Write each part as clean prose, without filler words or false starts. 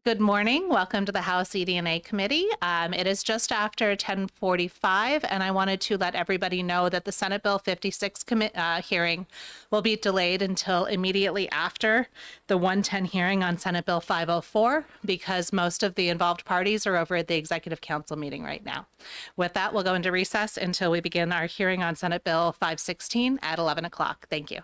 Good morning. Welcome to the House ED&A Committee. It is just after 10:45, and I wanted to let everybody know that the Senate Bill 56 hearing will be delayed until immediately after the 110 hearing on Senate Bill 504 because most of the involved parties are over at the Executive Council meeting right now. With that, we'll go into recess until we begin our hearing on Senate Bill 516 at 11 o'clock. Thank you.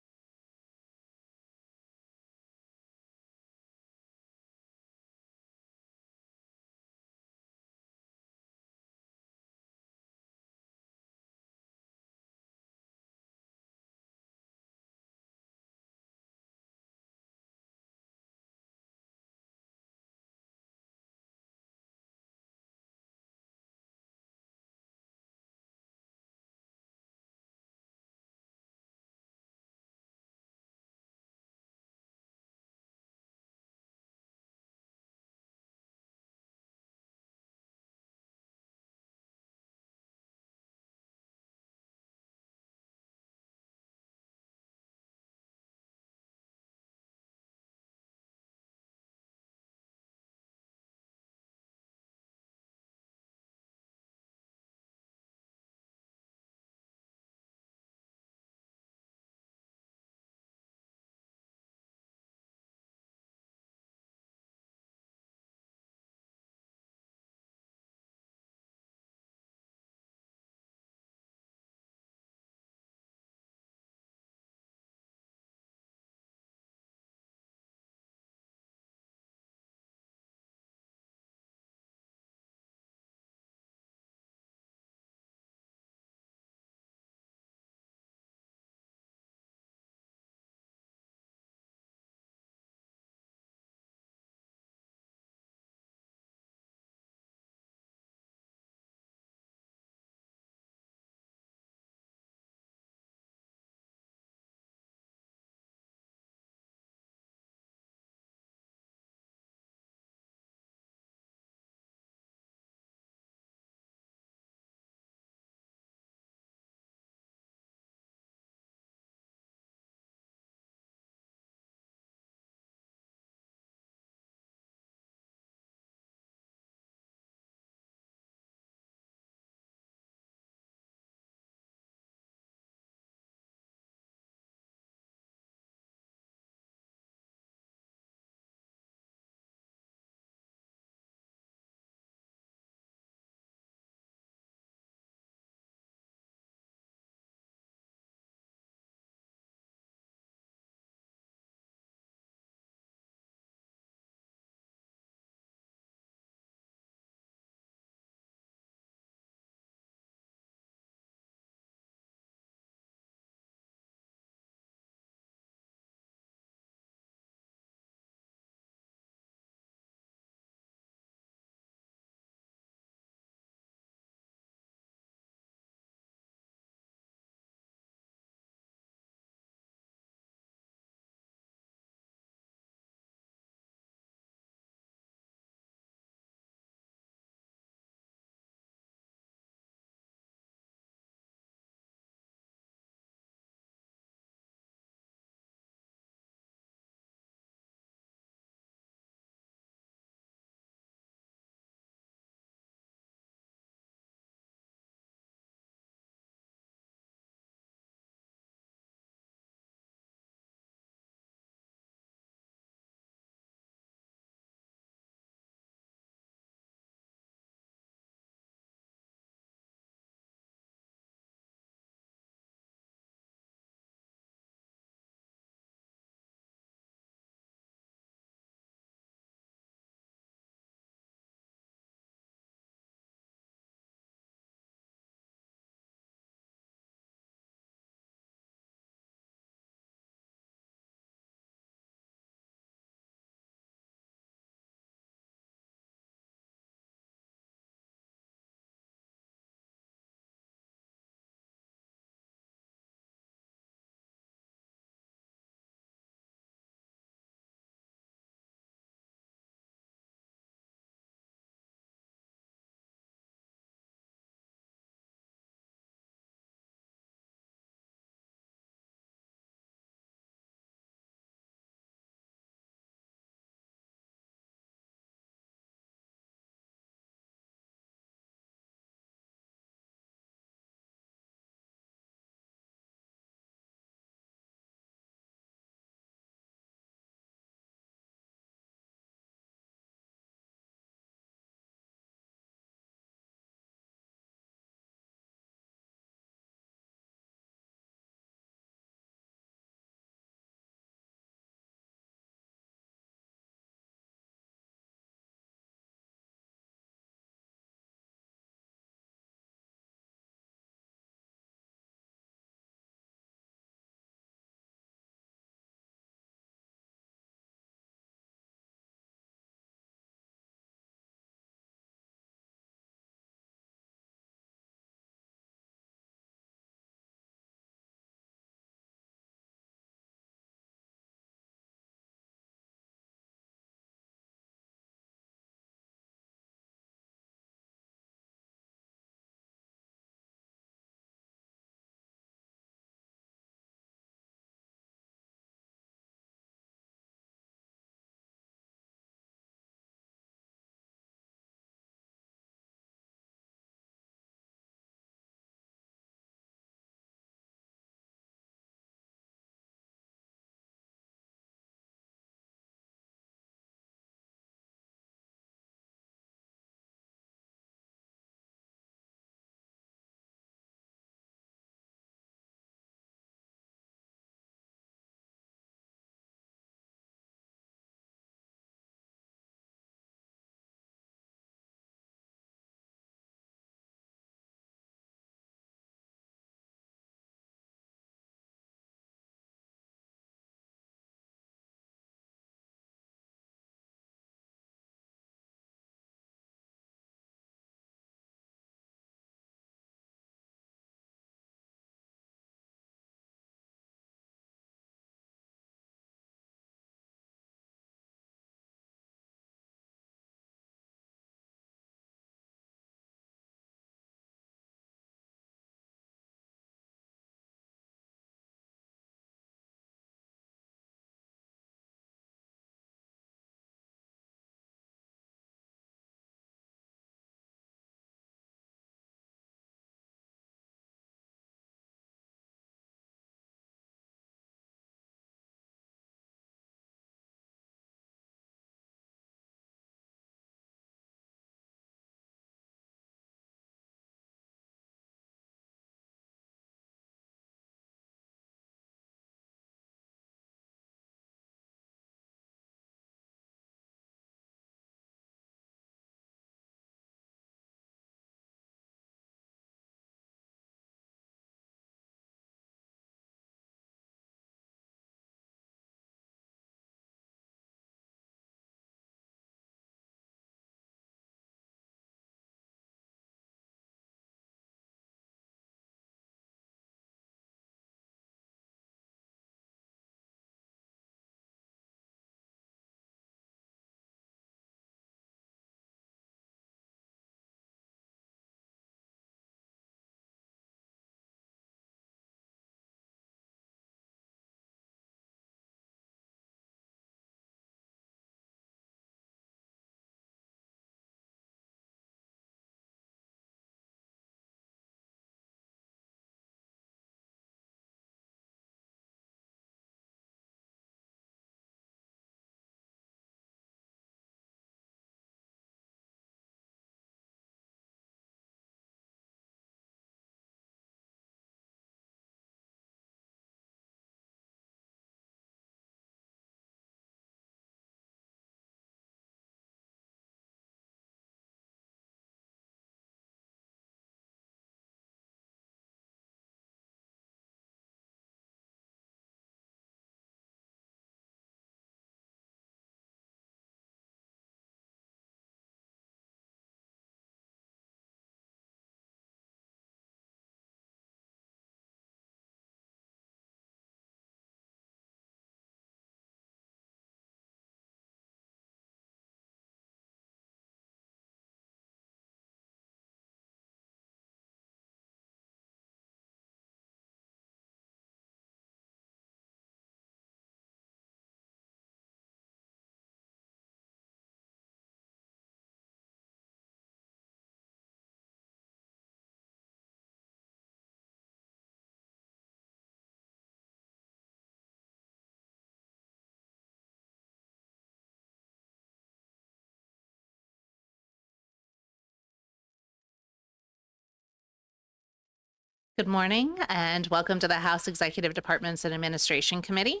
Good morning and welcome to the House Executive Departments and Administration Committee.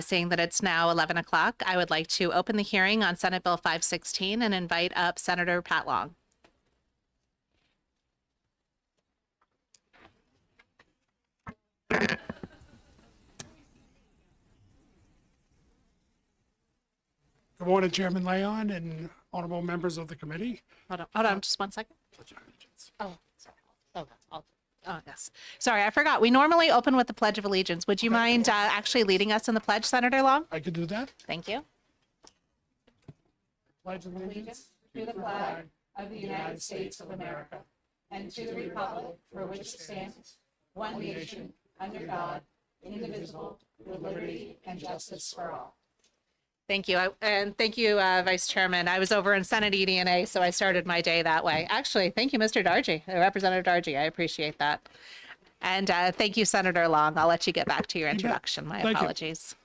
Seeing that it's now 11 o'clock, I would like to open the hearing on Senate Bill 516 and invite up Senator Pat Long. Good morning, Chairman Leon and honorable members of the committee. Hold on just 1 second. Oh, sorry. Oh, yes. Sorry, I forgot. We normally open with the Pledge of Allegiance. Would you mind actually leading us in the pledge, Senator Long? I could do that. Thank you. Pledge of allegiance To the flag of the United States of America and to the republic for which it stands, one nation, under God, indivisible, with liberty and justice for all. Thank you. And thank you, Vice Chairman. I was over in Senate ED&A, so I started my day that way. Actually, thank you, Mr. Dargy, Representative Dargy. I appreciate that. And thank you, Senator Long. I'll let you get back to your introduction. My Thank you. apologies.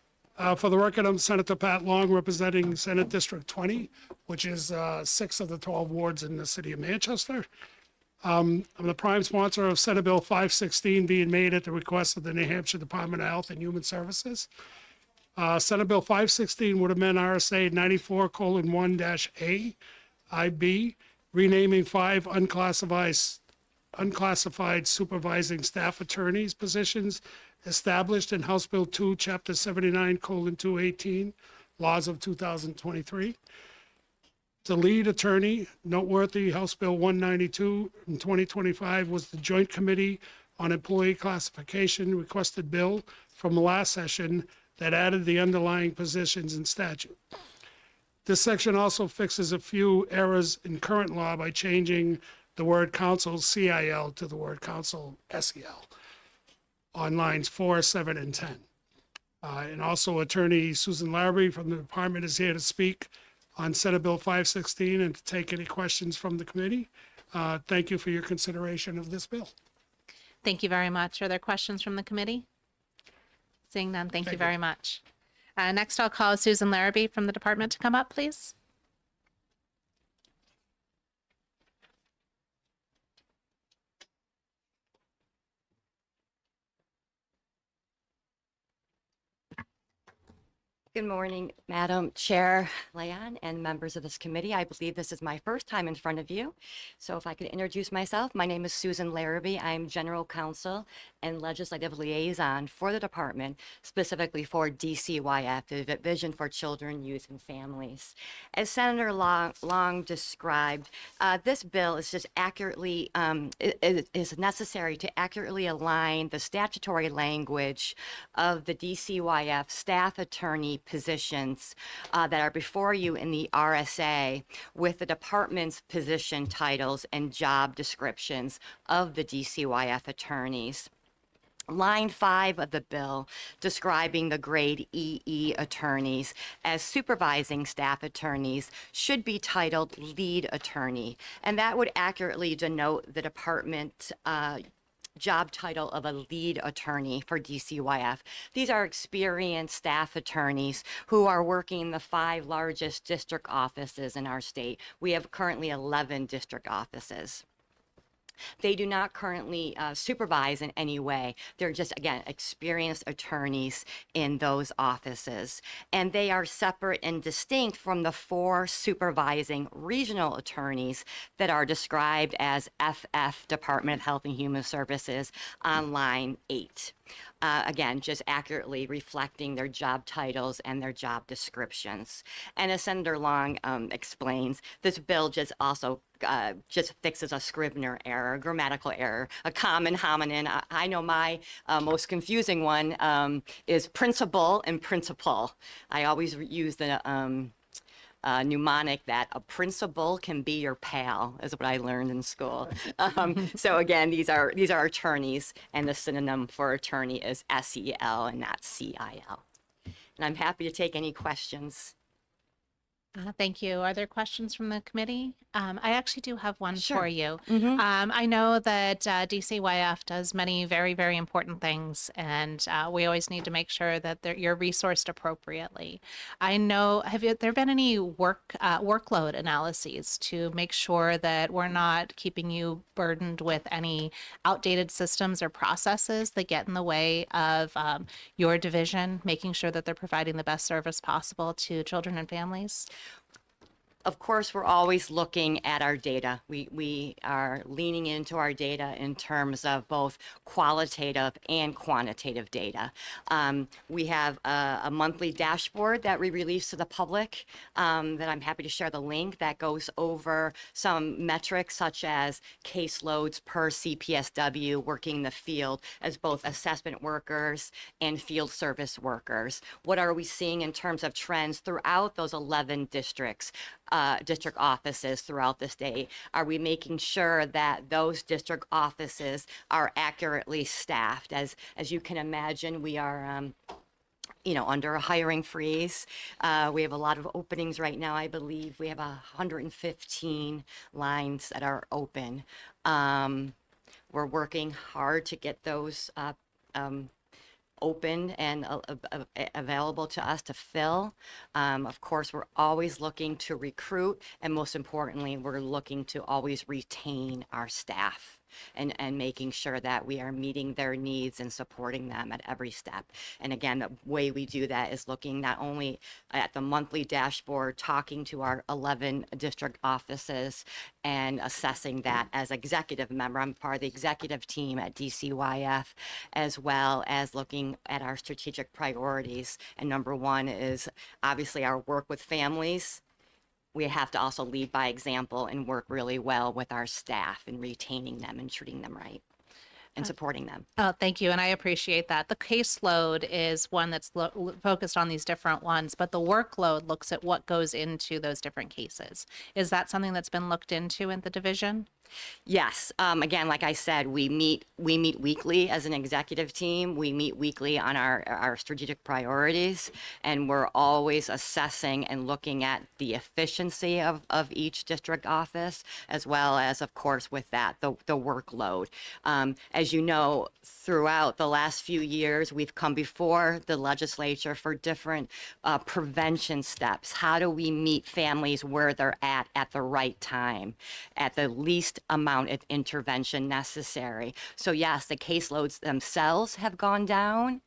For the record, I'm Senator Pat Long, representing Senate District 20, which is 6 of the 12 wards in the city of Manchester. I'm the prime sponsor of Senate Bill 516 being made at the request of the New Hampshire Department of Health and Human Services. Senate Bill 516 would amend RSA 94:1-A, IB, renaming 5 unclassified supervising staff attorneys positions established in House Bill 2, Chapter 79:218, Laws of 2023. The lead attorney, noteworthy House Bill 192 in 2025 was the Joint Committee on Employee Classification requested bill from the last session that added the underlying positions in statute. This section also fixes a few errors in current law by changing the word counsel, CIL, to the word counsel, SEL, on lines 4, 7, and 10. And also Attorney Susan Larrabee from the department is here to speak on Senate Bill 516 and to take any questions from the committee. Thank you for your consideration of this bill. Thank you very much. Are there questions from the committee? Seeing none, thank you very much. Next, I'll call Susan Larrabee from the department to come up, please. Good morning, Madam Chair Leon and members of this committee. I believe this is my first time in front of you. So if I could introduce myself, my name is Susan Larrabee. I'm General Counsel and Legislative Liaison for the department, specifically for DCYF, the Division for Children, Youth, and Families. As Senator Long described, this bill is just accurately, is necessary to accurately align the statutory language of the DCYF staff attorney positions that are before you in the RSA with the department's position titles and job descriptions of the DCYF attorneys. Line 5 of the bill describing the grade EE attorneys as supervising staff attorneys should be titled lead attorney, and that would accurately denote the department job title of a lead attorney for DCYF. These are experienced staff attorneys who are working the 5 largest district offices in our state. We have currently 11 district offices. They do not currently supervise in any way. They're just, again, experienced attorneys in those offices. And they are separate and distinct from the 4 supervising regional attorneys that are described as FF, Department of Health and Human Services, on line 8. Again, just accurately reflecting their job titles and their job descriptions. And as Senator Long explains, this bill just also just fixes a Scrivener error, a grammatical error, a common hominin. I know my most confusing one is principal and principal. I always use the mnemonic that a principal can be your pal, is what I learned in school. So again, these are attorneys, and the synonym for attorney is SEL and not CIL. And I'm happy to take any questions. Thank you. Are there questions from the committee? I actually do have one Sure. for you. I know that DCYF does many very, very important things, and we always need to make sure that you're resourced appropriately. I know, there been any workload analyses to make sure that we're not keeping you burdened with any outdated systems or processes that get in the way of your division, making sure that they're providing the best service possible to children and families? Of course, we're always looking at our data. We are leaning into our data in terms of both qualitative and quantitative data. We have a monthly dashboard that we release to the public that I'm happy to share the link that goes over some metrics such as caseloads per CPSW working in the field as both assessment workers and field service workers. What are we seeing in terms of trends throughout those 11 districts? District offices throughout the state? Are we making sure that those district offices are accurately staffed? As you can imagine, we are under a hiring freeze. We have a lot of openings right now. I believe we have 115 lines that are open. We're working hard to get those open and available to us to fill. Of course, we're always looking to recruit, and most importantly, we're looking to always retain our staff and making sure that we are meeting their needs and supporting them at every step. And again, the way we do that is looking not only at the monthly dashboard, talking to our 11 district offices and assessing that as executive member. I'm part of the executive team at DCYF, as well as looking at our strategic priorities. And number one is obviously our work with families. We have to also lead by example and work really well with our staff and retaining them and treating them right and supporting them. Oh, thank you. And I appreciate that. The caseload is one that's focused on these different ones, but the workload looks at what goes into those different cases. Is that something that's been looked into in the division? Yes. Again, like I said, we meet weekly as an executive team. We meet weekly on our strategic priorities, and we're always assessing and looking at the efficiency of each district office, as well as, of course, with that, the workload. As you know, throughout the last few years, we've come before the legislature for different prevention steps. How do we meet families where they're at the right time, at the least amount of intervention necessary? So yes, the caseloads themselves have gone down.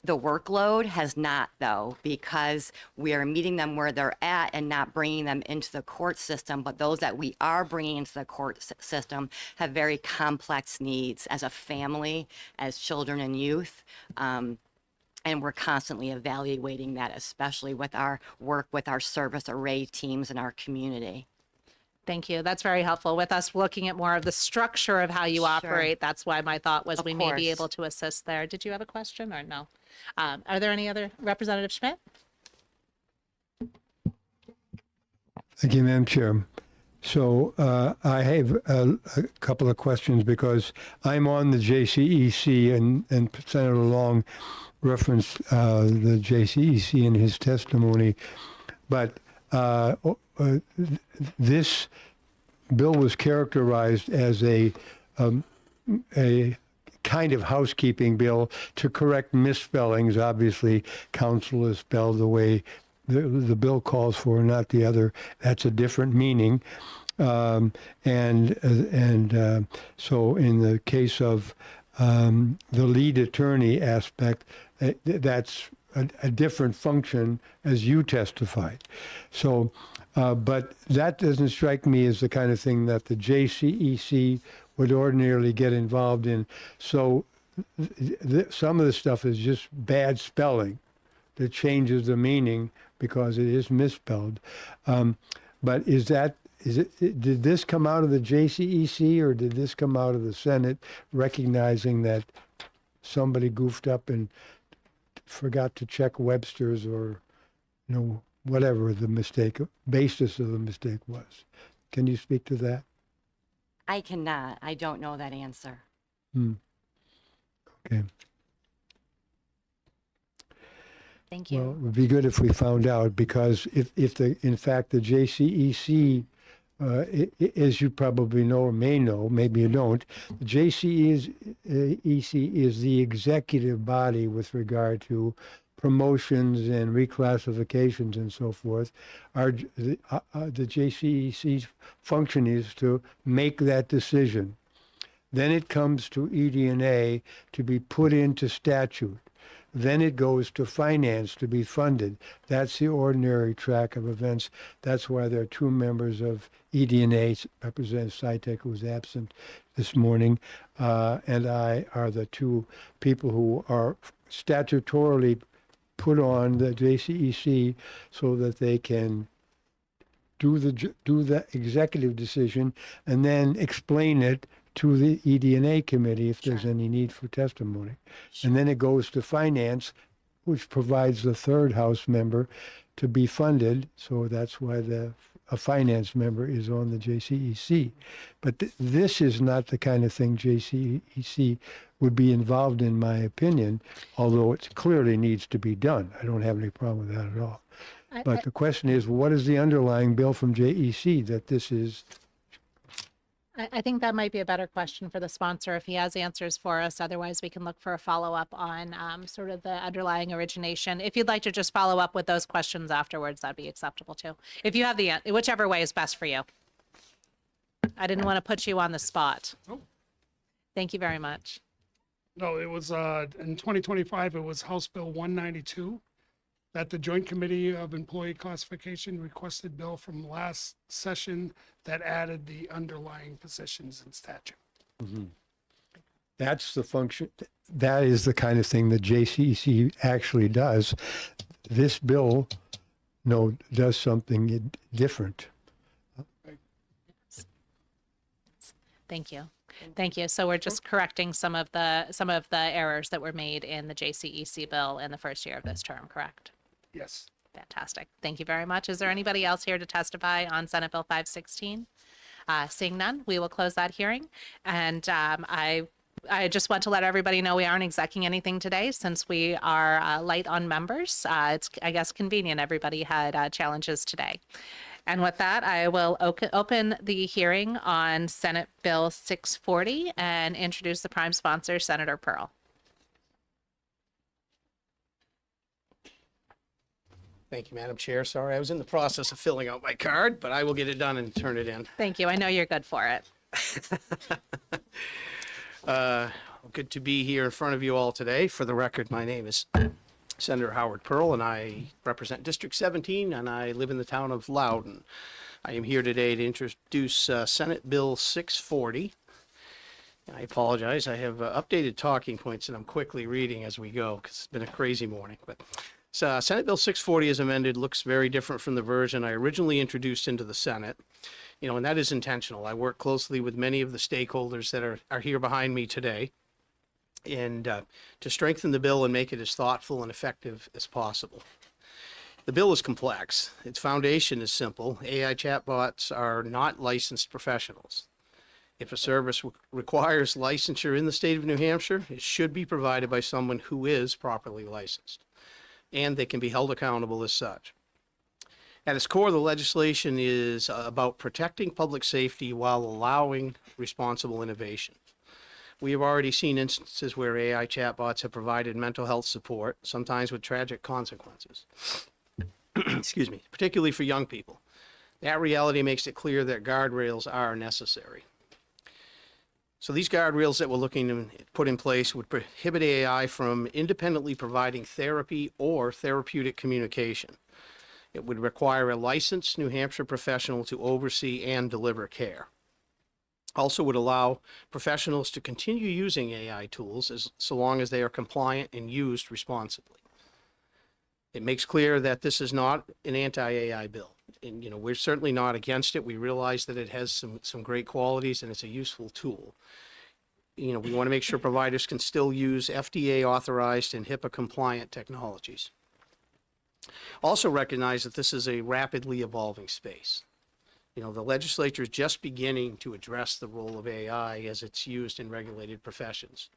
The workload has not, though, because we are meeting them where they're at and not bringing them into the court system. But those that we are bringing into the court system have very complex needs as a family, as children and youth. And we're constantly evaluating that, especially with our work with our service array teams in our community. Thank you. That's very helpful. With us looking at more of the structure of how you Sure. operate, that's why my thought was Of we may be course. able to assist there. Did you have a question or no? Are there any other, Representative Schmidt? Thank you, Madam Chair. So I have a couple of questions because I'm on the JCEC and Senator Long referenced the JCEC in his testimony. But this bill was characterized as a kind of housekeeping bill to correct misspellings. Obviously, council is spelled the way the bill calls for, not the other. That's a different meaning. So in the case of the lead attorney aspect, that's a different function as you testified. So, but that doesn't strike me as the kind of thing that the JCEC would ordinarily get involved in. So some of the stuff is just bad spelling that changes the meaning because it is misspelled. But did this come out of the JCEC or did this come out of the Senate, recognizing that somebody goofed up and forgot to check Webster's or, whatever the basis of the mistake was? Can you speak to that? I cannot. I don't know that answer. Okay. Thank Well, you. it would be good if we found out, because if in fact, the JCEC, as you probably know or may know, maybe you don't, the JCEC is the executive body with regard to promotions and reclassifications and so forth. The JCEC's function is to make that decision. Then it comes to ED&A to be put into statute. Then it goes to finance to be funded. That's the ordinary track of events. That's why there are two members of ED&A, Representative Sytek, who was absent this morning, and I are the two people who are statutorily put on the JCEC so that they can do the executive decision and then explain it to the ED&A committee if there's Sure. any need for testimony. And then it goes to finance, which provides the third House member to be funded. So that's why a finance member is on the JCEC. But this is not the kind of thing JCEC would be involved in my opinion, although it clearly needs to be done. I don't have any problem with that at all. But the question is, what is the underlying bill from JEC that this is? I think that might be a better question for the sponsor if he has answers for us. Otherwise, we can look for a follow-up on sort of the underlying origination. If you'd like to just follow up with those questions afterwards, that'd be acceptable too. If you have whichever way is best for you. I didn't want to put you on the spot. Oh. Thank you very much. No, it was, in 2025, it was House Bill 192 that the Joint Committee of Employee Classification requested bill from last session that added the underlying positions in statute. That's the function. That is the kind of thing that JCEC actually does. This bill, does something different. Thank you. Thank you. So we're just correcting some of the errors that were made in the JCEC bill in the first year of this term, correct? Yes. Fantastic. Thank you very much. Is there anybody else here to testify on Senate Bill 516? Seeing none, we will close that hearing. And I just want to let everybody know we aren't execing anything today since we are light on members. It's, I guess, convenient. Everybody had challenges today. And with that, I will open the hearing on Senate Bill 640 and introduce the prime sponsor, Senator Pearl. Thank you, Madam Chair. Sorry, I was in the process of filling out my card, but I will get it done and turn it in. Thank you. I know you're good for it. Good to be here in front of you all today. For the record, my name is Senator Howard Pearl, and I represent District 17, and I live in the town of Loudon. I am here today to introduce Senate Bill 640. And I apologize. I have updated talking points, and I'm quickly reading as we go because it's been a crazy morning. But Senate Bill 640 as amended looks very different from the version I originally introduced into the Senate. And that is intentional. I work closely with many of the stakeholders that are here behind me today, and to strengthen the bill and make it as thoughtful and effective as possible. The bill is complex. Its foundation is simple. AI chatbots are not licensed professionals. If a service requires licensure in the state of New Hampshire, it should be provided by someone who is properly licensed, and they can be held accountable as such. At its core, the legislation is about protecting public safety while allowing responsible innovation. We have already seen instances where AI chatbots have provided mental health support, sometimes with tragic consequences. Excuse me, particularly for young people. That reality makes it clear that guardrails are necessary. So these guardrails that we're looking to put in place would prohibit AI from independently providing therapy or therapeutic communication. It would require a licensed New Hampshire professional to oversee and deliver care. Also would allow professionals to continue using AI tools so long as they are compliant and used responsibly. It makes clear that this is not an anti-AI bill. And, we're certainly not against it. We realize that it has some great qualities and it's a useful tool. We want to make sure providers can still use FDA authorized and HIPAA compliant technologies. Also recognize that this is a rapidly evolving space. The legislature is just beginning to address the role of AI as it's used in regulated professions.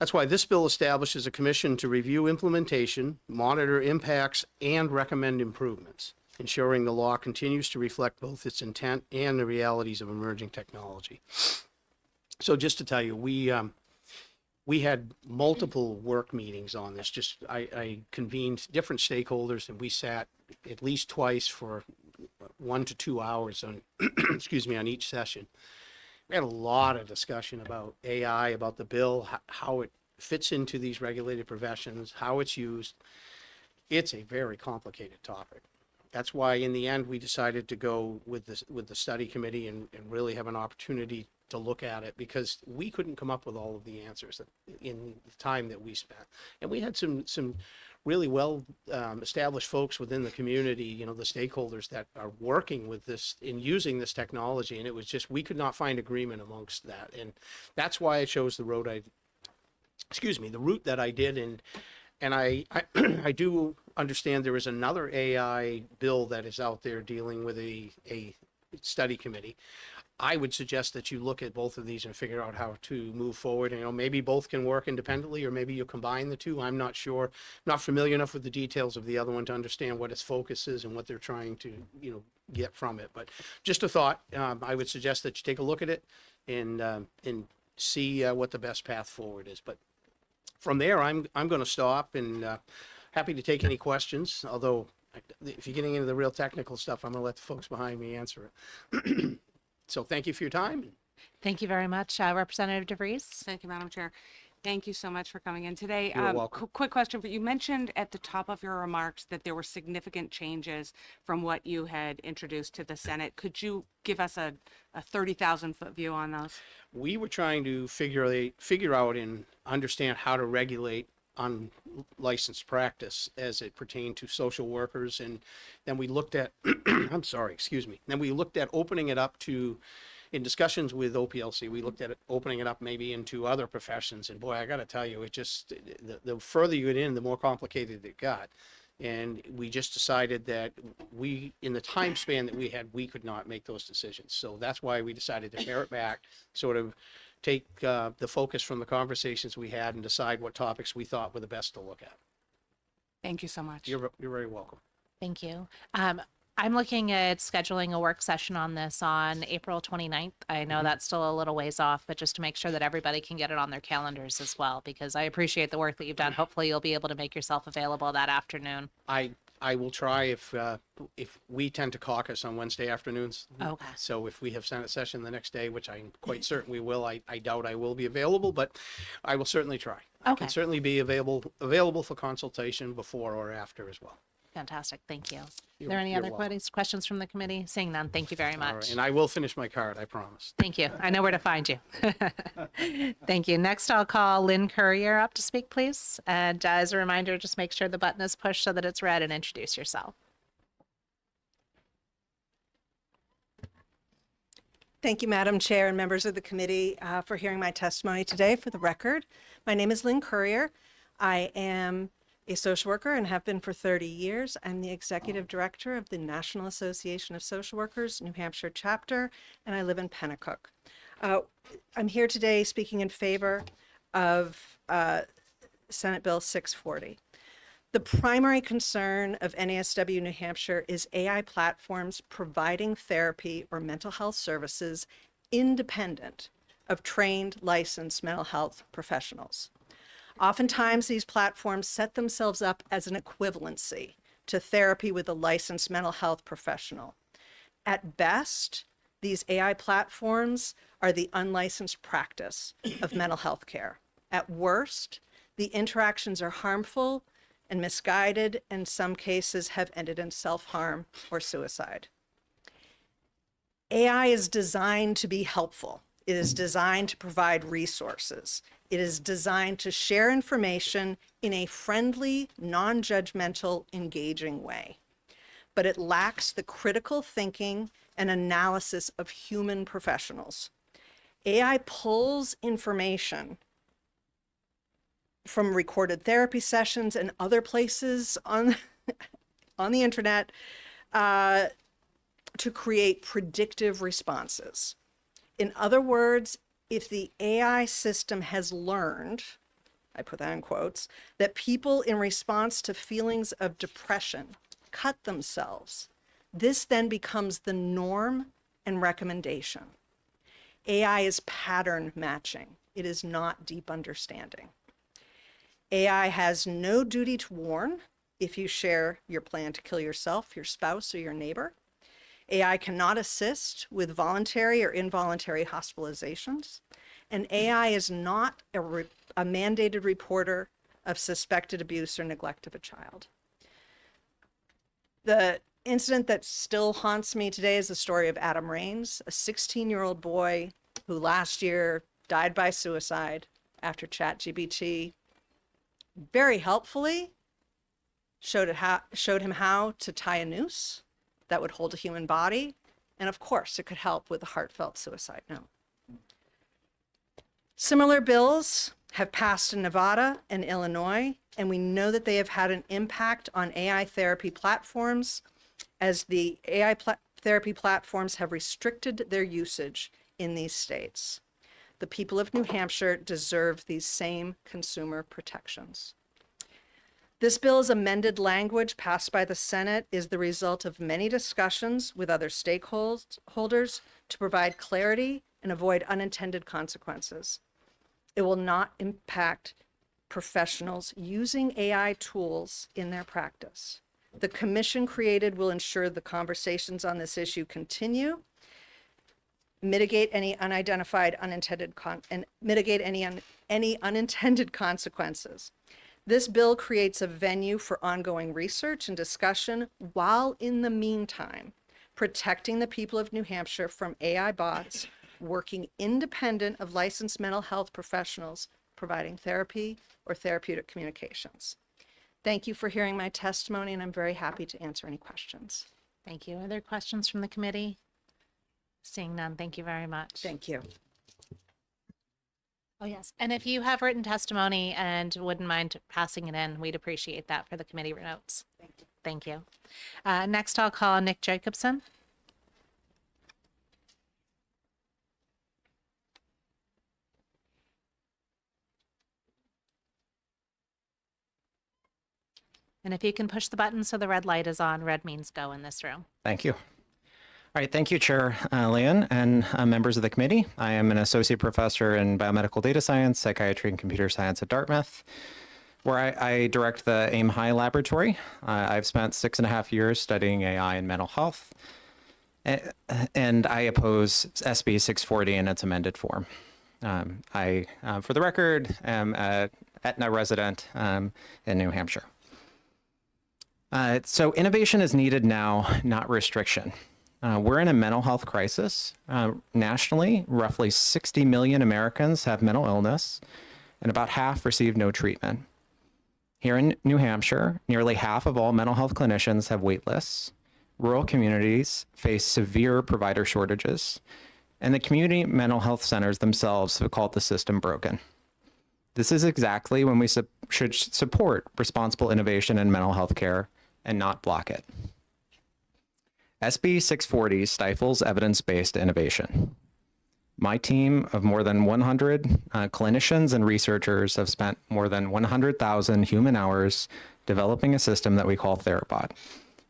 That's why this bill establishes a commission to review implementation, monitor impacts, and recommend improvements, ensuring the law continues to reflect both its intent and the realities of emerging technology. So just to tell you, we had multiple work meetings on this. I convened different stakeholders, and we sat at least twice for 1 to 2 hours on, excuse me, on each session. We had a lot of discussion about AI, about the bill, how it fits into these regulated professions, how it's used. It's a very complicated topic. That's why in the end, we decided to go with the study committee and really have an opportunity to look at it, because we couldn't come up with all of the answers in the time that we spent. And we had some really well established folks within the community, you know, the stakeholders that are working with this in using this technology. And it was just, we could not find agreement amongst that. And that's why I chose the route the route that I did. And I I do understand there is another AI bill that is out there dealing with a study committee. I would suggest that you look at both of these and figure out how to move forward. You know, maybe both can work independently, or maybe you combine the two. I'm not sure. Not familiar enough with the details of the other one to understand what its focus is and what they're trying to, you know, get from it. But just a thought. I would suggest that you take a look at it and see what the best path forward is. But from there, I'm going to stop, and happy to take any questions. Although, if you're getting into the real technical stuff, I'm going to let the folks behind me answer it. So thank you for your time. Thank you very much, Representative DeVries. Thank you, Madam Chair. Thank you so much for coming in today. You're welcome. Quick question for you. You mentioned at the top of your remarks that there were significant changes from what you had introduced to the Senate. Could you give us a 30,000-foot view on those? We were trying to figure out and understand how to regulate unlicensed practice as it pertained to social workers. And then we looked at, I'm sorry, excuse me. Then we looked at opening it up to, in discussions with OPLC, we looked at it, opening it up maybe into other professions. And boy, I got to tell you, it just, the further you get in, the more complicated it got. And we just decided that in the time span that we had, we could not make those decisions. So that's why we decided to pare it back, sort of take the focus from the conversations we had and decide what topics we thought were the best to look at. Thank you so much. You're very welcome. Thank you. I'm looking at scheduling a work session on this on April 29th. I know that's still a little ways off, but just to make sure that everybody can get it on their calendars as well, because I appreciate the work that you've done. Hopefully you'll be able to make yourself available that afternoon. I will try if we tend to caucus on Wednesday afternoons. Okay. So if we have Senate session the next day, which I'm quite certain we will, I doubt I will be available, but I will certainly try. I Okay. can certainly be available for consultation before or after as well. Fantastic. Thank you. Are You're- there any you're other welcome. questions from the committee? Seeing none, thank you very All right, much. and I will finish my card, I promise. Thank you. I know where to find you. Thank you. Next, I'll call Lynn Courier up to speak, please. And as a reminder, just make sure the button is pushed so that it's red, and introduce yourself. Thank you, Madam Chair and members of the committee for hearing my testimony today. For the record, my name is Lynn Courier. I am a social worker and have been for 30 years. I'm the executive director of the National Association of Social Workers, New Hampshire chapter, and I live in Pennacook. I'm here today speaking in favor of Senate Bill 640. The primary concern of NASW New Hampshire is AI platforms providing therapy or mental health services independent of trained, licensed mental health professionals. Oftentimes, these platforms set themselves up as an equivalency to therapy with a licensed mental health professional. At best, these AI platforms are the unlicensed practice of mental health care. At worst, the interactions are harmful and misguided, and in some cases have ended in self-harm or suicide. AI is designed to be helpful. It is designed to provide resources. It is designed to share information in a friendly, non-judgmental, engaging way. But it lacks the critical thinking and analysis of human professionals. AI pulls information from recorded therapy sessions and other places on the internet to create predictive responses. In other words, if the AI system has learned I put that in quotes, that people in response to feelings of depression cut themselves. This then becomes the norm and recommendation. AI is pattern matching. It is not deep understanding. AI has no duty to warn if you share your plan to kill yourself, your spouse, or your neighbor. AI cannot assist with voluntary or involuntary hospitalizations. And AI is not a mandated reporter of suspected abuse or neglect of a child. The incident that still haunts me today is the story of Adam Rains, a 16-year-old boy who last year died by suicide after ChatGPT very helpfully showed him how to tie a noose that would hold a human body. And of course, it could help with a heartfelt suicide note. Similar bills have passed in Nevada and Illinois, and we know that they have had an impact on AI therapy platforms as the AI therapy platforms have restricted their usage in these states. The people of New Hampshire deserve these same consumer protections. This bill's amended language passed by the Senate is the result of many discussions with other stakeholders to provide clarity and avoid unintended consequences. It will not impact professionals using AI tools in their practice. The commission created will ensure the conversations on this issue continue, mitigate any unidentified unintended any unintended consequences. This bill creates a venue for ongoing research and discussion while in the meantime protecting the people of New Hampshire from AI bots working independent of licensed mental health professionals providing therapy or therapeutic communications. Thank you for hearing my testimony, and I'm very happy to answer any questions. Thank you. Are there questions from the committee? Seeing none, thank you very much. Thank you. Oh, yes. And if you have written testimony and wouldn't mind passing it in, we'd appreciate that for the committee notes. Thank you. Next, I'll call Nick Jacobson. And if you can push the button so the red light is on, red means go in this room. Thank you. All right, thank you, Chair Leon, and members of the committee. I am an associate professor in biomedical data science, psychiatry, and computer science at Dartmouth, where I direct the AIM High Laboratory. I've spent 6.5 years studying AI and mental health, and I oppose SB 640 in its amended form. I, for the record, am an Aetna resident in New Hampshire. So innovation is needed now, not restriction. We're in a mental health crisis. Nationally, roughly 60 million Americans have mental illness, and about half receive no treatment. Here in New Hampshire, nearly half of all mental health clinicians have wait lists. Rural communities face severe provider shortages, and the community mental health centers themselves have called the system broken. This is exactly when we should support responsible innovation in mental health care and not block it. SB 640 stifles evidence-based innovation. My team of more than 100 clinicians and researchers have spent more than 100,000 human hours developing a system that we call Therabot,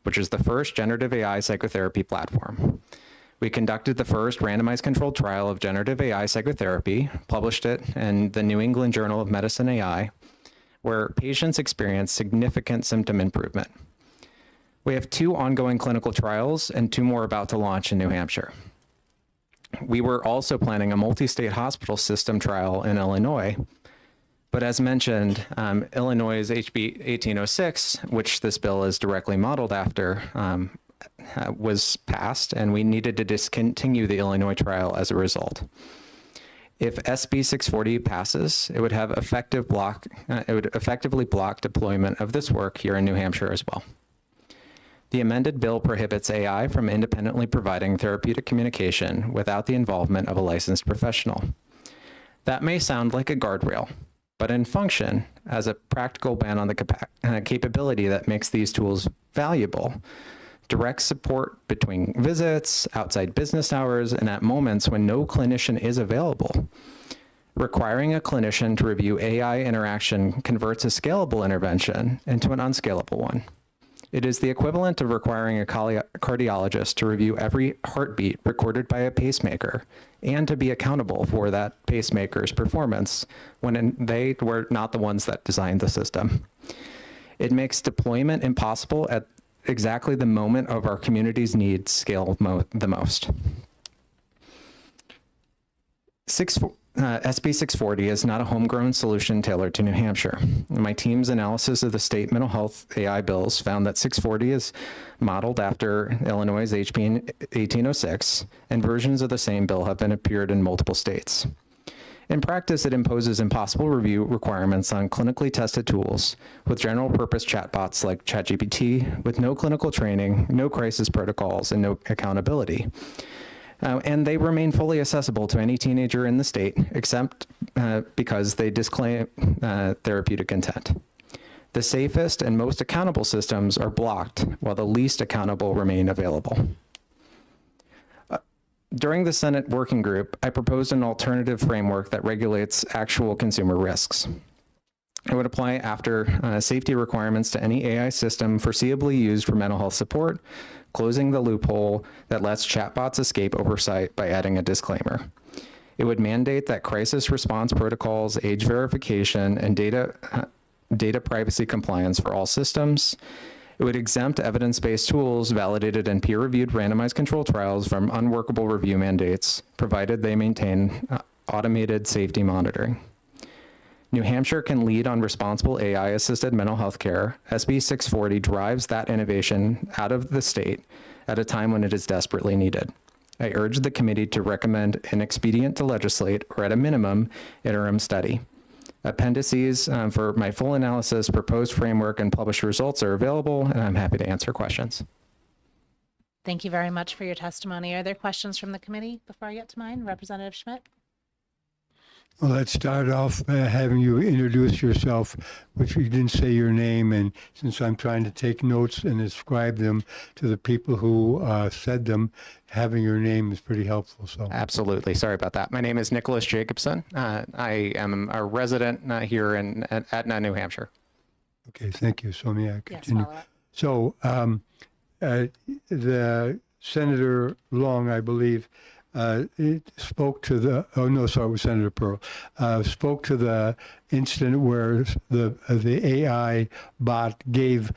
which is the first generative AI psychotherapy platform. We conducted the first randomized controlled trial of generative AI psychotherapy, published it in the New England Journal of Medicine AI, where patients experienced significant symptom improvement. We have 2 ongoing clinical trials and 2 more about to launch in New Hampshire. We were also planning a multi-state hospital system trial in Illinois, but as mentioned, Illinois' HB 1806, which this bill is directly modeled after, was passed, and we needed to discontinue the Illinois trial as a result. If SB 640 passes, it would effectively block deployment of this work here in New Hampshire as well. The amended bill prohibits AI from independently providing therapeutic communication without the involvement of a licensed professional. That may sound like a guardrail, but in function, as a practical ban on the capability that makes these tools valuable, direct support between visits, outside business hours, and at moments when no clinician is available, Requiring a clinician to review AI interaction converts a scalable intervention into an unscalable one. It is the equivalent of requiring a cardiologist to review every heartbeat recorded by a pacemaker and to be accountable for that pacemaker's performance when they were not the ones that designed the system. It makes deployment impossible at exactly the moment of our community's needs scale the most. SB 640 is not a homegrown solution tailored to New Hampshire. My team's analysis of the state mental health AI bills found that 640 is modeled after Illinois' HB 1806, and versions of the same bill have been appeared in multiple states. In practice, it imposes impossible review requirements on clinically tested tools with general purpose chatbots like ChatGPT with no clinical training, no crisis protocols, and no accountability. And they remain fully accessible to any teenager in the state, except because they disclaim therapeutic intent. The safest and most accountable systems are blocked, while the least accountable remain available. During the Senate working group, I proposed an alternative framework that regulates actual consumer risks. It would apply after safety requirements to any AI system foreseeably used for mental health support, closing the loophole that lets chatbots escape oversight by adding a disclaimer. It would mandate that crisis response protocols, age verification, and data privacy compliance for all systems. It would exempt evidence-based tools validated in peer-reviewed randomized control trials from unworkable review mandates, provided they maintain automated safety monitoring. New Hampshire can lead on responsible AI-assisted mental health care. SB 640 drives that innovation out of the state at a time when it is desperately needed. I urge the committee to recommend an expedient to legislate, or at a minimum, interim study. Appendices for my full analysis, proposed framework, and published results are available, and I'm happy to answer questions. Thank you very much for your testimony. Are there questions from the committee before I get to mine? Representative Schmidt? Well, let's start off by having you introduce yourself, which you didn't say your name, and since I'm trying to take notes and ascribe them to the people who said them, having your name is pretty helpful. So Absolutely. Sorry about that. My name is Nicholas Jacobson. I am a resident here in Etna, New Hampshire. okay, thank you. So may I Yes, continue? follow up. So the Senator Long, I believe, spoke to the, oh no, sorry, it was Senator Pearl, spoke to the incident where the AI bot gave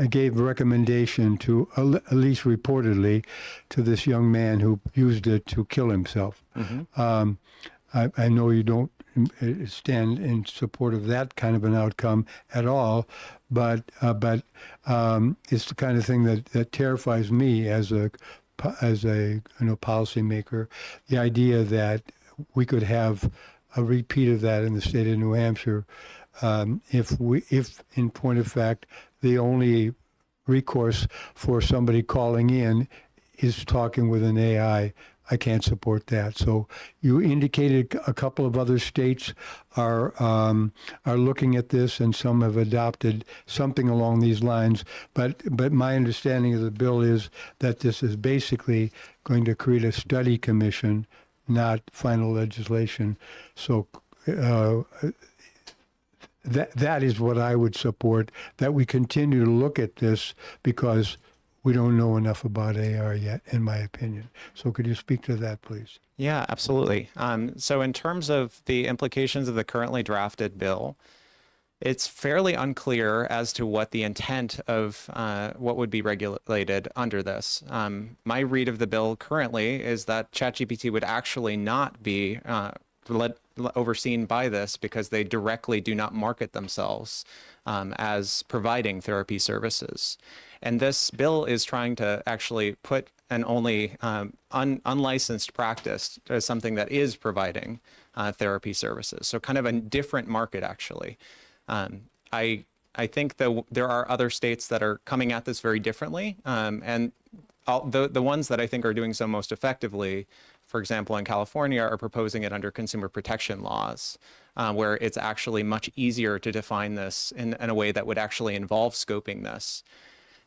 gave recommendation to, at least reportedly, to this young man who used it to kill himself. Mm-hmm. I know you don't stand in support of that kind of an outcome at all, but it's the kind of thing that terrifies me as a policymaker, the idea that we could have a repeat of that in the state of New Hampshire, if in point of fact the only recourse for somebody calling in is talking with an AI. I can't support that. So you indicated a couple of other states are looking at this, and some have adopted something along these lines. But my understanding of the bill is that this is basically going to create a study commission, not final legislation. So that is what I would support, that we continue to look at this, because we don't know enough about AR yet, in my opinion. So could you speak to that, please? Yeah, absolutely. So in terms of the implications of the currently drafted bill, it's fairly unclear as to what the intent of what would be regulated under this. My read of the bill currently is that ChatGPT would actually not be overseen by this, because they directly do not market themselves as providing therapy services. And this bill is trying to actually put an only unlicensed practice as something that is providing therapy services. So kind of a different market, actually. I think that there are other states that are coming at this very differently. And the ones that I think are doing so most effectively, for example, in California, are proposing it under consumer protection laws, where it's actually much easier to define this in a way that would actually involve scoping this.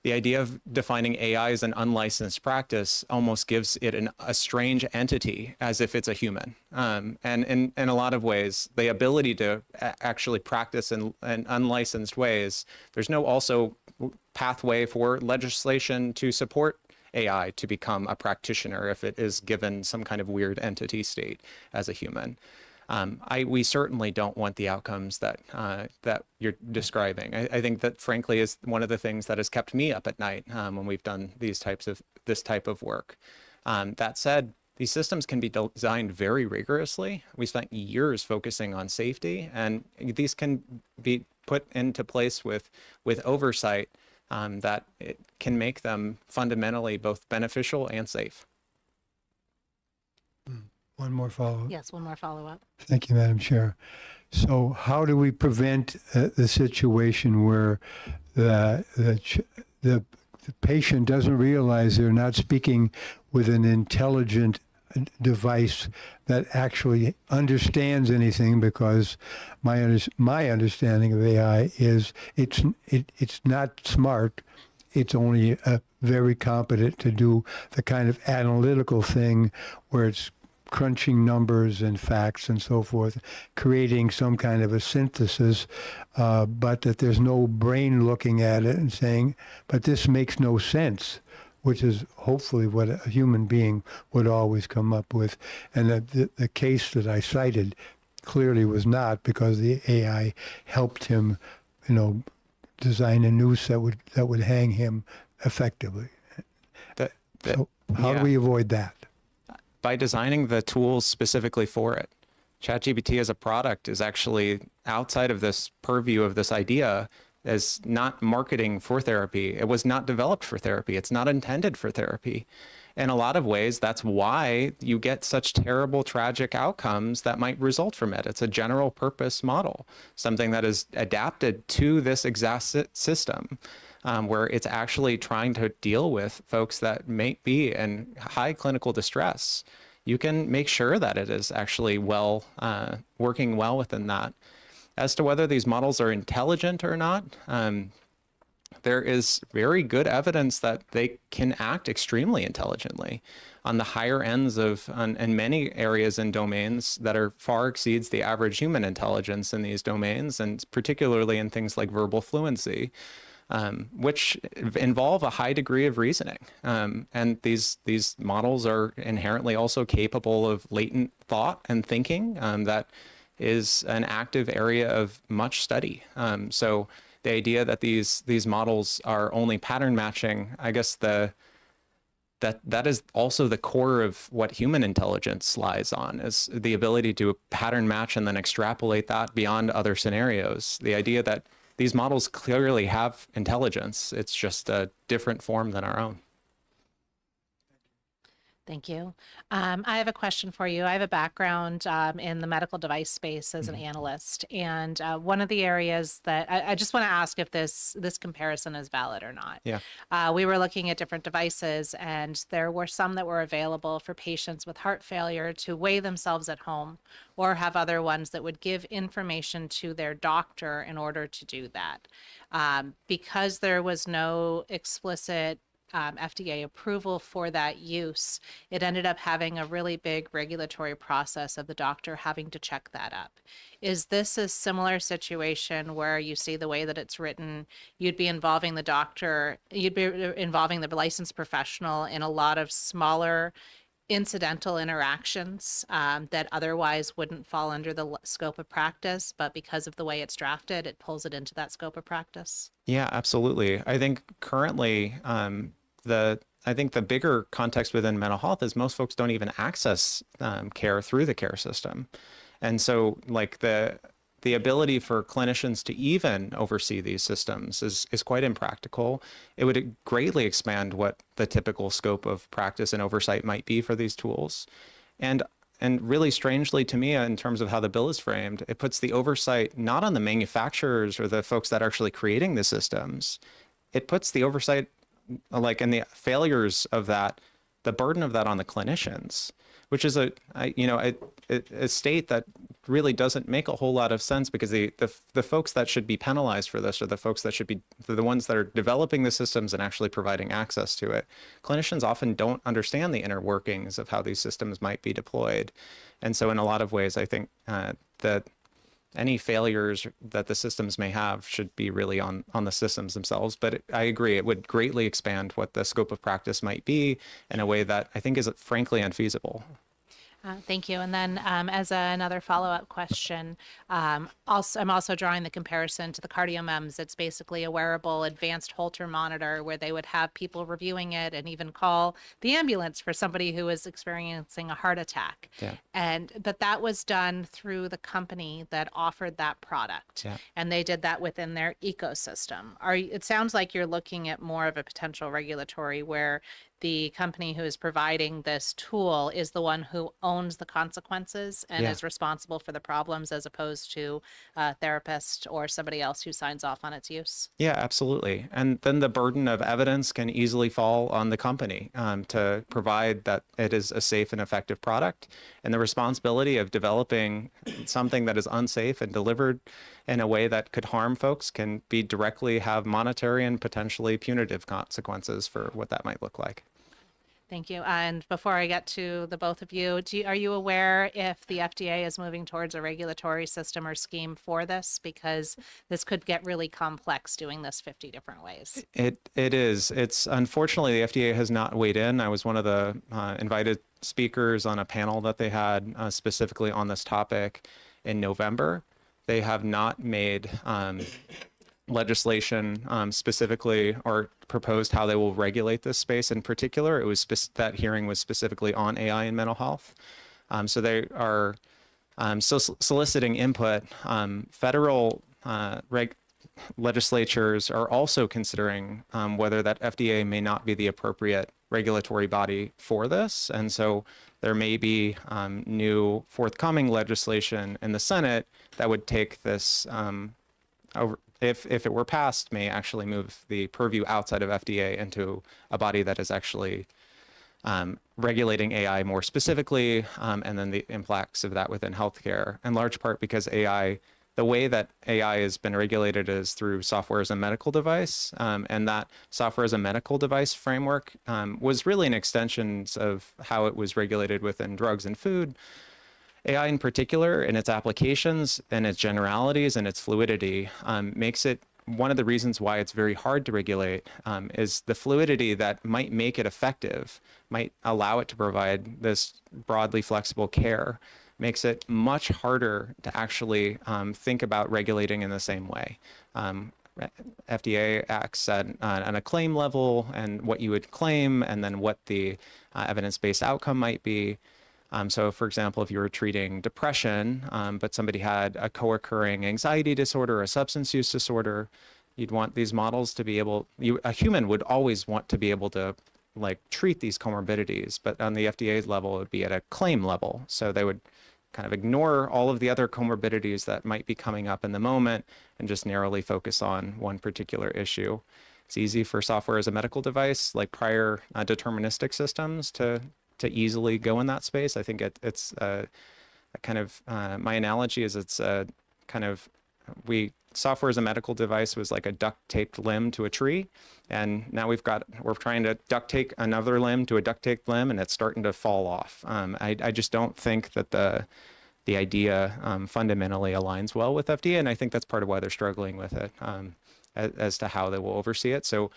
the idea of defining AI as an unlicensed practice almost gives it a strange entity, as if it's a human. And in a lot of ways, the ability to actually practice in unlicensed ways, there's no also pathway for legislation to support AI to become a practitioner if it is given some kind of weird entity state as a human. We certainly don't want the outcomes that you're describing. I think that, frankly, is one of the things that has kept me up at night when we've done this type of work. That said, these systems can be designed very rigorously. We spent years focusing on safety, and these can be put into place with oversight that it can make them fundamentally both beneficial and safe. One more follow-up. Yes, one more follow-up. Thank you, Madam Chair. So how do we prevent the situation where the patient doesn't realize they're not speaking with an intelligent device that actually understands anything? Because my understanding of AI is it's not smart. It's only very competent to do the kind of analytical thing where it's crunching numbers and facts and so forth, creating some kind of a synthesis, but that there's no brain looking at it and saying, but this makes no sense, which is hopefully what a human being would always come up with. And the case that I cited clearly was not, because the AI helped him, design a noose that would hang him effectively. So how do we avoid that? By designing the tools specifically for it. ChatGPT as a product is actually outside of this purview of this idea as not marketing for therapy. It was not developed for therapy. It's not intended for therapy. In a lot of ways, that's why you get such terrible, tragic outcomes that might result from it. It's a general purpose model, something that is adapted to this exact system. Where it's actually trying to deal with folks that may be in high clinical distress. You can make sure that it is actually working well within that. As to whether these models are intelligent or not, there is very good evidence that they can act extremely intelligently on the higher ends in many areas and domains that are far exceeds the average human intelligence in these domains, and particularly in things like verbal fluency. Which involve a high degree of reasoning. And these models are inherently also capable of latent thought and thinking that is an active area of much study. So the idea that these models are only pattern matching, I guess that is also the core of what human intelligence lies on, is the ability to pattern match and then extrapolate that beyond other scenarios. The idea that these models clearly have intelligence. It's just a different form than our own. Thank you. I have a question for you. I have a background in the medical device space as an analyst, and one of the areas that I just want to ask if this comparison is valid or not. Yeah. We were looking at different devices, and there were some that were available for patients with heart failure to weigh themselves at home, or have other ones that would give information to their doctor in order to do that. Because there was no explicit FDA approval for that use, it ended up having a really big regulatory process of the doctor having to check that up. Is this a similar situation where you see the way that it's written, you'd be involving the doctor, you'd be involving the licensed professional in a lot of smaller incidental interactions that otherwise wouldn't fall under the scope of practice, but because of the way it's drafted, it pulls it into that scope of practice? Yeah, absolutely. I think currently, I think the bigger context within mental health is most folks don't even access care through the care system. And so like the ability for clinicians to even oversee these systems is quite impractical. It would greatly expand what the typical scope of practice and oversight might be for these tools. And really strangely to me, in terms of how the bill is framed, it puts the oversight not on the manufacturers or the folks that are actually creating the systems. It puts the oversight, like, in the failures of that, the burden of that on the clinicians, which is a state that really doesn't make a whole lot of sense, because the folks that should be penalized for this are the folks that should be the ones that are developing the systems and actually providing access to it. Clinicians often don't understand the inner workings of how these systems might be deployed. And so in a lot of ways, I think that any failures that the systems may have should be really on the systems themselves. But I agree, it would greatly expand what the scope of practice might be in a way that I think is frankly unfeasible. Thank you. And then as another follow-up question, I'm also drawing the comparison to the CardioMEMS. It's basically a wearable advanced Holter monitor where they would have people reviewing it and even call the ambulance for somebody who is experiencing a heart attack. Yeah. But that was done through the company that offered that product. Yeah. And they did that within their ecosystem. It sounds like you're looking at more of a potential regulatory where the company who is providing this tool is the one who owns the consequences and Yeah. is responsible for the problems, as opposed to a therapist or somebody else who signs off on its use. Yeah, absolutely. And then the burden of evidence can easily fall on the company to provide that it is a safe and effective product. And the responsibility of developing something that is unsafe and delivered in a way that could harm folks can be directly have monetary and potentially punitive consequences for what that might look like. Thank you. And before I get to the both of you, are you aware if the FDA is moving towards a regulatory system or scheme for this? Because this could get really complex doing this 50 different ways. It is. It's unfortunately the FDA has not weighed in. I was one of the invited speakers on a panel that they had specifically on this topic in November. They have not made legislation specifically or proposed how they will regulate this space in particular. It was that hearing was specifically on AI and mental health. So they are still soliciting input. Federal legislatures are also considering whether that FDA may not be the appropriate regulatory body for this. And so there may be new forthcoming legislation in the Senate that would take this over, if it were passed, may actually move the purview outside of FDA into a body that is actually regulating AI more specifically, and then the impacts of that within healthcare, in large part because AI, the way that AI has been regulated is through software as a medical device, and that software as a medical device framework was really an extension of how it was regulated within drugs and food. AI in particular, in its applications and its generalities and its fluidity, makes it one of the reasons why it's very hard to regulate is the fluidity that might make it effective, might allow it to provide this broadly flexible care, makes it much harder to actually think about regulating in the same way. FDA acts on a claim level and what you would claim, and then what the evidence-based outcome might be. So for example, if you were treating depression, but somebody had a co-occurring anxiety disorder or a substance use disorder, you'd want these models to be able, a human would always want to be able to like treat these comorbidities, but on the FDA level, it would be at a claim level. So they would kind of ignore all of the other comorbidities that might be coming up in the moment and just narrowly focus on one particular issue. It's easy for software as a medical device, like prior deterministic systems to easily go in that space. I think it's a kind of, my analogy is it's a kind of, software as a medical device was like a duct taped limb to a tree. And now we're trying to duct tape another limb to a duct taped limb, and it's starting to fall off. I just don't think that the idea fundamentally aligns well with FDA. And I think that's part of why they're struggling with it as to how they will oversee it. So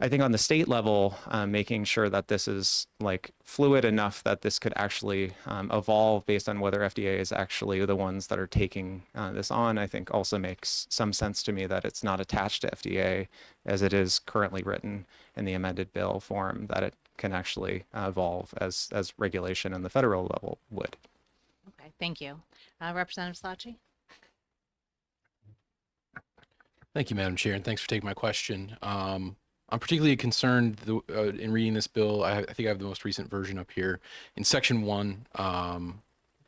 I think on the state level, making sure that this is like fluid enough that this could actually evolve based on whether FDA is actually the ones that are taking this on, I think also makes some sense to me that it's not attached to FDA as it is currently written in the amended bill form, that it can actually evolve as regulation on the federal level would. Okay, thank you. Representative Slotchie? Thank you, Madam Chair, and thanks for taking my question. I'm particularly concerned in reading this bill. I think I have the most recent version up here. In Section 1,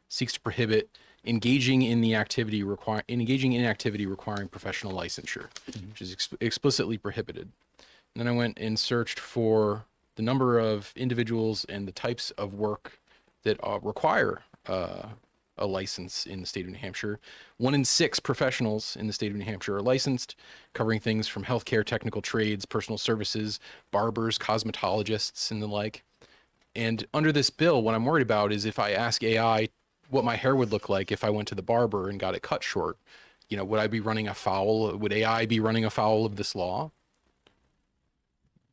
seeks to prohibit engaging in activity requiring professional licensure, which is explicitly prohibited. And then I went and searched for the number of individuals and the types of work that require a license in the state of New Hampshire. 1 in 6 professionals in the state of New Hampshire are licensed, covering things from healthcare, technical trades, personal services, barbers, cosmetologists, and the like. And under this bill, what I'm worried about is if I ask AI what my hair would look like if I went to the barber and got it cut short, would I be running afoul? Would AI be running afoul of this law?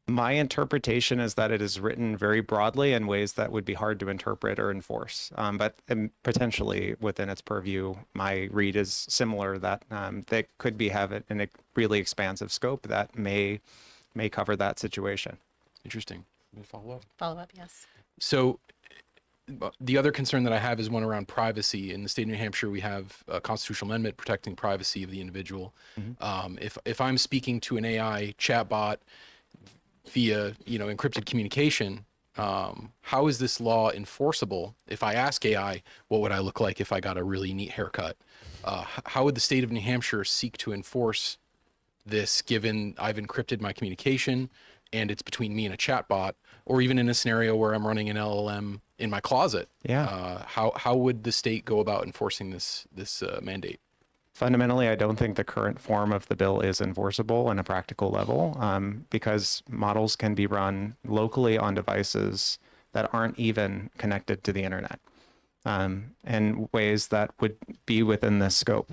My interpretation is that it is written very broadly in ways that would be hard to interpret or enforce, but potentially within its purview, my read is similar that they could have it in a really expansive scope that may cover that situation. Interesting. Follow up. Follow up, yes. So the other concern that I have is one around privacy. In the state of New Hampshire, we have a constitutional amendment protecting privacy of the individual. If I'm speaking to an AI chatbot via encrypted communication, how is this law enforceable? If I ask AI, what would I look like if I got a really neat haircut? How would the state of New Hampshire seek to enforce this, given I've encrypted my communication and it's between me and a chatbot, or even in a scenario where I'm running an LLM in my closet? Yeah. How would the state go about enforcing this mandate? Fundamentally, I don't think the current form of the bill is enforceable on a practical level, because models can be run locally on devices that aren't even connected to the internet, in ways that would be within this scope.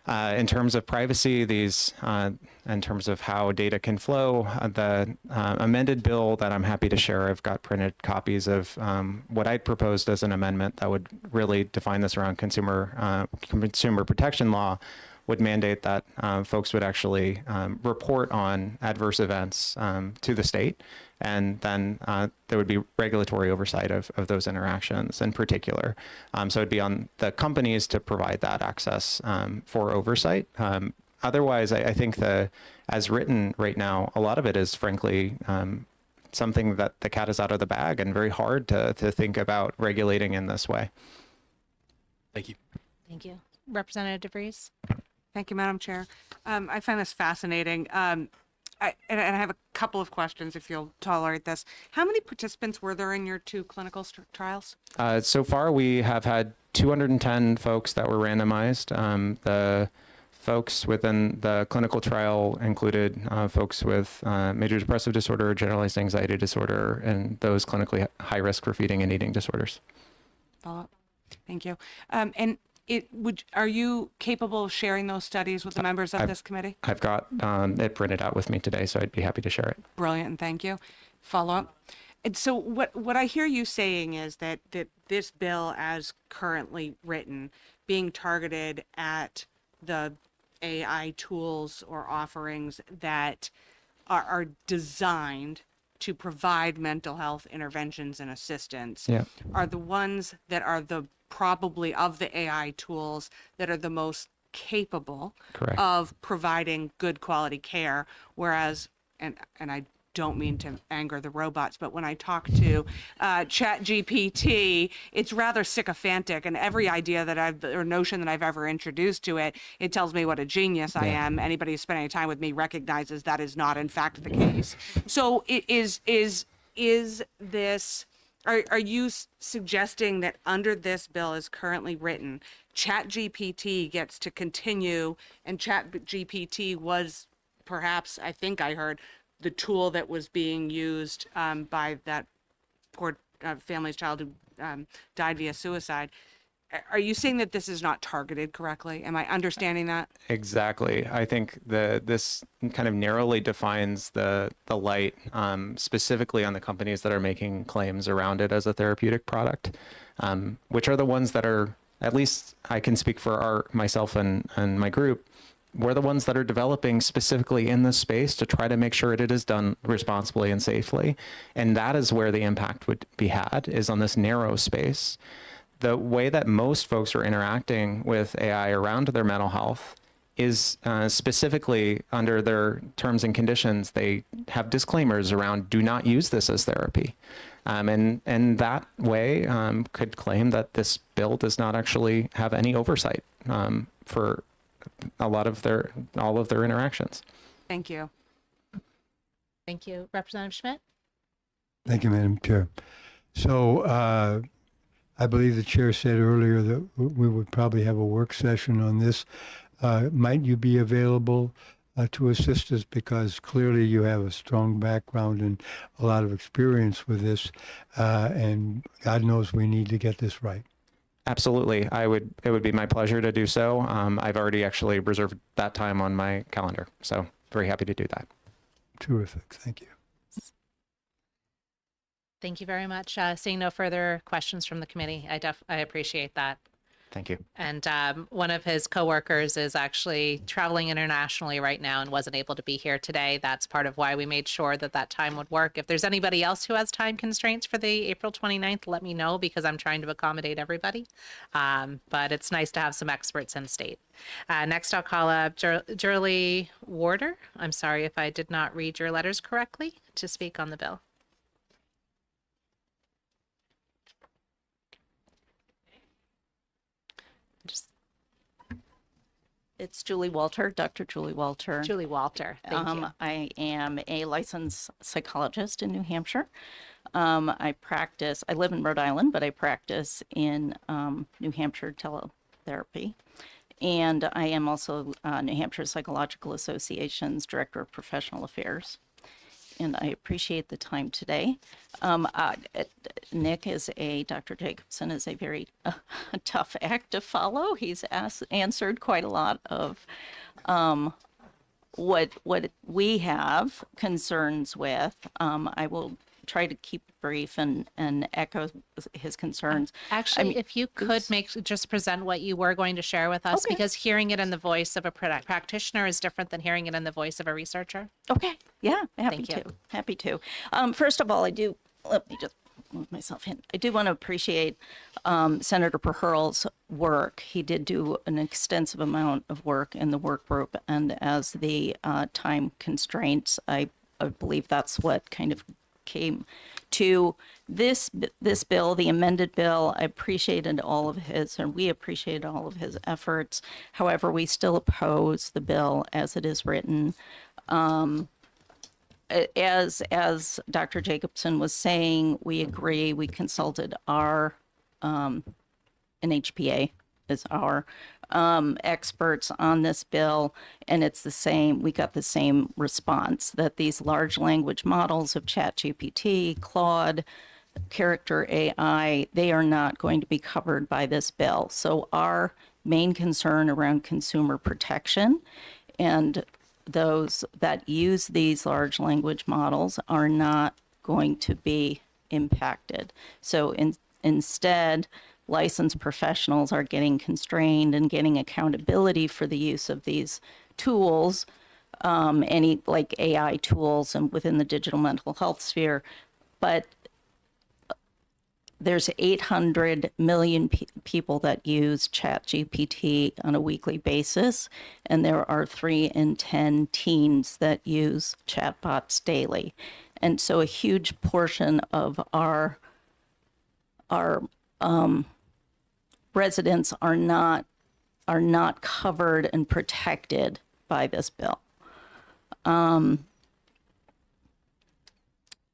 In terms of privacy, in terms of how data can flow, the amended bill that I'm happy to share, I've got printed copies of what I'd proposed as an amendment that would really define this around consumer protection law, would mandate that folks would actually report on adverse events to the state, and then there would be regulatory oversight of those interactions in particular. So it'd be on the companies to provide that access for oversight. Otherwise, I think as written right now, a lot of it is frankly something that the cat is out of the bag and very hard to think about regulating in this way. Thank you. Thank you. Representative DeVries? Thank you, Madam Chair. I find this fascinating. And I have a couple of questions, if you'll tolerate this. How many participants were there in your 2 clinical trials? So far, we have had 210 folks that were randomized. The folks within the clinical trial included folks with major depressive disorder, generalized anxiety disorder, and those clinically high risk for feeding and eating disorders. Follow up. Thank you. And are you capable of sharing those studies with the members of this committee? I've got it printed out with me today, so I'd be happy to share it. Brilliant, and thank you. Follow up. And so what I hear you saying is that this bill, as currently written, being targeted at the AI tools or offerings that are designed to provide mental health interventions and assistance, are the ones that are probably of the AI tools that are the most capable Correct. of providing good quality care. Whereas, and I don't mean to anger the robots, but when I talk to ChatGPT, it's rather sycophantic, and every idea that or notion that I've ever introduced to it, it tells me what a genius I am. Anybody who's spending time with me recognizes that is not in fact the case. So is this, are you suggesting that under this bill as currently written, ChatGPT gets to continue, and ChatGPT was perhaps, I think I heard, the tool that was being used by that poor family's child who died via suicide. Are you saying that this is not targeted correctly? Am I understanding that? Exactly. I think this kind of narrowly defines the light specifically on the companies that are making claims around it as a therapeutic product, which are the ones that are, at least I can speak for myself and my group, we're the ones that are developing specifically in this space to try to make sure it is done responsibly and safely. And that is where the impact would be had, is on this narrow space. The way that most folks are interacting with AI around their mental health is specifically under their terms and conditions. They have disclaimers around do not use this as therapy. And that way could claim that this bill does not actually have any oversight for all of their interactions. Thank you. Thank you. Representative Schmidt? Thank you, Madam Chair. So I believe the chair said earlier that we would probably have a work session on this. Might you be available to assist us, because clearly you have a strong background and a lot of experience with this, and God knows we need to get this right. Absolutely. It would be my pleasure to do so. I've already actually reserved that time on my calendar. So very happy to do that. Terrific. Thank you. Thank you very much. Seeing no further questions from the committee, I appreciate that. Thank you. And one of his coworkers is actually traveling internationally right now and wasn't able to be here today. That's part of why we made sure that that time would work. If there's anybody else who has time constraints for the April 29th, let me know, because I'm trying to accommodate everybody. But it's nice to have some experts in state. Next, I'll call up Julie Warder. I'm sorry if I did not read your letters correctly, to speak on the bill. Just It's Julie Walter, Dr. Julie Walter. Julie Walter. Thank you. I am a licensed psychologist in New Hampshire. I live in Rhode Island, but I practice in New Hampshire teletherapy. And I am also New Hampshire Psychological Association's Director of Professional Affairs. And I appreciate the time today. Nick Dr. Jacobson is a very tough act to follow. He's answered quite a lot of what we have concerns with. I will try to keep brief and echo his concerns. Actually, if you could just present what you were going to share with us, Okay. because hearing it in the voice of a practitioner is different than hearing it in the voice of a researcher. Okay. Yeah, happy Thank you. to. Happy to. First of all, let me just move myself in. I do want to appreciate Senator Perherl's work. He did do an extensive amount of work in the work group, and as the time constraints, I believe that's what kind of came to this bill, the amended bill. I appreciated all of his, and we appreciated all of his efforts. However, we still oppose the bill as it is written. As Dr. Jacobson was saying, we agree. We consulted our NHPA is our experts on this bill, and it's the same. We got the same response that these large language models of ChatGPT, Claude, Character AI, they are not going to be covered by this bill. So our main concern around consumer protection and those that use these large language models are not going to be impacted. So instead, licensed professionals are getting constrained and getting accountability for the use of these tools, any like AI tools and within the digital mental health sphere. But there's 800 million people that use ChatGPT on a weekly basis, and there are 3 in 10 teens that use chatbots daily. And so a huge portion of our residents are not covered and protected by this bill.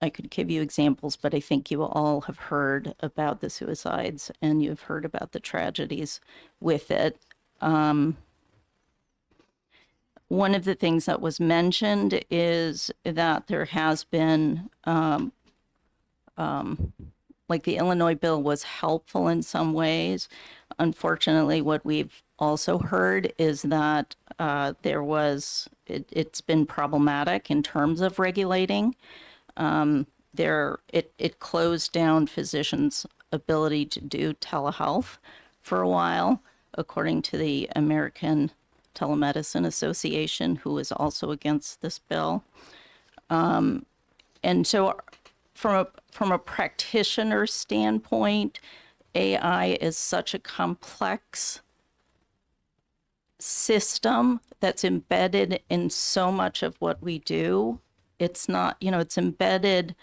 I could give you examples, but I think you all have heard about the suicides and you've heard about the tragedies with it. One of the things that was mentioned is that there has been, like the Illinois bill was helpful in some ways. Unfortunately, what we've also heard is that it's been problematic in terms of regulating. It closed down physicians' ability to do telehealth for a while, according to the American Telemedicine Association, who is also against this bill. And so from a practitioner standpoint, AI is such a complex system that's embedded in so much of what we do. It's not, it's embedded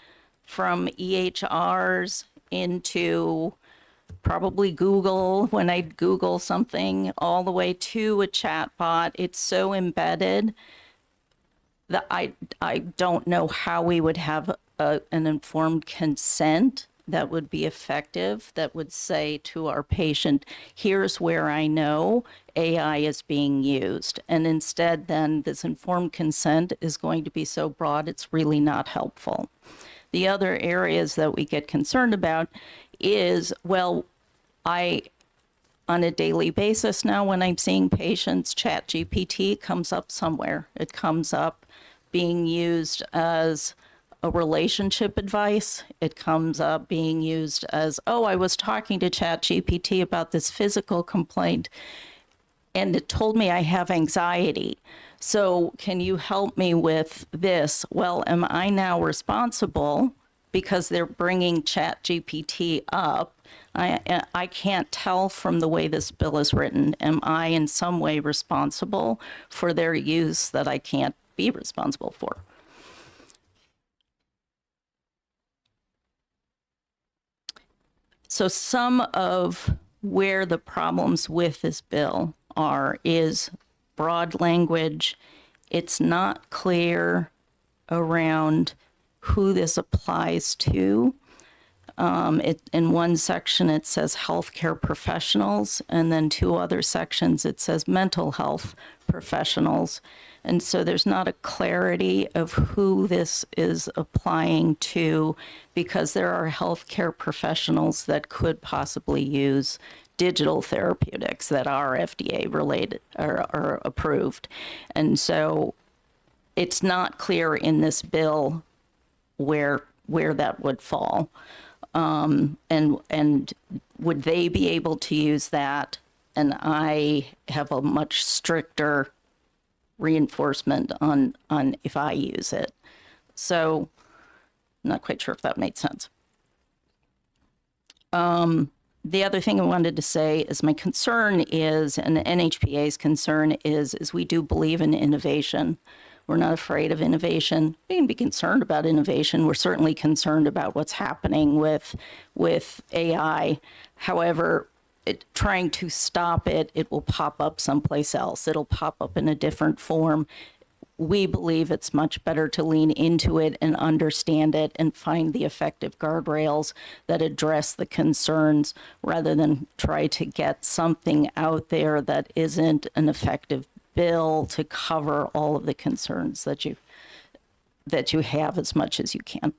from EHRs into probably Google, when I Google something, all the way to a chatbot. It's so embedded that I don't know how we would have an informed consent that would be effective, that would say to our patient, here's where I know AI is being used. And instead, then this informed consent is going to be so broad, it's really not helpful. The other areas that we get concerned about is, well, on a daily basis now, when I'm seeing patients, ChatGPT comes up somewhere. It comes up being used as a relationship advice. It comes up being used as, oh, I was talking to ChatGPT about this physical complaint, and it told me I have anxiety. So can you help me with this? Well, am I now responsible because they're bringing ChatGPT up? I can't tell from the way this bill is written. Am I in some way responsible for their use that I can't be responsible for? So some of where the problems with this bill are is broad language. It's not clear around who this applies to. In one section, it says healthcare professionals, and then two other sections, it says mental health professionals. And so there's not a clarity of who this is applying to, because there are healthcare professionals that could possibly use digital therapeutics that are FDA related or approved. And so it's not clear in this bill where that would fall. And would they be able to use that? And I have a much stricter reinforcement on if I use it. So I'm not quite sure if that made sense. The other thing I wanted to say is my concern is, and the NHPA's concern is we do believe in innovation. We're not afraid of innovation. We can be concerned about innovation. We're certainly concerned about what's happening with AI. However, trying to stop it, it will pop up someplace else. It'll pop up in a different form. We believe it's much better to lean into it and understand it and find the effective guardrails that address the concerns rather than try to get something out there that isn't an effective bill to cover all of the concerns that you have as much as you can.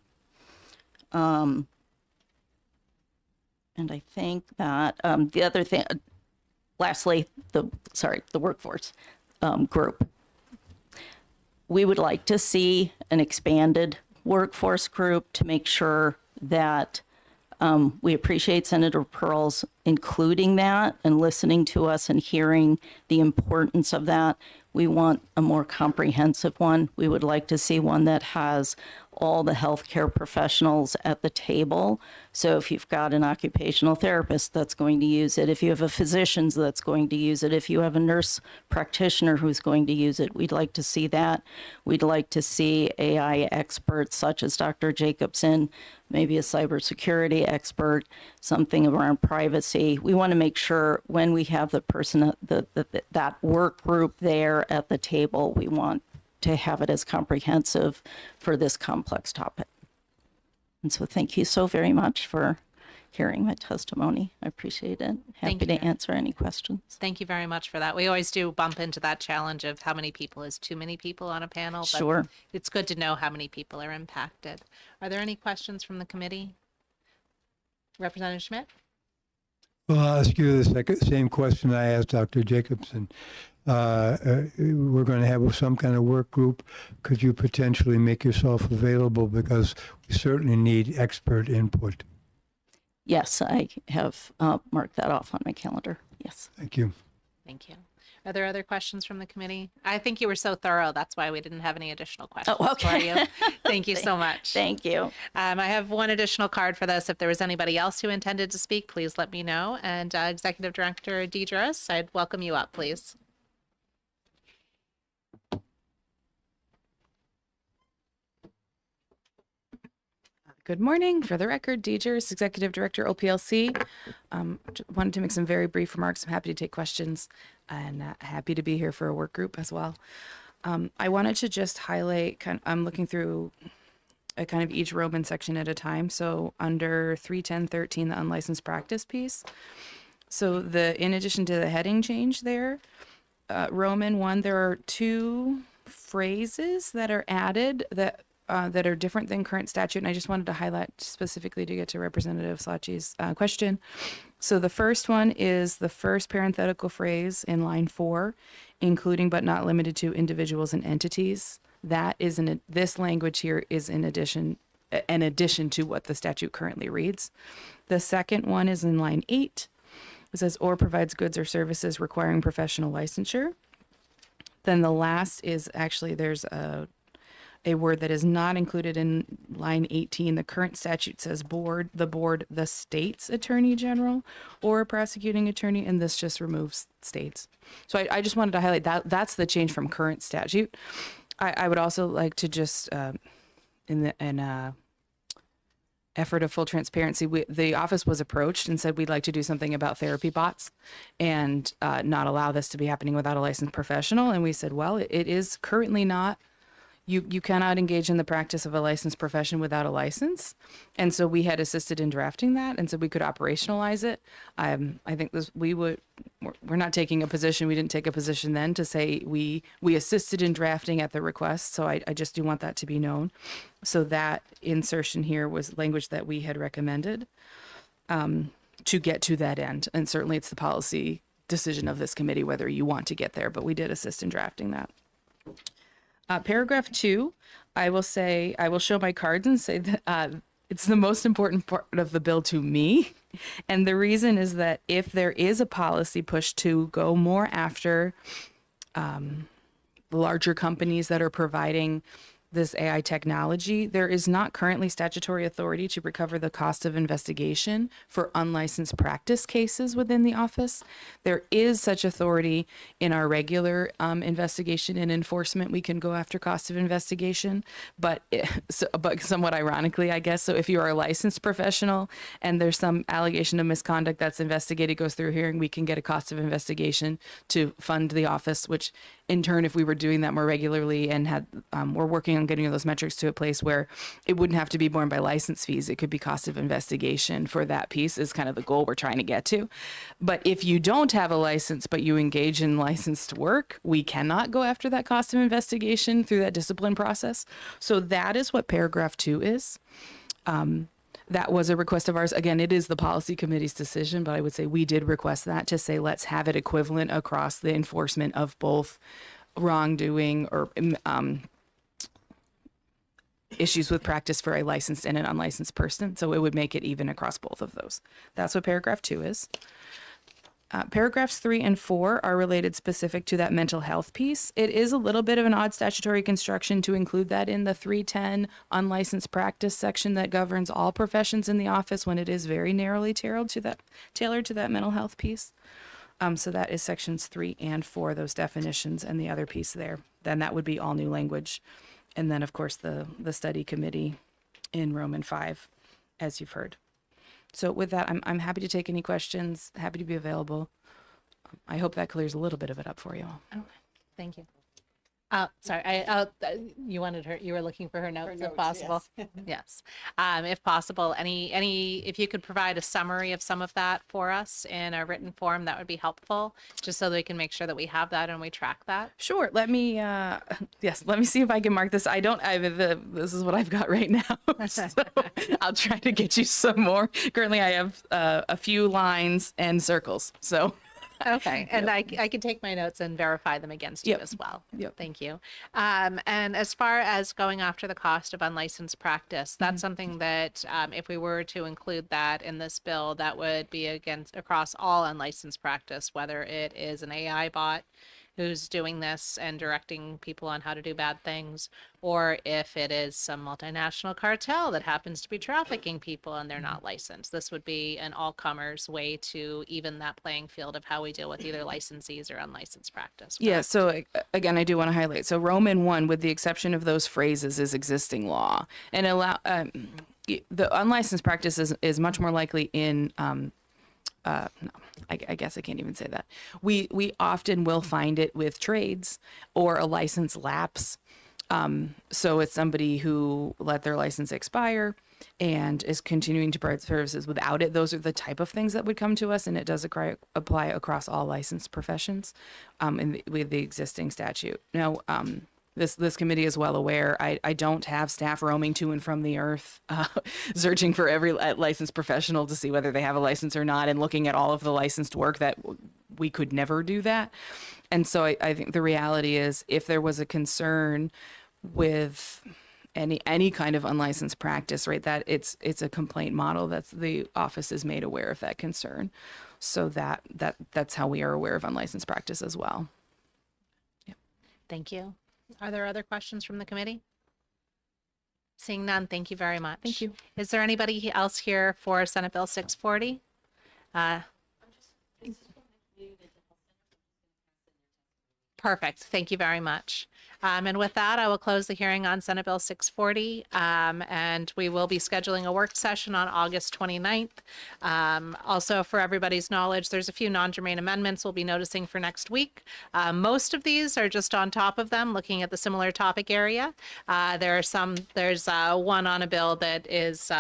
And I think that the other thing, lastly, the workforce group. We would like to see an expanded workforce group to make sure that we appreciate Senator Pearl's including that and listening to us and hearing the importance of that. We want a more comprehensive one. We would like to see one that has all the healthcare professionals at the table. So if you've got an occupational therapist that's going to use it, if you have a physician that's going to use it, if you have a nurse practitioner who's going to use it, we'd like to see that. We'd like to see AI experts such as Dr. Jacobson, maybe a cybersecurity expert, something around privacy. We want to make sure when we have the person, that work group there at the table, we want to have it as comprehensive for this complex topic. And so thank you so very much for hearing my testimony. I appreciate it. Happy to answer any questions. Thank you very much for that. We always do bump into that challenge of how many people is too many people on a panel. But Sure. it's good to know how many people are impacted. Are there any questions from the committee? Representative Schmidt? Well, I'll ask you the same question I asked Dr. Jacobson. We're going to have some kind of work group. Could you potentially make yourself available, because we certainly need expert input? Yes, I have marked that off on my calendar. Yes. Thank you. Thank you. Are there other questions from the committee? I think you were so thorough. That's why we didn't have any additional questions for you. Thank you so much. Thank you. I have one additional card for this. If there was anybody else who intended to speak, please let me know. And Executive Director Dedris, I'd welcome you up, please. Good morning. For the record, Dedris, Executive Director, OPLC. Wanted to make some very brief remarks. I'm happy to take questions and happy to be here for a work group as well. I wanted to just highlight, I'm looking through kind of each Roman section at a time. So under 310.13, the unlicensed practice piece. So in addition to the heading change there, Roman 1, there are 2 phrases that are added that are different than current statute, and I just wanted to highlight specifically to get to Representative Slotchie's question. So the first one is the first parenthetical phrase in line 4, including but not limited to individuals and entities. That is this language here is in addition to what the statute currently reads. The second one is in line 8. It says, or provides goods or services requiring professional licensure. Then the last is actually, there's a word that is not included in line 18. The current statute says the state's attorney general or a prosecuting attorney, and this just removes states. So I just wanted to highlight that. That's the change from current statute. I would also like to just, in effort of full transparency, the office was approached and said we'd like to do something about therapy bots and not allow this to be happening without a licensed professional. And we said, well, it is currently not. You cannot engage in the practice of a licensed profession without a license. And so we had assisted in drafting that and so we could operationalize it. I think we're not taking a position. We didn't take a position then to say we assisted in drafting at the request. So I just do want that to be known. So that insertion here was language that we had recommended to get to that end. And certainly it's the policy decision of this committee whether you want to get there, but we did assist in drafting that. Paragraph 2, I will show my cards and say that it's the most important part of the bill to me. And the reason is that if there is a policy push to go more after larger companies that are providing this AI technology, there is not currently statutory authority to recover the cost of investigation for unlicensed practice cases within the office. There is such authority in our regular investigation and enforcement. We can go after cost of investigation, but somewhat ironically, I guess. So if you are a licensed professional and there's some allegation of misconduct that's investigated, goes through a hearing, we can get a cost of investigation to fund the office, which in turn, if we were doing that more regularly and we're working on getting those metrics to a place where it wouldn't have to be borne by license fees, it could be cost of investigation for that piece is kind of the goal we're trying to get to. But if you don't have a license, but you engage in licensed work, we cannot go after that cost of investigation through that discipline process. So that is what paragraph 2 is. That was a request of ours. Again, it is the policy committee's decision, but I would say we did request that to say, let's have it equivalent across the enforcement of both wrongdoing or issues with practice for a licensed and an unlicensed person. So it would make it even across both of those. That's what paragraph 2 is. Paragraphs 3 and 4 are related specific to that mental health piece. It is a little bit of an odd statutory construction to include that in the 310 unlicensed practice section that governs all professions in the office when it is very narrowly tailored to that mental health piece. So that is sections 3 and 4, those definitions, and the other piece there. Then that would be all new language. And then, of course, the study committee in Roman 5, as you've heard. So with that, I'm happy to take any questions, happy to be available. I hope that clears a little bit of it up for you all. Okay, thank you. Sorry, you were looking for her notes if possible. Yes. If possible, if you could provide a summary of some of that for us in a written form, that would be helpful, just so that we can make sure that we have that and we track that. Sure. Let me see if I can mark this. This is what I've got right now. So I'll try to get you some more. Currently I have a few lines and circles. So. Okay, and I can take my notes and verify them against you as well. Yep. Thank you. And as far as going after the cost of unlicensed practice, that's something that if we were to include that in this bill, that would be across all unlicensed practice, whether it is an AI bot who's doing this and directing people on how to do bad things, or if it is some multinational cartel that happens to be trafficking people and they're not licensed. This would be an all-comers way to even that playing field of how we deal with either licensees or unlicensed practice. Yeah, so again, I do want to highlight. So Roman 1, with the exception of those phrases, is existing law. And the unlicensed practice is much more likely in I guess I can't even say that. We often will find it with trades or a license lapse So it's somebody who let their license expire and is continuing to provide services without it. Those are the type of things that would come to us, and it does apply across all licensed professions with the existing statute. Now, this committee is well aware. I don't have staff roaming to and from the earth, searching for every licensed professional to see whether they have a license or not, and looking at all of the licensed work. That we could never do that. And so I think the reality is, if there was a concern with any kind of unlicensed practice, right, that it's a complaint model, that's the office is made aware of that concern. So that's how we are aware of unlicensed practice as well. Thank you. Are there other questions from the committee? Seeing none, thank you very much. Thank you. Is there anybody else here for Senate Bill 640? Perfect. Thank you very much. And with that, I will close the hearing on Senate Bill 640. And we will be scheduling a work session on August 29th. Also, for everybody's knowledge, there's a few non-germane amendments we'll be noticing for next week. Most of these are just on top of them, looking at the similar topic area. There's one on a bill that is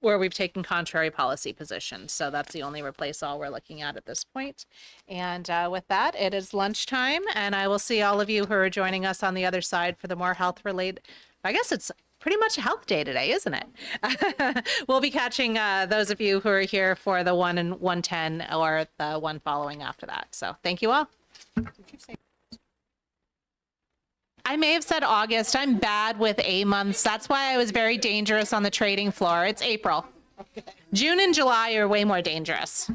where we've taken contrary policy positions. So that's the only replace all we're looking at this point. And with that, it is lunchtime, and I will see all of you who are joining us on the other side for the more health related, I guess it's pretty much a health day today, isn't it? We'll be catching those of you who are here for the 1 and 110 or the one following after that. So thank you all. I may have said August. I'm bad with A months. That's why I was very dangerous on the trading floor. It's April. June and July are way more dangerous.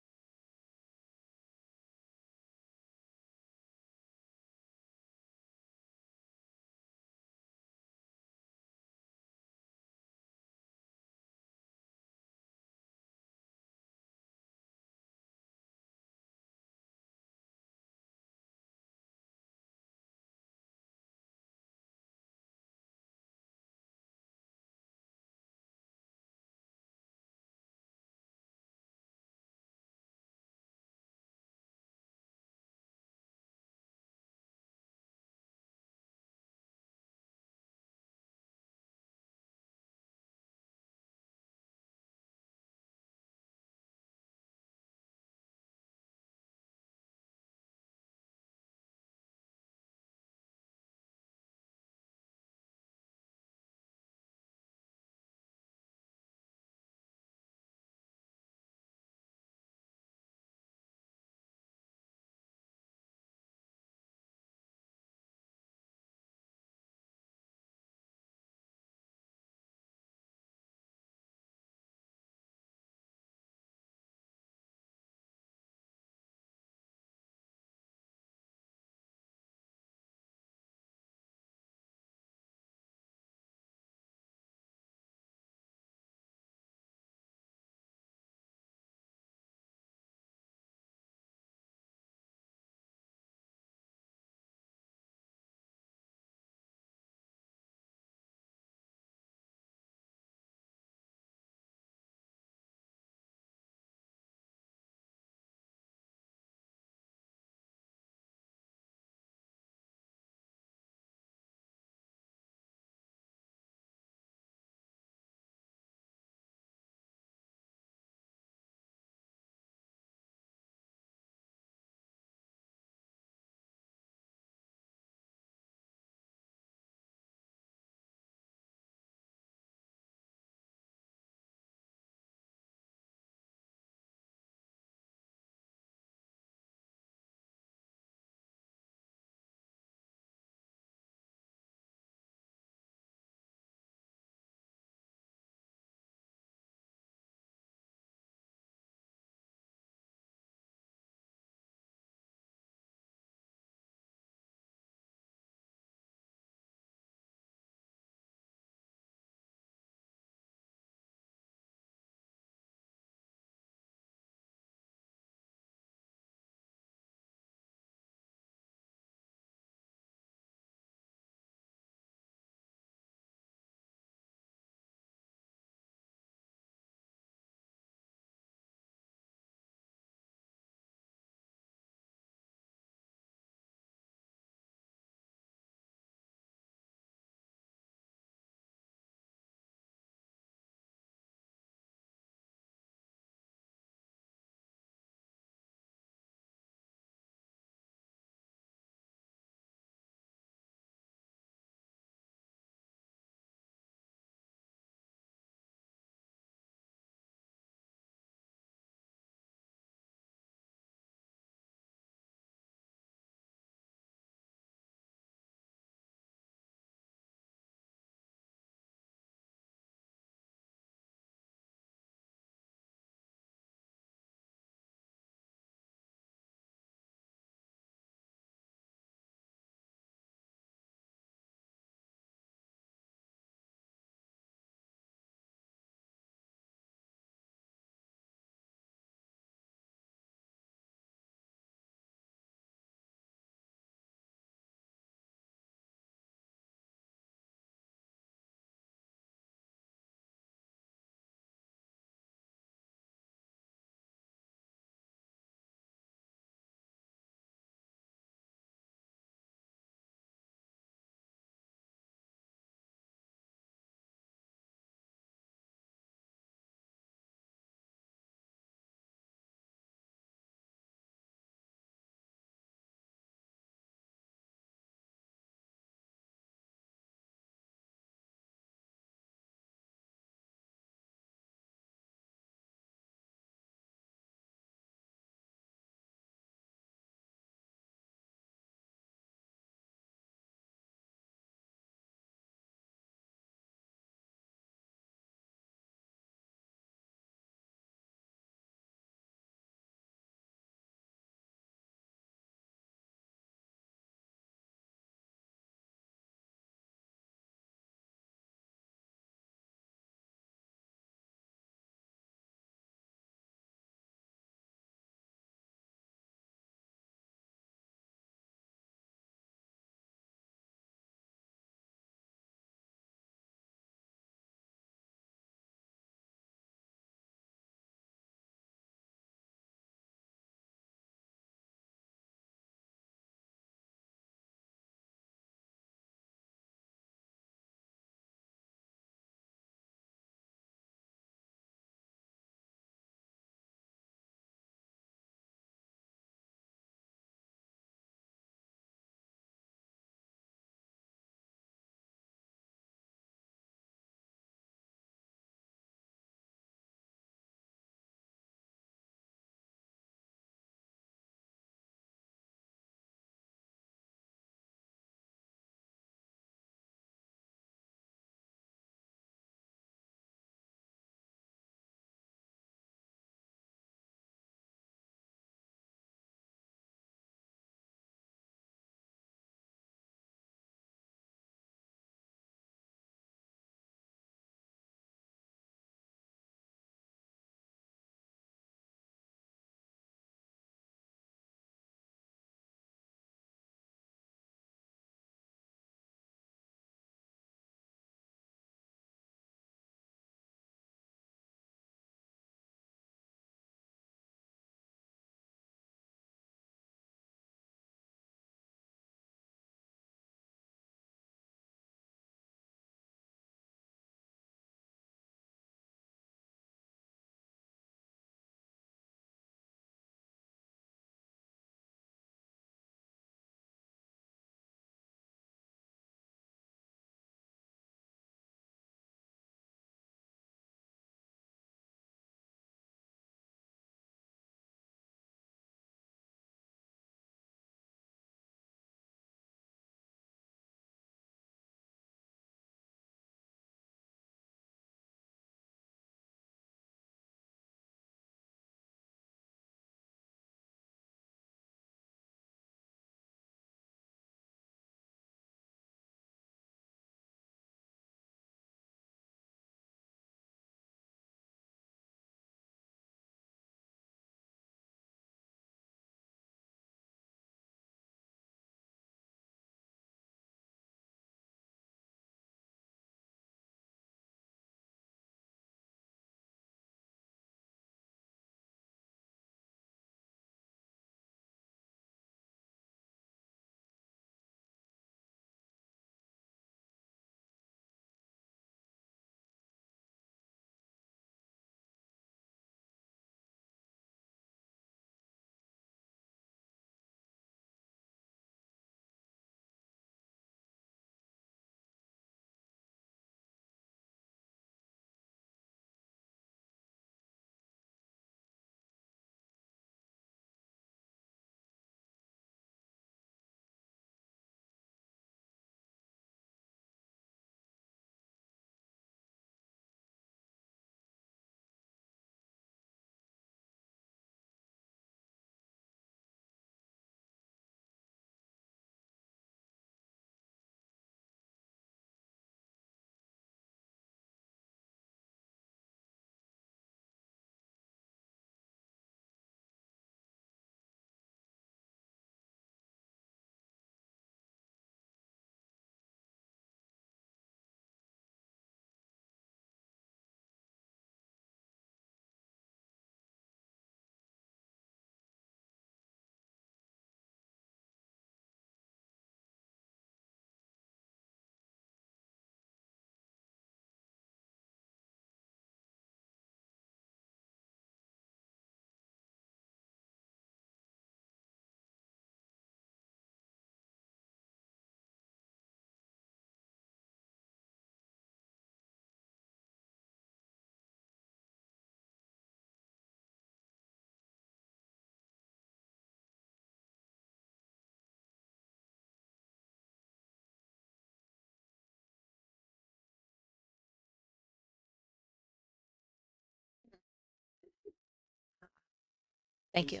Thank you.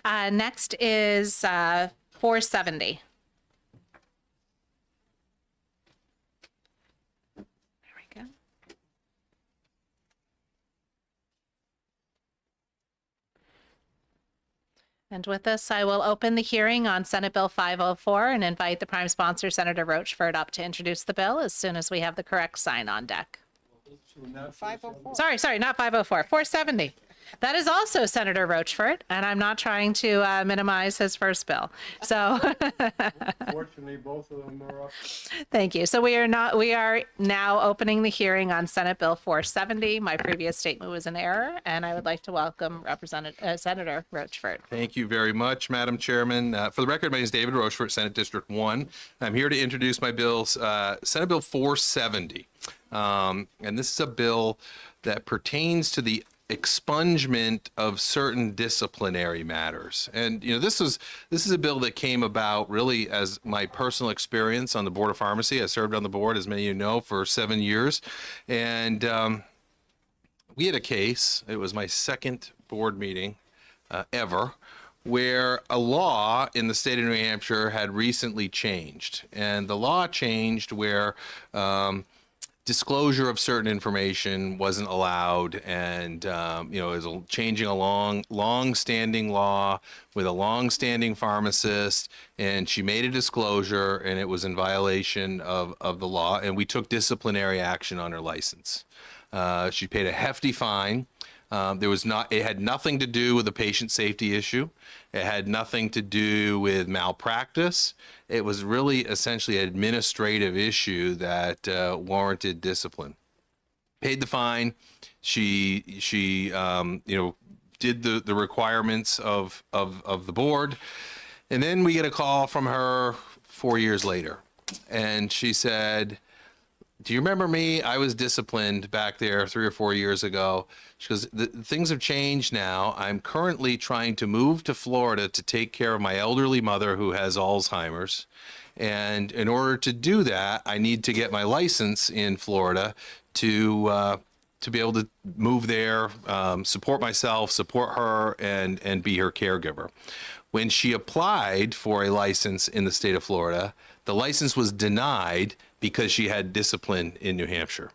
Next is 470. There we go. And with this, I will open the hearing on Senate Bill 504 and invite the prime sponsor, Senator Rochford, up to introduce the bill as soon as we have the correct sign on deck. Sorry, not 504, 470. That is also Senator Rochford, and I'm not trying to minimize his first bill. So Fortunately, both of them are up. thank you. So we are now opening the hearing on Senate Bill 470. My previous statement was an error, and I would like to welcome Senator Rochford. Thank you very much, Madam Chairman. For the record, my name is David Rochford, Senate District 1. I'm here to introduce my bills, Senate Bill 470. And this is a bill that pertains to the expungement of certain disciplinary matters. And, you know, this is a bill that came about really as my personal experience on the Board of Pharmacy. I served on the board, as many of you know, for 7 years. And we had a case, it was my second board meeting ever, where a law in the state of New Hampshire had recently changed. And the law changed where disclosure of certain information wasn't allowed, and you know, it was changing a long-standing law with a long-standing pharmacist, and she made a disclosure, and it was in violation of the law, and we took disciplinary action on her license. She paid a hefty fine. It had nothing to do with a patient safety issue. It had nothing to do with malpractice. It was really essentially an administrative issue that warranted discipline. Paid the fine. She you know, did the requirements of the board, and then we get a call from her 4 years later, and she said, "Do you remember me? I was disciplined back there 3 or 4 years ago." She goes, "Things have changed now. I'm currently trying to move to Florida to take care of my elderly mother who has Alzheimer's. And in order to do that, I need to get my license in Florida to be able to move there, support myself, support her, and be her caregiver." When she applied for a license in the state of Florida, the license was denied because she had discipline in New Hampshire.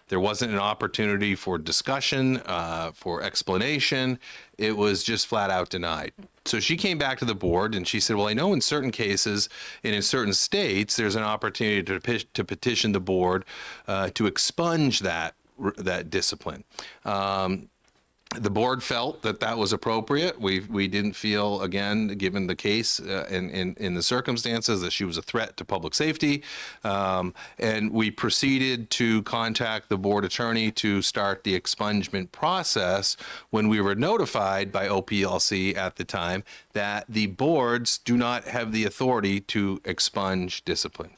There wasn't an opportunity for discussion, for explanation. It was just flat out denied. So she came back to the board and she said, "Well, I know in certain cases and in certain states, there's an opportunity to petition the board to expunge that discipline." The board felt that was appropriate. We didn't feel, again, given the case in the circumstances, that she was a threat to public safety. And we proceeded to contact the board attorney to start the expungement process when we were notified by OPLC at the time that the boards do not have the authority to expunge discipline.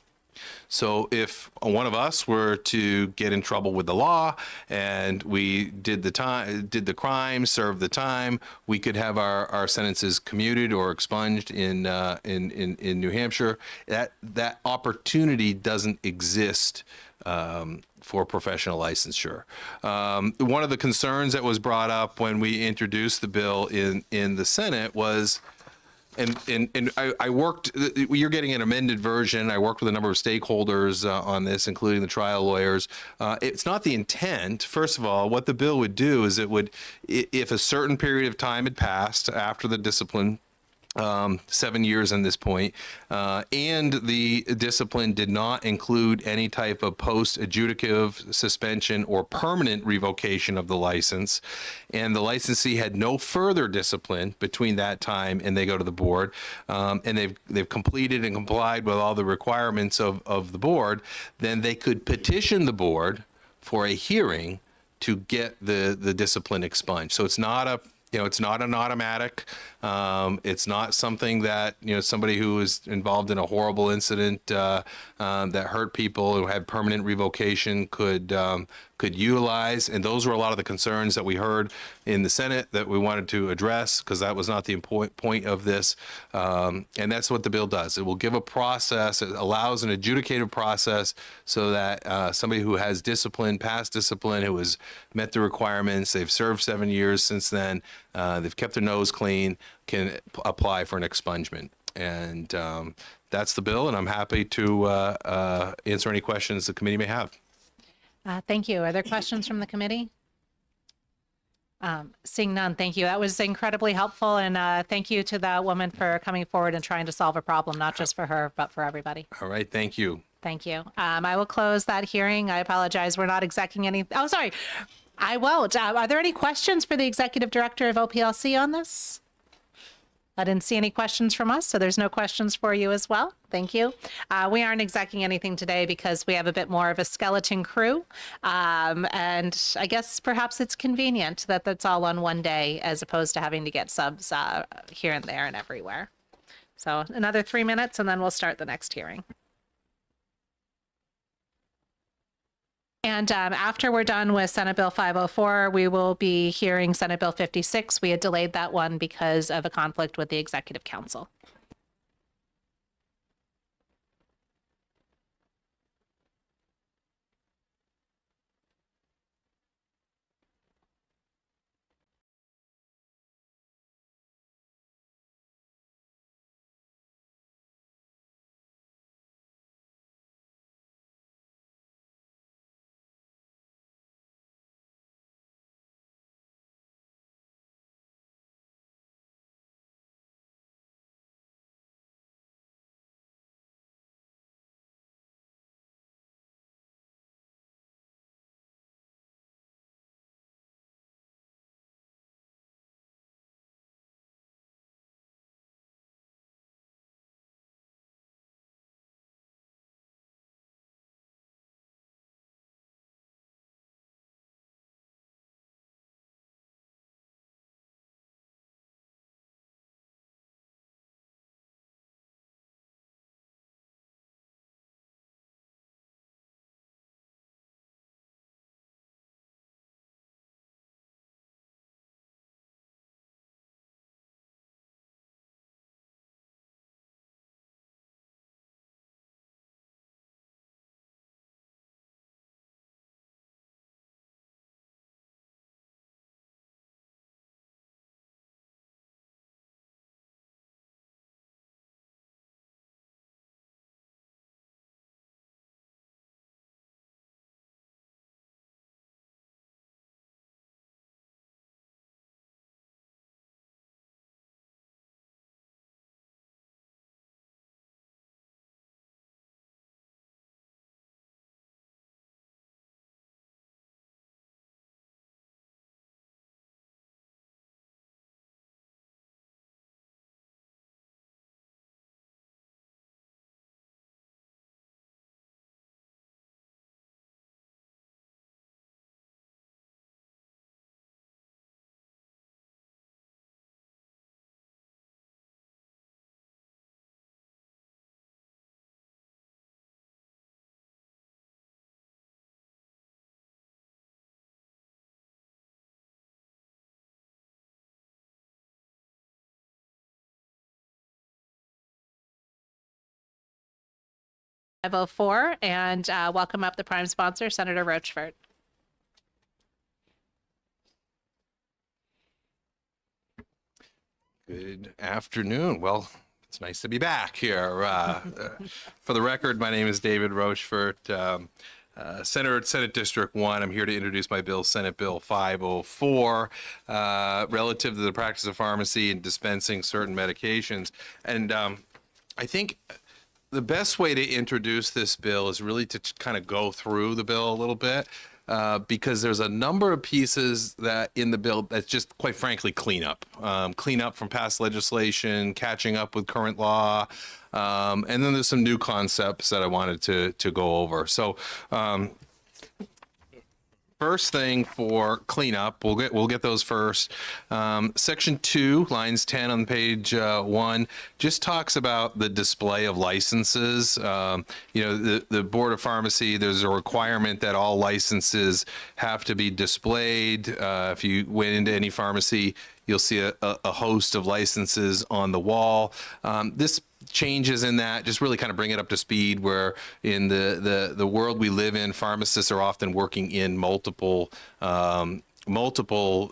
So if one of us were to get in trouble with the law and we did the crime, served the time, we could have our sentences commuted or expunged in New Hampshire. That opportunity doesn't exist for professional licensure. One of the concerns that was brought up when we introduced the bill in the Senate was, and I worked, you're getting an amended version. I worked with a number of stakeholders on this, including the trial lawyers. It's not the intent. First of all, what the bill would do is it would, if a certain period of time had passed after the discipline, 7 years on this point, and the discipline did not include any type of post-adjudicative suspension or permanent revocation of the license, and the licensee had no further discipline between that time and they go to the board, and they've completed and complied with all the requirements of the board, then they could petition the board for a hearing to get the discipline expunged. So it's not a it's not an automatic. It's not something that, somebody who was involved in a horrible incident that hurt people, who had permanent revocation, could could utilize. And those were a lot of the concerns that we heard in the Senate that we wanted to address, because that was not the point of this. And that's what the bill does. It will give a process, it allows an adjudicative process so that somebody who has discipline, past discipline, who has met the requirements, they've served 7 years since then, they've kept their nose clean, can apply for an expungement. And that's the bill, and I'm happy to answer any questions the committee may have. Thank you. Are there questions from the committee? Seeing none, thank you. That was incredibly helpful, and thank you to that woman for coming forward and trying to solve a problem, not just for her, but for everybody. All right, thank you. Thank you. I will close that hearing. I apologize. We're not executing any. Oh, sorry. I won't. Are there any questions for the executive director of OPLC on this? I didn't see any questions from us, so there's no questions for you as well. Thank you. We aren't execing anything today because we have a bit more of a skeleton crew. And I guess perhaps it's convenient that that's all on one day as opposed to having to get subs here and there and everywhere. So another 3 minutes and then we'll start the next hearing. And after we're done with Senate Bill 504, we will be hearing Senate Bill 56. We had delayed that one because of a conflict with the Executive Council. .504 and welcome up the prime sponsor, Senator Rochford. Good afternoon. Well, it's nice to be back here. For the record, my name is David Rochford, Senator at Senate District 1. I'm here to introduce my bill, Senate Bill 504, relative to the practice of pharmacy and dispensing certain medications. And I think the best way to introduce this bill is really to kind of go through the bill a little bit, because there's a number of pieces that in the bill that's just, quite frankly, cleanup from past legislation, catching up with current law, and then there's some new concepts that I wanted to go over. So First thing for cleanup, we'll get those first. Section 2, lines 10 on page 1, just talks about the display of licenses. The Board of Pharmacy, there's a requirement that all licenses have to be displayed. If you went into any pharmacy, you'll see a host of licenses on the wall. This changes in that just really kind of bring it up to speed, where in the world we live in, pharmacists are often working in multiple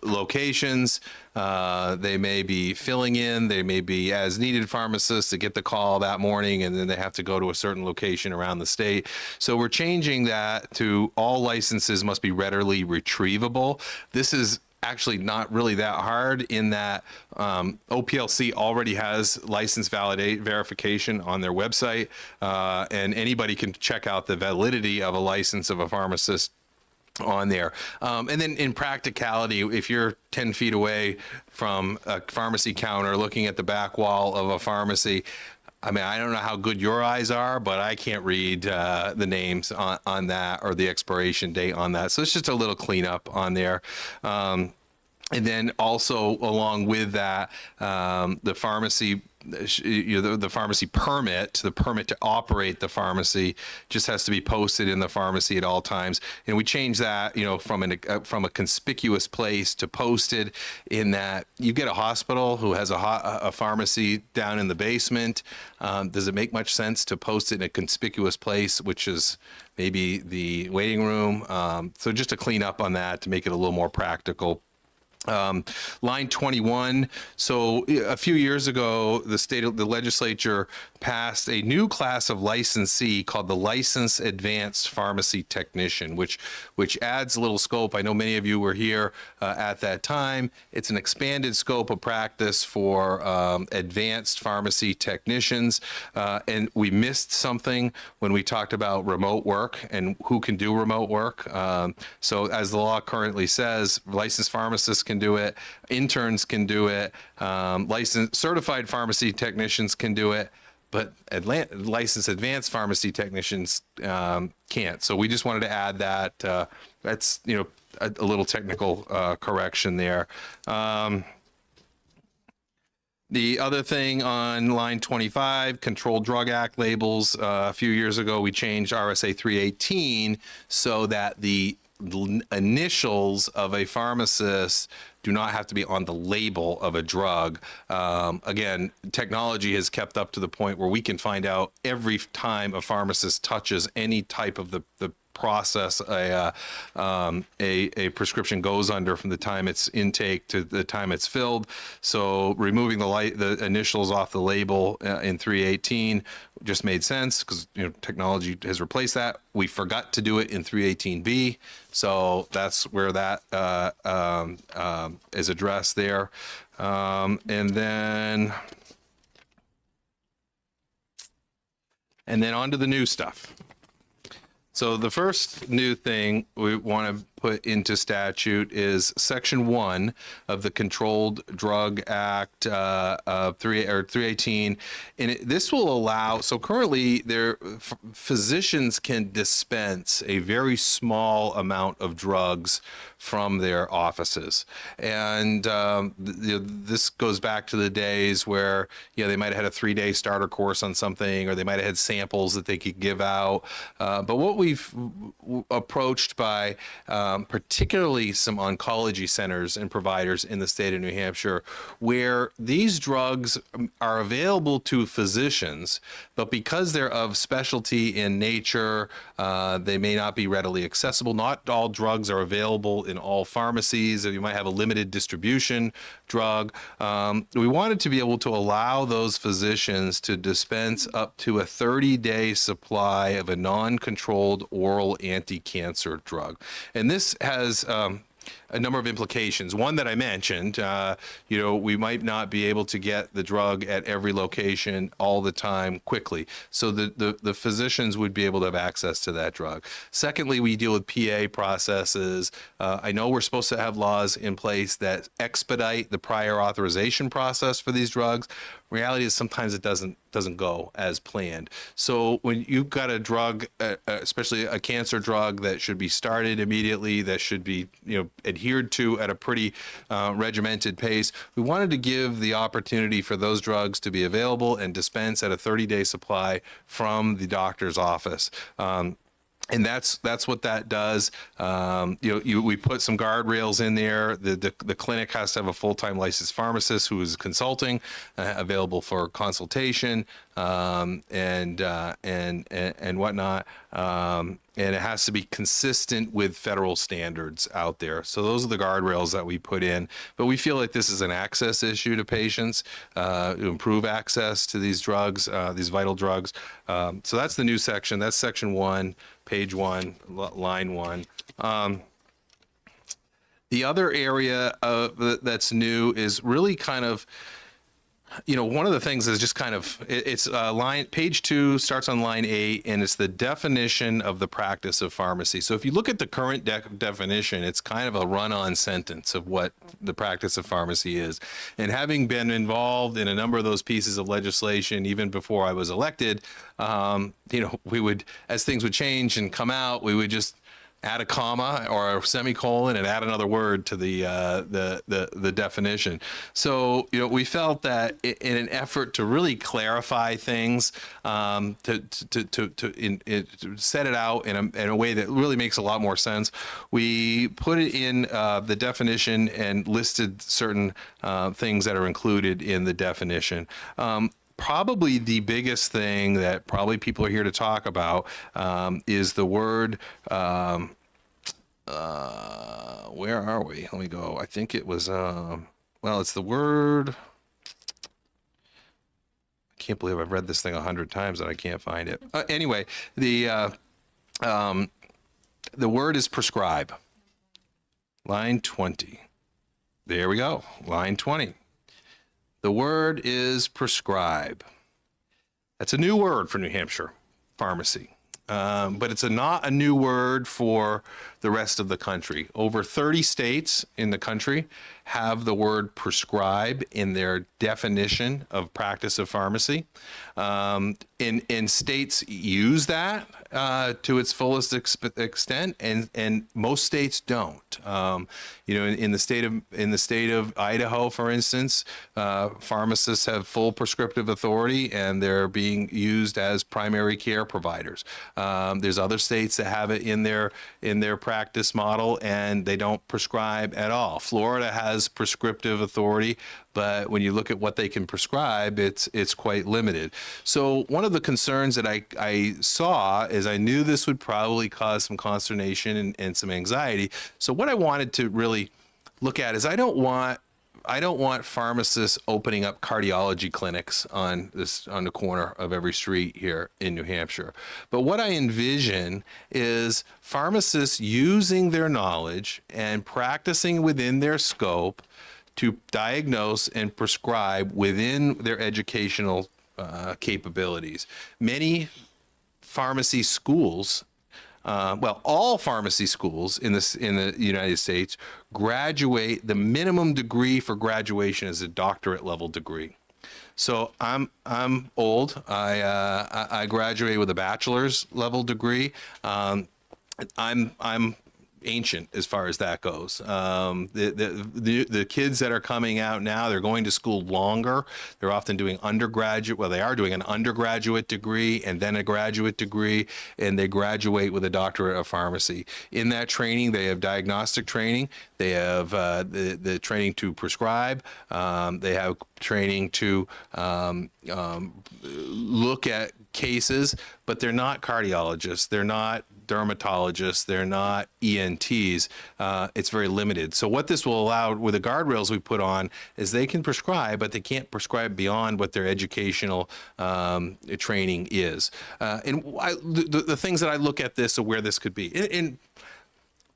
locations. They may be filling in, they may be as needed pharmacists to get the call that morning, and then they have to go to a certain location around the state. So we're changing that to all licenses must be readily retrievable. This is actually not really that hard in that OPLC already has license verification on their website, and anybody can check out the validity of a license of a pharmacist on there. And then in practicality, if you're 10 feet away from a pharmacy counter looking at the back wall of a pharmacy, I mean, I don't know how good your eyes are, but I can't read the names on that or the expiration date on that. So it's just a little cleanup on there. And then also along with that, the pharmacy, the pharmacy permit, the permit to operate the pharmacy just has to be posted in the pharmacy at all times. And we changed that, from a conspicuous place to posted, in that you get a hospital who has a pharmacy down in the basement. Does it make much sense to post it in a conspicuous place, which is maybe the waiting room? So just to clean up on that, to make it a little more practical. Line 21. So a few years ago, the legislature passed a new class of licensee called the Licensed Advanced Pharmacy Technician, which adds a little scope. I know many of you were here at that time. It's an expanded scope of practice for advanced pharmacy technicians. And we missed something when we talked about remote work and who can do remote work. So as the law currently says, licensed pharmacists can do it, interns can do it, licensed certified pharmacy technicians can do it, but licensed advanced pharmacy technicians can't. So we just wanted to add that. That's a little technical correction there. The other thing on line 25, Controlled Drug Act labels. A few years ago, we changed RSA 318 so that the initials of a pharmacist do not have to be on the label of a drug. Again, technology has kept up to the point where we can find out every time a pharmacist touches any type of the process a prescription goes under, from the time it's intake to the time it's filled. So removing the initials off the label in 318 just made sense, because technology has replaced that. We forgot to do it in 318B, so that's where that is addressed there. And then on to the new stuff. So the first new thing we want to put into statute is Section 1 of the Controlled Drug Act 318. And this will allow, so currently physicians can dispense a very small amount of drugs from their offices. And this goes back to the days where they might have had a 3-day starter course on something, or they might have had samples that they could give out. But what we've approached by particularly some oncology centers and providers in the state of New Hampshire, where these drugs are available to physicians, but because they're of specialty in nature, they may not be readily accessible. Not all drugs are available in all pharmacies. You might have a limited distribution drug. We wanted to be able to allow those physicians to dispense up to a 30-day supply of a non-controlled oral anti-cancer drug. And this has a number of implications. One that I mentioned, we might not be able to get the drug at every location all the time quickly. So the physicians would be able to have access to that drug. Secondly, we deal with PA processes. I know we're supposed to have laws in place that expedite the prior authorization process for these drugs. Reality is sometimes it doesn't doesn't go as planned. So when you've got a drug, especially a cancer drug that should be started immediately, that should be adhered to at a pretty regimented pace, we wanted to give the opportunity for those drugs to be available and dispensed at a 30-day supply from the doctor's office. And that's what that does. We put some guardrails in there. The clinic has to have a full-time licensed pharmacist who is consulting, available for consultation, and whatnot. And it has to be consistent with federal standards out there. So those are the guardrails that we put in. But we feel like this is an access issue to patients, to improve access to these drugs, these vital drugs. So that's the new section. That's section 1, page 1, line 1. The other area that's new is really kind of, one of the things is just kind of, it's page 2 starts on line 8, and it's the definition of the practice of pharmacy. So if you look at the current definition, it's kind of a run-on sentence of what the practice of pharmacy is. And having been involved in a number of those pieces of legislation, even before I was elected, we would, as things would change and come out, we would just add a comma or a semicolon and add another word to the definition. So we felt that in an effort to really clarify things, to set it out in a way that really makes a lot more sense, we put it in the definition and listed certain things that are included in the definition. Probably the biggest thing that probably people are here to talk about is the word, where are we? Let me go. I think it was, it's the word, I can't believe I've read this thing 100 times and I can't find it. Anyway, the word is prescribe. Line 20. There we go. Line 20. The word is prescribe. That's a new word for New Hampshire pharmacy, but it's not a new word for the rest of the country. Over 30 states in the country have the word prescribe in their definition of practice of pharmacy. And states use that to its fullest extent, and most states don't. In the state of Idaho, for instance, pharmacists have full prescriptive authority, and they're being used as primary care providers. There's other states that have it in their practice model, and they don't prescribe at all. Florida has prescriptive authority, but when you look at what they can prescribe, it's quite limited. So one of the concerns that I saw is I knew this would probably cause some consternation and some anxiety. So what I wanted to really look at is I don't want pharmacists opening up cardiology clinics on the corner of every street here in New Hampshire. But what I envision is pharmacists using their knowledge and practicing within their scope to diagnose and prescribe within their educational capabilities. Many pharmacy schools, all pharmacy schools in the United States graduate. The minimum degree for graduation is a doctorate level degree. So I'm old. I graduated with a bachelor's level degree. I'm ancient as far as that goes. The kids that are coming out now, they're going to school longer. They're often doing they are doing an undergraduate degree and then a graduate degree, and they graduate with a doctorate of pharmacy. In that training, they have diagnostic training. They have the training to prescribe. They have training to look at cases, but they're not cardiologists. They're not dermatologists. They're not ENTs. It's very limited. So what this will allow with the guardrails we put on is they can prescribe, but they can't prescribe beyond what their educational training is. The things that I look at this of where this could be.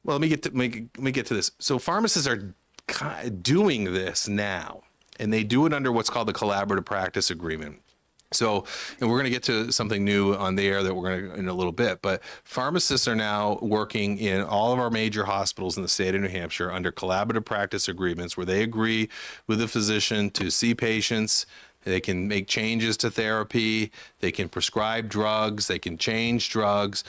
Let me get to this. So pharmacists are doing this now, and they do it under what's called the collaborative practice agreement. So, and we're going to get to something new on the air that we're going to in a little bit, but pharmacists are now working in all of our major hospitals in the state of New Hampshire under collaborative practice agreements where they agree with the physician to see patients They can make changes to therapy. They can prescribe drugs. They can change drugs.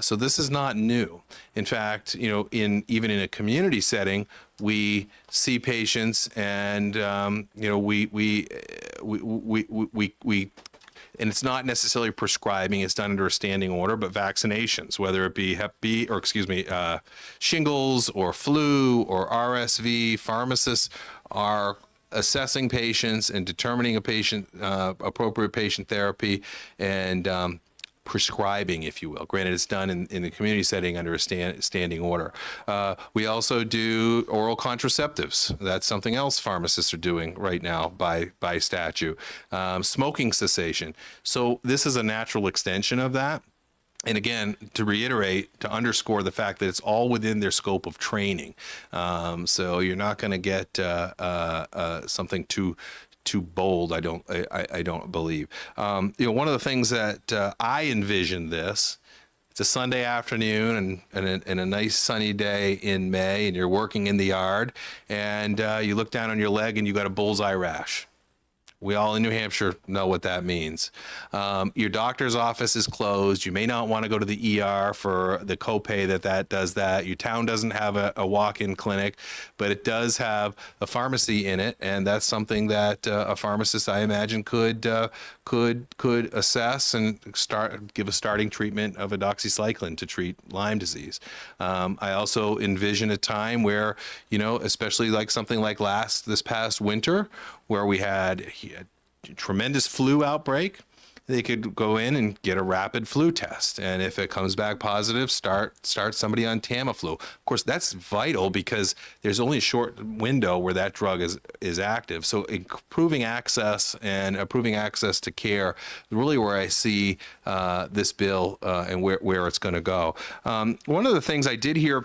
So this is not new. In fact, you know, even in a community setting, we see patients, and you know, we and it's not necessarily prescribing, it's done under a standing order, but vaccinations, whether it be Hep B, or shingles or flu or RSV, pharmacists are assessing patients and determining a patient, appropriate patient therapy, and prescribing, if you will. Granted, it's done in the community setting under a standing order. We also do oral contraceptives. That's something else pharmacists are doing right now by statute. Smoking cessation. So this is a natural extension of that. And again, to reiterate, to underscore the fact that it's all within their scope of training. So you're not going to get something too bold. I don't believe. You know, one of the things that I envision this. It's a Sunday afternoon and a nice sunny day in May, and you're working in the yard, and you look down on your leg and you got a bullseye rash. We all in New Hampshire know what that means. Your doctor's office is closed. You may not want to go to the ER for the copay that does that. Your town doesn't have a walk-in clinic, but it does have a pharmacy in it, and that's something that a pharmacist, I imagine, could assess and give a starting treatment of a doxycycline to treat Lyme disease. I also envision a time where, you know, especially like something like this past winter, where we had a tremendous flu outbreak, they could go in and get a rapid flu test. And if it comes back positive, start somebody on Tamiflu. Of course, that's vital because there's only a short window where that drug is active. So improving access and improving access to care, really where I see this bill and where it's going to go. One of the things I did hear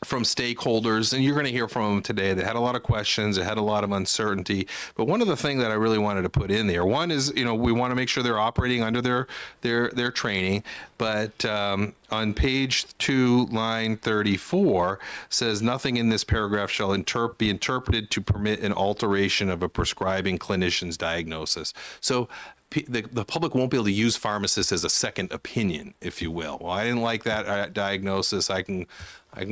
from stakeholders, and you're going to hear from them today, they had a lot of questions, they had a lot of uncertainty. But one of the things that I really wanted to put in there, one is, you know, we want to make sure they're operating under their training. But on page 2, line 34, says nothing in this paragraph shall be interpreted to permit an alteration of a prescribing clinician's diagnosis. So the public won't be able to use pharmacists as a second opinion, if you will. Well, I didn't like that diagnosis. I can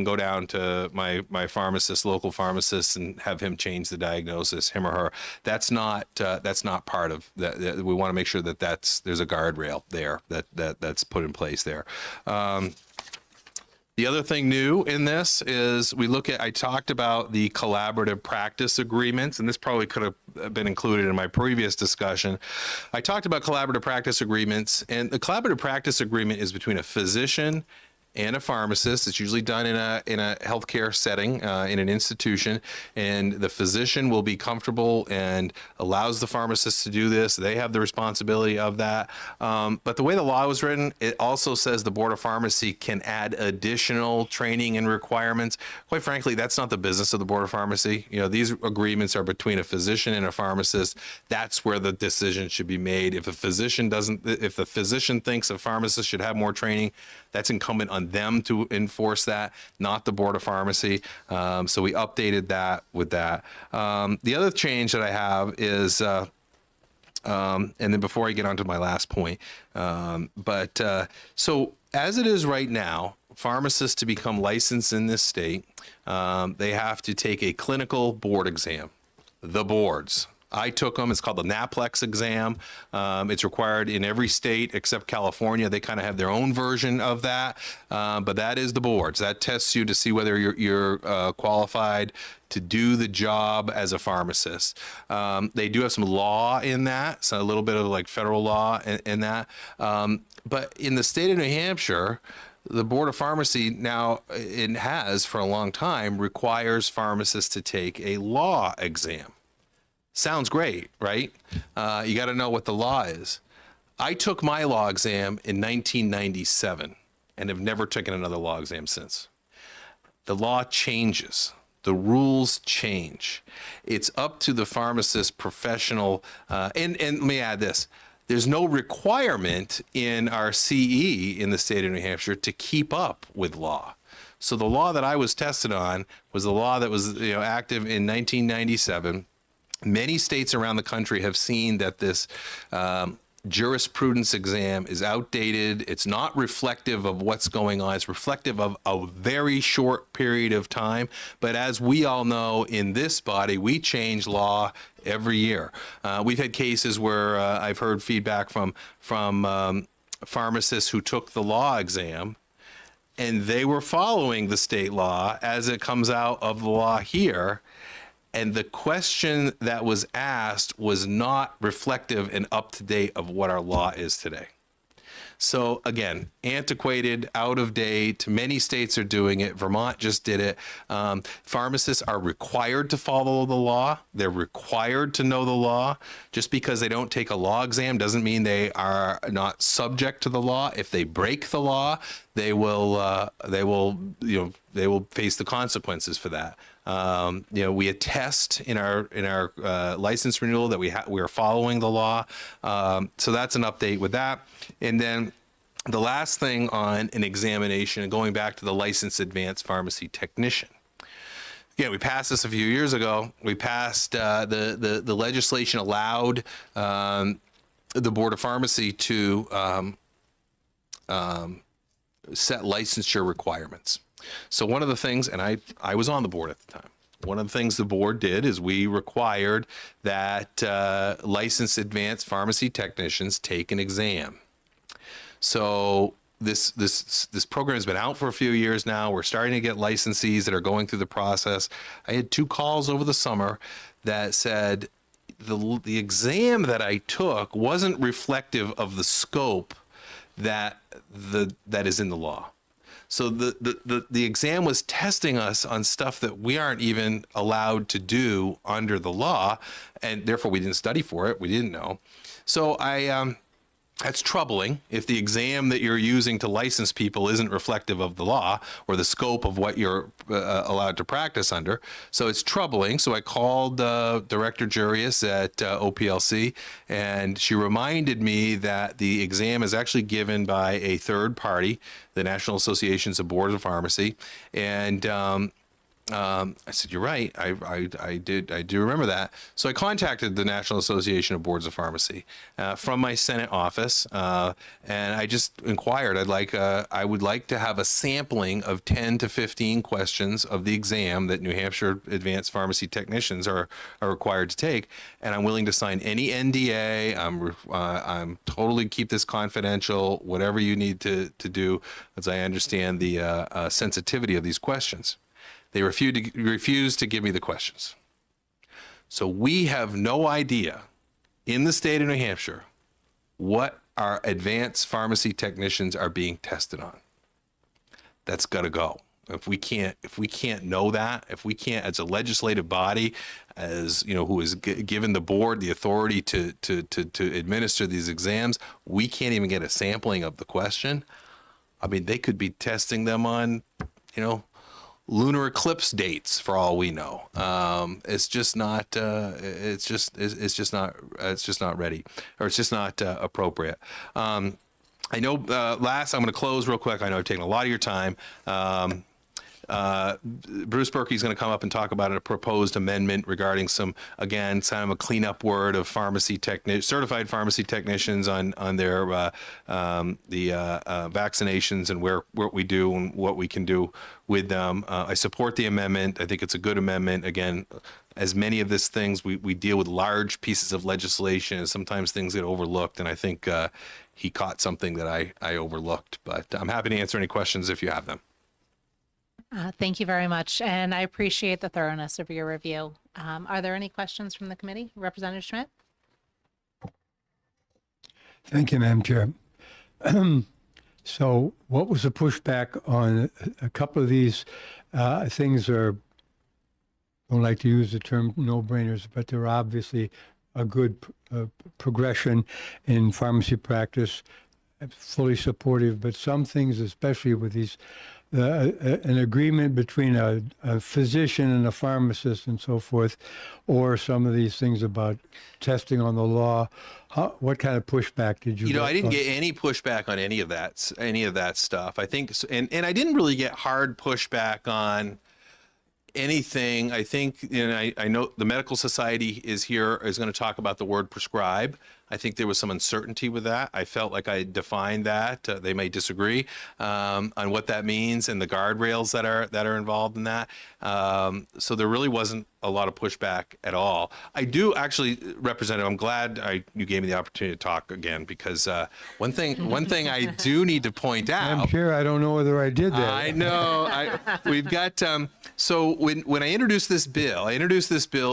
go down to my pharmacist, local pharmacist, and have him change the diagnosis, him or her. That's not part of that. We want to make sure that there's a guardrail there that's put in place there. The other thing new in this is I talked about the collaborative practice agreements, and this probably could have been included in my previous discussion. I talked about collaborative practice agreements, and the collaborative practice agreement is between a physician and a pharmacist. It's usually done in a healthcare setting, in an institution, and the physician will be comfortable and allows the pharmacist to do this. They have the responsibility of that. But the way the law was written, it also says the Board of Pharmacy can add additional training and requirements. Quite frankly, that's not the business of the Board of Pharmacy. You know, these agreements are between a physician and a pharmacist. That's where the decision should be made. If the physician thinks a pharmacist should have more training, that's incumbent on them to enforce that, not the Board of Pharmacy. So we updated that with that. The other change that I have is, and then before I get on to my last point, so as it is right now, pharmacists to become licensed in this state, they have to take a clinical board exam, the boards. I took them. It's called the NAPLEX exam. It's required in every state except California. They kind of have their own version of that, but that is the boards. That tests you to see whether you're qualified to do the job as a pharmacist. They do have some law in that, so a little bit of like federal law in that. But in the state of New Hampshire, the Board of Pharmacy now, it has for a long time, requires pharmacists to take a law exam. Sounds great, right? You got to know what the law is. I took my law exam in 1997 and have never taken another law exam since. The law changes. The rules change. It's up to the pharmacist professional. And let me add this. There's no requirement in our CE in the state of New Hampshire to keep up with law. So the law that I was tested on was the law that was active in 1997. Many states around the country have seen that this jurisprudence exam is outdated. It's not reflective of what's going on. It's reflective of a very short period of time. But as we all know in this body, we change law every year. We've had cases where I've heard feedback from pharmacists who took the law exam, and they were following the state law as it comes out of the law here. And the question that was asked was not reflective and up to date of what our law is today. So again, antiquated, out of date. Many states are doing it. Vermont just did it. Pharmacists are required to follow the law. They're required to know the law. Just because they don't take a law exam doesn't mean they are not subject to the law. If they break the law, they will face the consequences for that. We attest in our license renewal that we are following the law. So that's an update with that. And then the last thing on an examination, and going back to the licensed advanced pharmacy technician. Yeah, we passed this a few years ago. We passed the legislation allowed the Board of Pharmacy to set licensure requirements. So one of the things, and I was on the board at the time, one of the things the board did is we required that licensed advanced pharmacy technicians take an exam. So this program has been out for a few years now. We're starting to get licensees that are going through the process. I had 2 calls over the summer that said the exam that I took wasn't reflective of the scope that is in the law. So the exam was testing us on stuff that we aren't even allowed to do under the law, and therefore we didn't study for it. We didn't know. So that's troubling if the exam that you're using to license people isn't reflective of the law or the scope of what you're allowed to practice under. So it's troubling. So I called Director Jurius at OPLC, and she reminded me that the exam is actually given by a third party, the National Associations of Boards of Pharmacy. And I said, you're right. I do remember that. So I contacted the National Association of Boards of Pharmacy from my Senate office, and I just inquired. I would like to have a sampling of 10 to 15 questions of the exam that New Hampshire advanced pharmacy technicians are required to take, and I'm willing to sign any NDA. I'm totally keep this confidential. Whatever you need to do, as I understand the sensitivity of these questions. They refused to give me the questions. So we have no idea in the state of New Hampshire what our advanced pharmacy technicians are being tested on. That's got to go. If we can't know that, if we can't, as a legislative body, as you know, who is given the board the authority to administer these exams, we can't even get a sampling of the question. I mean, they could be testing them on, lunar eclipse dates for all we know. It's just not. It's just not ready, or it's just not appropriate. I know. I'm going to close real quick. I know I've taken a lot of your time. Bruce Berkey is going to come up and talk about a proposed amendment regarding some a cleanup word of certified pharmacy technicians on their vaccinations and what we do and what we can do with them. I support the amendment. I think it's a good amendment. Again, as many of these things, we deal with large pieces of legislation, and sometimes things get overlooked. And I think he caught something that I overlooked. But I'm happy to answer any questions if you have them. Thank you very much, and I appreciate the thoroughness of your review. Are there any questions from the committee? Representative Schmidt? Thank you, Madam Chair. So what was the pushback on a couple of these things I don't like to use the term no-brainers, but they're obviously a good progression in pharmacy practice, fully supportive, but some things, especially with these an agreement between a physician and a pharmacist and so forth, or some of these things about testing on the law. What kind of pushback did you get? I didn't get any pushback on any of that stuff. I think, and I didn't really get hard pushback on anything, I think, and I know the Medical Society is going to talk about the word prescribe. I think there was some uncertainty with that. I felt like I defined that. They may disagree on what that means and the guardrails that are involved in that. So there really wasn't a lot of pushback at all. I do actually, Representative, I'm glad you gave me the opportunity to talk again, because one thing I do need to point out. I'm sure I don't know whether I did that. I know. We've got. So when I introduced this bill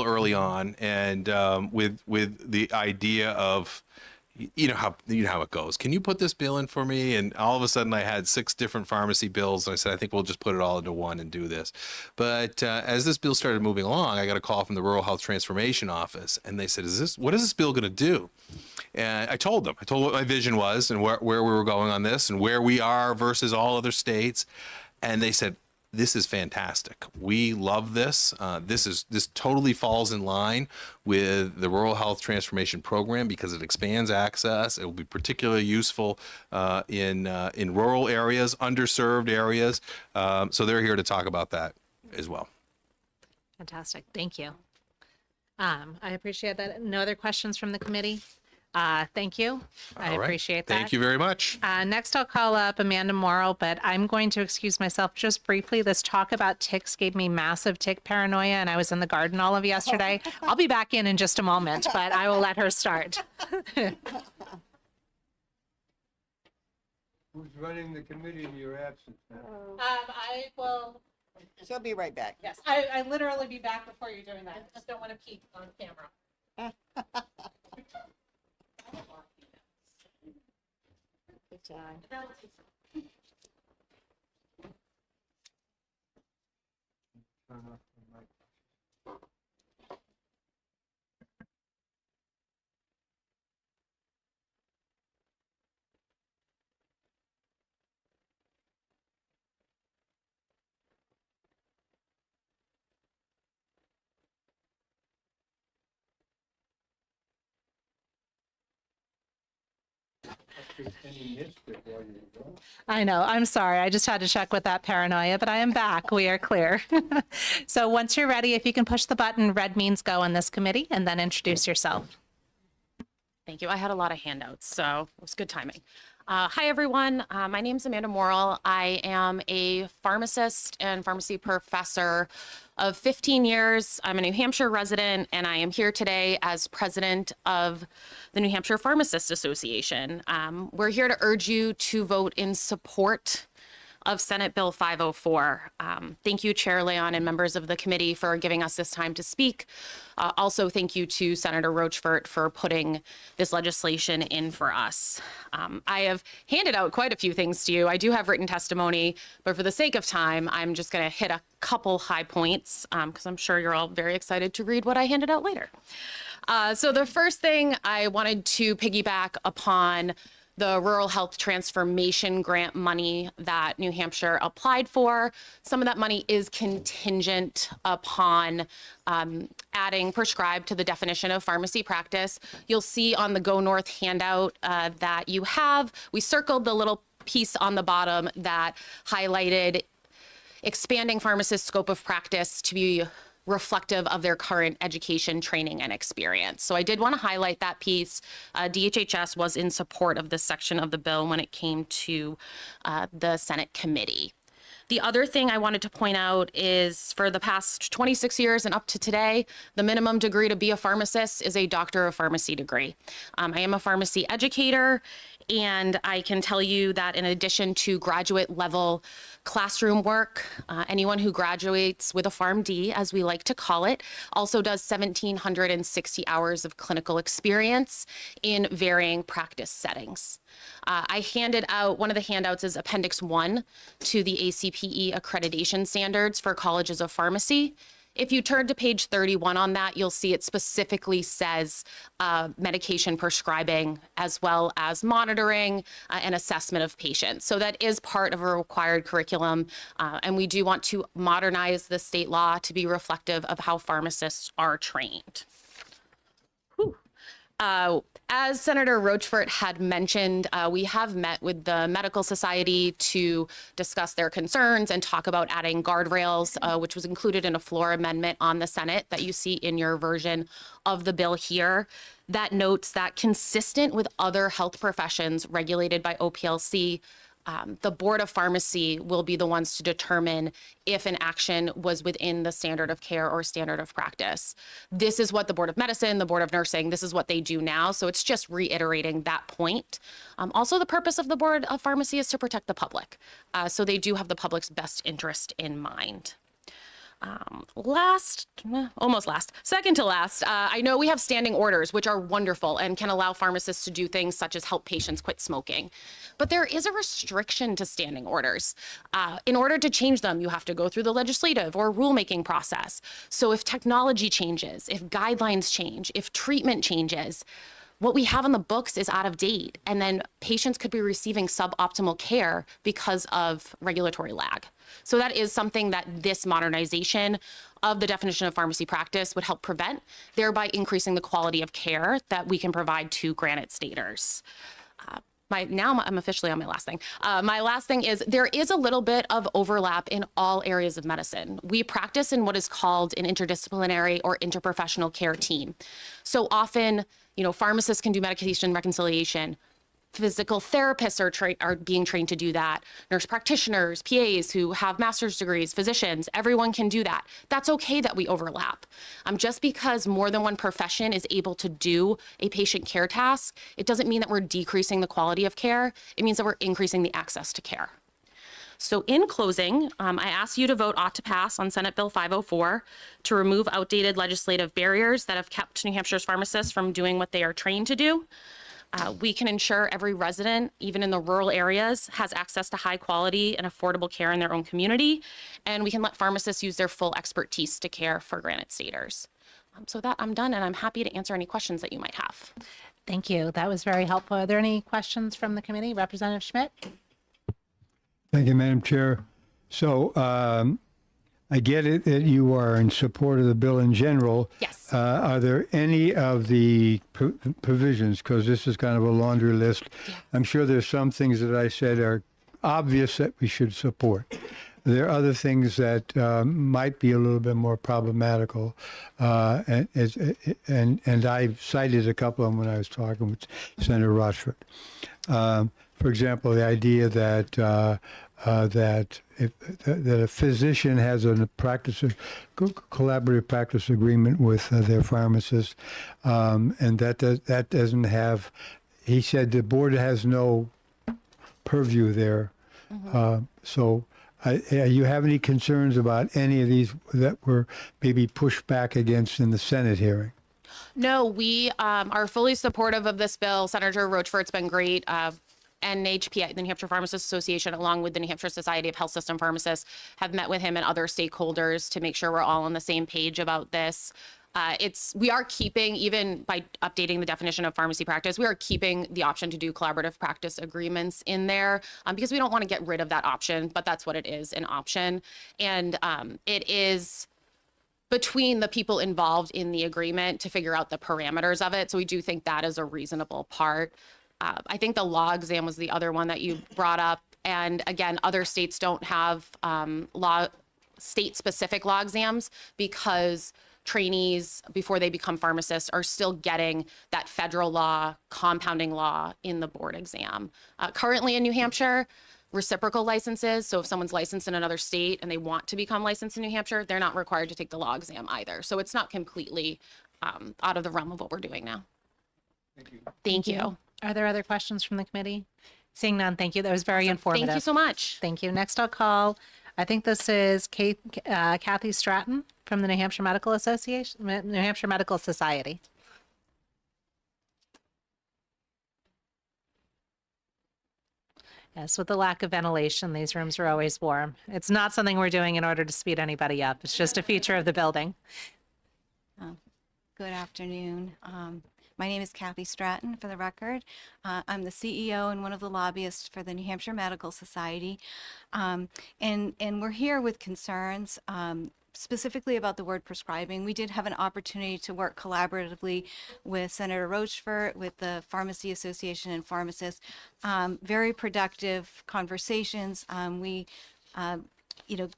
early on, and with the idea of, you know how it goes. Can you put this bill in for me? And all of a sudden, I had 6 different pharmacy bills, and I said, I think we'll just put it all into one and do this. But as this bill started moving along, I got a call from the Rural Health Transformation Office, and they said, what is this bill going to do? And I told them what my vision was and where we were going on this and where we are versus all other states. And they said, this is fantastic. We love this. This totally falls in line with the Rural Health Transformation Program because it expands access. It will be particularly useful in rural areas, underserved areas. So they're here to talk about that as well. Fantastic. Thank you. I appreciate that. No other questions from the committee? Thank you. I All right. appreciate that. Thank you very much. Next, I'll call up Amanda Morrill, but I'm going to excuse myself just briefly. This talk about ticks gave me massive tick paranoia, and I was in the garden all of yesterday. I'll be back in just a moment, but I will let her start. Who's running the committee in your absence now? I will. She'll be right back. Yes, I literally be back before you're doing that. I just don't want to peek on camera. Good time. I know. I'm sorry. I just had to check with that paranoia, but I am back. We are clear. So once you're ready, if you can push the button, red means go in this committee, and then introduce yourself. Thank you. I had a lot of handouts, so it was good timing. Hi, everyone. My name is Amanda Morrill. I am a pharmacist and pharmacy professor of 15 years. I'm a New Hampshire resident, and I am here today as president of the New Hampshire Pharmacists Association. We're here to urge you to vote in support of Senate Bill 504. Thank you, Chair Leon and members of the committee for giving us this time to speak. Also, thank you to Senator Rochfort for putting this legislation in for us. I have handed out quite a few things to you. I do have written testimony, but for the sake of time, I'm just going to hit a couple high points because I'm sure you're all very excited to read what I handed out later. So the first thing I wanted to piggyback upon the Rural Health Transformation Grant money that New Hampshire applied for. Some of that money is contingent upon adding prescribe to the definition of pharmacy practice. You'll see on the Go North handout that you have, we circled the little piece on the bottom that highlighted expanding pharmacists' scope of practice to be reflective of their current education, training, and experience. So I did want to highlight that piece. DHHS was in support of this section of the bill when it came to the Senate committee. The other thing I wanted to point out is for the past 26 years and up to today, the minimum degree to be a pharmacist is a Doctor of Pharmacy degree. I am a pharmacy educator, and I can tell you that in addition to graduate level classroom work, anyone who graduates with a PharmD, as we like to call it, also does 1,760 hours of clinical experience in varying practice settings. I handed out, one of the handouts is Appendix 1 to the ACPE accreditation standards for colleges of pharmacy. If you turn to page 31 on that, you'll see it specifically says medication prescribing as well as monitoring and assessment of patients. So that is part of a required curriculum. And we do want to modernize the state law to be reflective of how pharmacists are trained. As Senator Rochfort had mentioned, we have met with the Medical Society to discuss their concerns and talk about adding guardrails, which was included in a floor amendment on the Senate that you see in your version of the bill here. That notes that consistent with other health professions regulated by OPLC, the Board of Pharmacy will be the ones to determine if an action was within the standard of care or standard of practice. This is what the Board of Medicine, the Board of Nursing, this is what they do now. So it's just reiterating that point. Also, the purpose of the Board of Pharmacy is to protect the public. So they do have the public's best interest in mind. Second to last, I know we have standing orders, which are wonderful and can allow pharmacists to do things such as help patients quit smoking. But there is a restriction to standing orders. In order to change them, you have to go through the legislative or rulemaking process. So if technology changes, if guidelines change, if treatment changes, what we have on the books is out of date, and then patients could be receiving suboptimal care because of regulatory lag. So that is something that this modernization of the definition of pharmacy practice would help prevent, thereby increasing the quality of care that we can provide to Granite Staters. Now I'm officially on my last thing. My last thing is there is a little bit of overlap in all areas of medicine. We practice in what is called an interdisciplinary or interprofessional care team. So often, pharmacists can do medication reconciliation. Physical therapists are being trained to do that. Nurse practitioners, PAs who have master's degrees, physicians, everyone can do that. That's okay that we overlap. Just because more than one profession is able to do a patient care task, it doesn't mean that we're decreasing the quality of care. It means that we're increasing the access to care. So in closing, I ask you to vote ought to pass on Senate Bill 504 to remove outdated legislative barriers that have kept New Hampshire's pharmacists from doing what they are trained to do. We can ensure every resident, even in the rural areas, has access to high quality and affordable care in their own community. And we can let pharmacists use their full expertise to care for Granite Staters. So that I'm done, and I'm happy to answer any questions that you might have. Thank you. That was very helpful. Are there any questions from the committee? Representative Schmidt? Thank you, Madam Chair. So I get it that you are in support of the bill in general. Yes. Are there any of the provisions, because this is kind of a laundry list, I'm sure there's some things that I said are obvious that we should support. There are other things that might be a little bit more problematical, and I cited a couple of them when I was talking with Senator Rochfort. For example, the idea that that a physician has a collaborative practice agreement with their pharmacist, and that doesn't have. He said the board has no purview there. So, you have any concerns about any of these that were maybe pushed back against in the Senate hearing? No, we are fully supportive of this bill. Senator Rochfort's been great. NHPA, the New Hampshire Pharmacists Association, along with the New Hampshire Society of Health System Pharmacists, have met with him and other stakeholders to make sure we're all on the same page about this. We are keeping, even by updating the definition of pharmacy practice, we are keeping the option to do collaborative practice agreements in there because we don't want to get rid of that option, but that's what it is, an option. And it is between the people involved in the agreement to figure out the parameters of it. So we do think that is a reasonable part. I think the law exam was the other one that you brought up. And again, other states don't have state-specific law exams because trainees, before they become pharmacists, are still getting that federal law, compounding law in the board exam. Currently in New Hampshire, reciprocal licenses, so if someone's licensed in another state and they want to become licensed in New Hampshire, they're not required to take the law exam either. So it's not completely out of the realm of what we're doing now. Thank you. Are there other questions from the committee? Seeing none, thank you. That was very informative. Thank you so much. Thank you. Next, I'll call, I think this is Kathy Stratton from the New Hampshire Medical Association, New Hampshire Medical Society. Yes, with the lack of ventilation, these rooms are always warm. It's not something we're doing in order to speed anybody up. It's just a feature of the building. Good afternoon. My name is Kathy Stratton, for the record. I'm the CEO and one of the lobbyists for the New Hampshire Medical Society. And we're here with concerns specifically about the word prescribing, we did have an opportunity to work collaboratively with Senator Rochefort, with the Pharmacy Association and pharmacists. Very productive conversations. We, you know,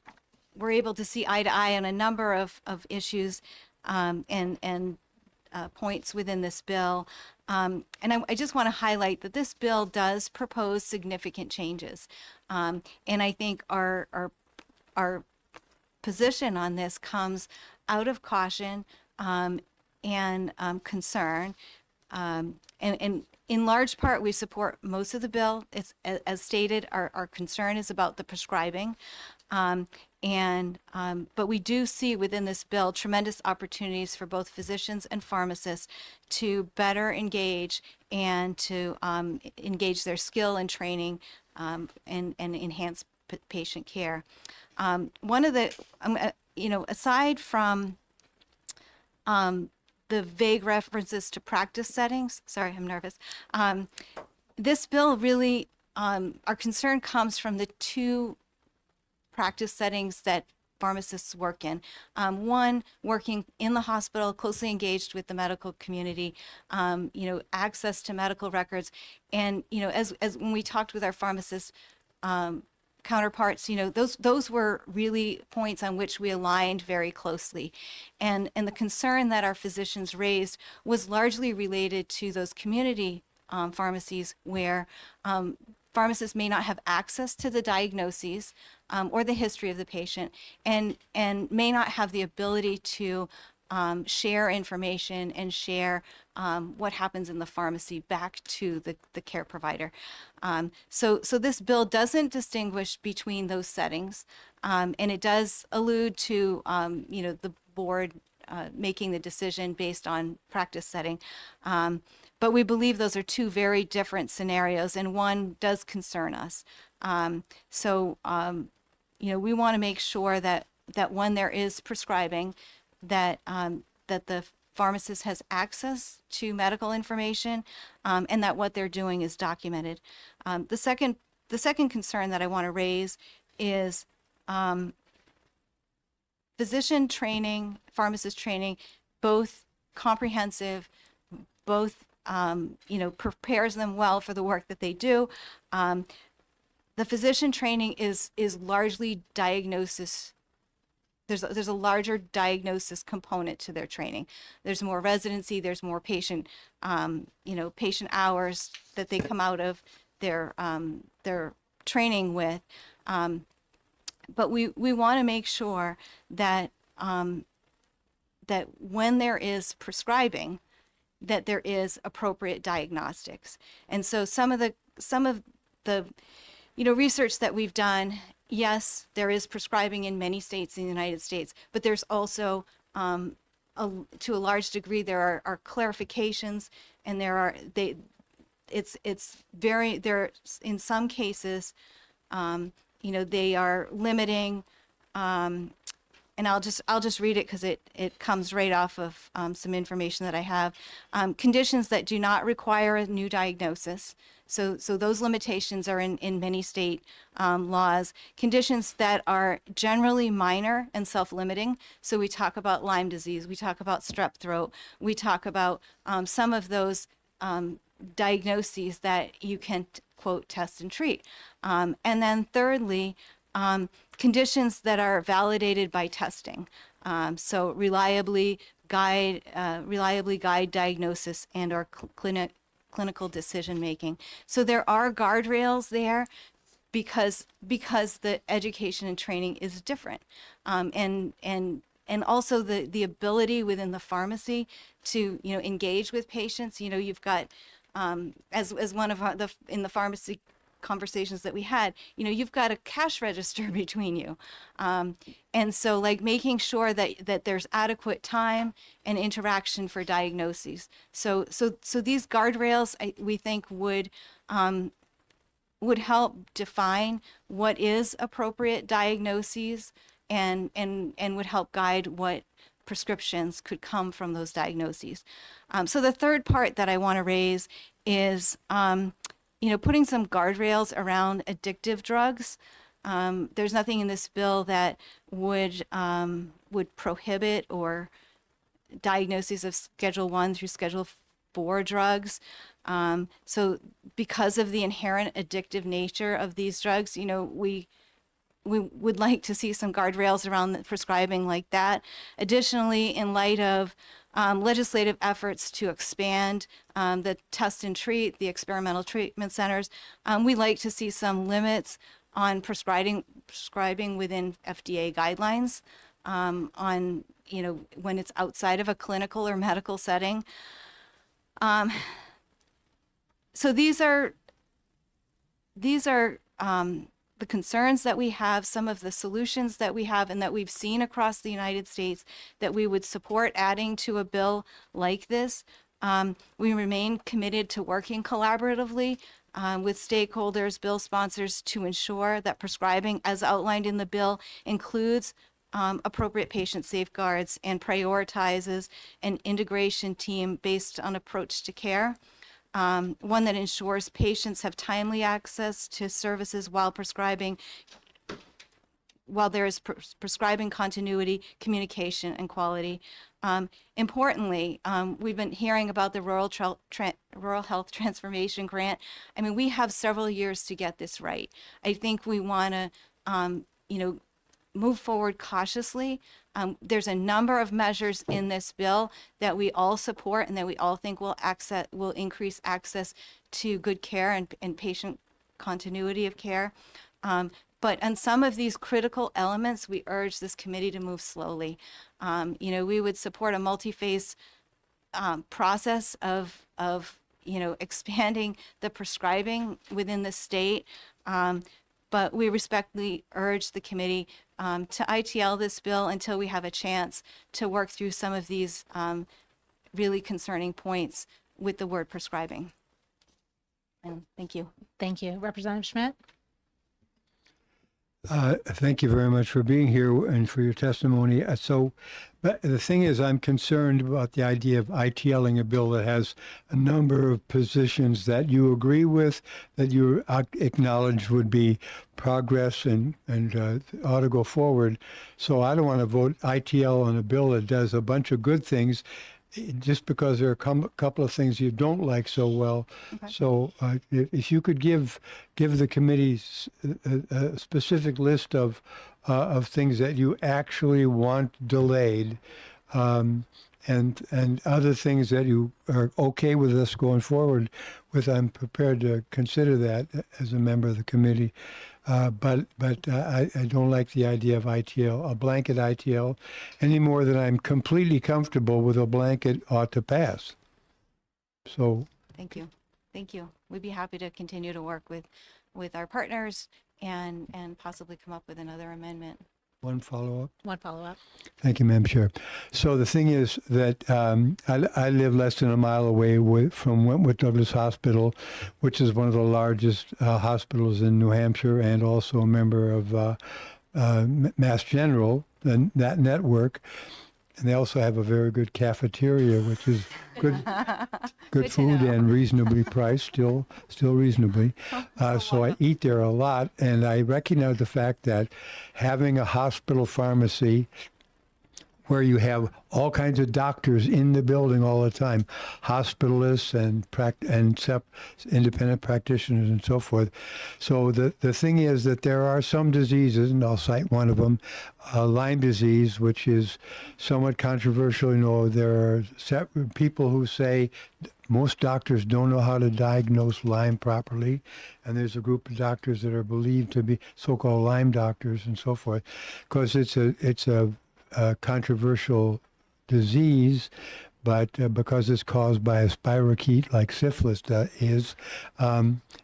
were able to see eye to eye on a number of issues and points within this bill. And I just want to highlight that this bill does propose significant changes. And I think our position on this comes out of caution and concern. And in large part, we support most of the bill. It's, as stated, our concern is about the prescribing. But we do see within this bill tremendous opportunities for both physicians and pharmacists to better engage and to engage their skill and training and enhance patient care. One of the, you know, aside from the vague references to practice settings, sorry, I'm nervous. This bill really, our concern comes from the two practice settings that pharmacists work in. One, working in the hospital, closely engaged with the medical community, you know, access to medical records. And, you know, as when we talked with our pharmacist counterparts, you know, those were really points on which we aligned very closely. And the concern that our physicians raised was largely related to those community pharmacies where pharmacists may not have access to the diagnoses or the history of the patient and may not have the ability to share information and share what happens in the pharmacy back to the care provider. So this bill doesn't distinguish between those settings, and it does allude to you know, the board making the decision based on practice setting. But we believe those are two very different scenarios, and one does concern us. You know, we want to make sure that when there is prescribing, that the pharmacist has access to medical information, and that what they're doing is documented. The second concern that I want to raise is physician training, pharmacist training, both comprehensive, both you know, prepares them well for the work that they do. The physician training is largely diagnosis. There's a larger diagnosis component to their training. There's more residency. There's more patient, you know, patient hours that they come out of their training with. But we want to make sure that that when there is prescribing, that there is appropriate diagnostics. And so some of the you know, research that we've done, yes, there is prescribing in many states in the United States, but there's also, to a large degree, there are clarifications, and it's very, there, in some cases, you know, they are limiting, and I'll just read it because it comes right off of some information that I have. Conditions that do not require a new diagnosis. So those limitations are in many state laws. Conditions that are generally minor and self-limiting. So we talk about Lyme disease, we talk about strep throat, we talk about some of those diagnoses that you can, quote, test and treat. And then thirdly, conditions that are validated by testing. So reliably guide diagnosis and or clinical decision making. So there are guardrails there because the education and training is different. And also the ability within the pharmacy to, you know, engage with patients. You know, you've got, as one of in the pharmacy conversations that we had, you know, you've got a cash register between you. And so like making sure that there's adequate time and interaction for diagnoses. So these guardrails, we think would help define what is appropriate diagnoses and would help guide what prescriptions could come from those diagnoses. So the third part that I want to raise is, you know, putting some guardrails around addictive drugs. There's nothing in this bill that would prohibit or diagnoses of Schedule 1 through Schedule 4 drugs. So because of the inherent addictive nature of these drugs, we would like to see some guardrails around the prescribing like that. Additionally, in light of legislative efforts to expand the test and treat, the experimental treatment centers, we'd like to see some limits on prescribing within FDA guidelines on, when it's outside of a clinical or medical setting. So these are the concerns that we have, some of the solutions that we have and that we've seen across the United States that we would support adding to a bill like this. We remain committed to working collaboratively with stakeholders, bill sponsors, to ensure that prescribing, as outlined in the bill, includes appropriate patient safeguards and prioritizes an integration team based on approach to care. One that ensures patients have timely access to services while there is prescribing continuity, communication, and quality. Importantly, we've been hearing about the Rural Health Transformation Grant. I mean, we have several years to get this right. I think we want to, move forward cautiously. There's a number of measures in this bill that we all support and that we all think will increase access to good care and patient continuity of care. But on some of these critical elements, we urge this committee to move slowly. We would support a multi-phase process of expanding the prescribing within the state. But we respectfully urge the committee to ITL this bill until we have a chance to work through some of these really concerning points with the word prescribing. And thank you. Thank you. Representative Schmidt? Thank you very much for being here and for your testimony. But the thing is, I'm concerned about the idea of ITLing a bill that has a number of positions that you agree with, that you acknowledge would be progress and ought to go forward. So I don't want to vote ITL on a bill that does a bunch of good things just because there are a couple of things you don't like so well. Okay. So if you could give the committee a specific list of things that you actually want delayed, and other things that you are okay with us going forward with, I'm prepared to consider that as a member of the committee. But I don't like the idea of ITL, a blanket ITL, any more than I'm completely comfortable with a blanket ought to pass. So. Thank you. We'd be happy to continue to work with our partners and possibly come up with another amendment. One follow-up. Thank you, Madam Chair. So the thing is that I live less than a mile away from Wentworth Douglas Hospital, which is one of the largest hospitals in New Hampshire and also a member of Mass General, that network. And they also have a very good cafeteria, which is good food and reasonably priced, still reasonably. So I eat there a lot, and I recognize the fact that having a hospital pharmacy where you have all kinds of doctors in the building all the time, hospitalists and independent practitioners and so forth. So the thing is that there are some diseases, and I'll cite one of them, Lyme disease, which is somewhat controversial. There are people who say most doctors don't know how to diagnose Lyme properly, and there's a group of doctors that are believed to be so-called Lyme doctors and so forth, because it's a controversial disease, but because it's caused by a spirochete like syphilis is,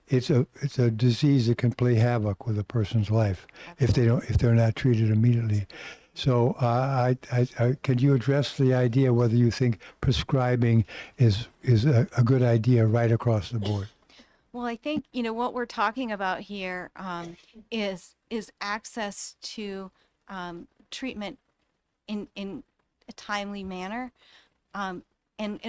it's a disease that can play havoc with a person's life if they're not treated immediately. So can you address the idea whether you think prescribing is a good idea right across the board? Well, I think what we're talking about here is access to treatment in a timely manner. And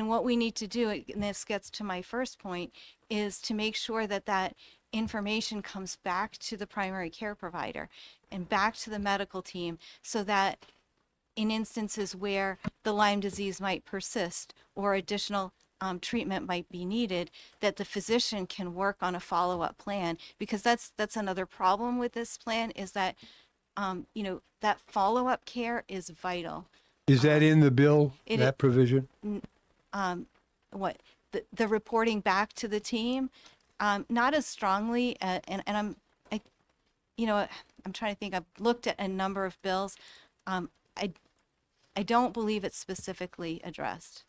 what we need to do, and this gets to my first point, is to make sure that information comes back to the primary care provider and back to the medical team, so that in instances where the Lyme disease might persist or additional treatment might be needed, that the physician can work on a follow-up plan, because that's another problem with this plan, is that that follow-up care is vital. Is that in the bill, it- that provision? What the reporting back to the team, not as strongly, and I'm trying to think. I've looked at a number of bills. I don't believe it's specifically addressed.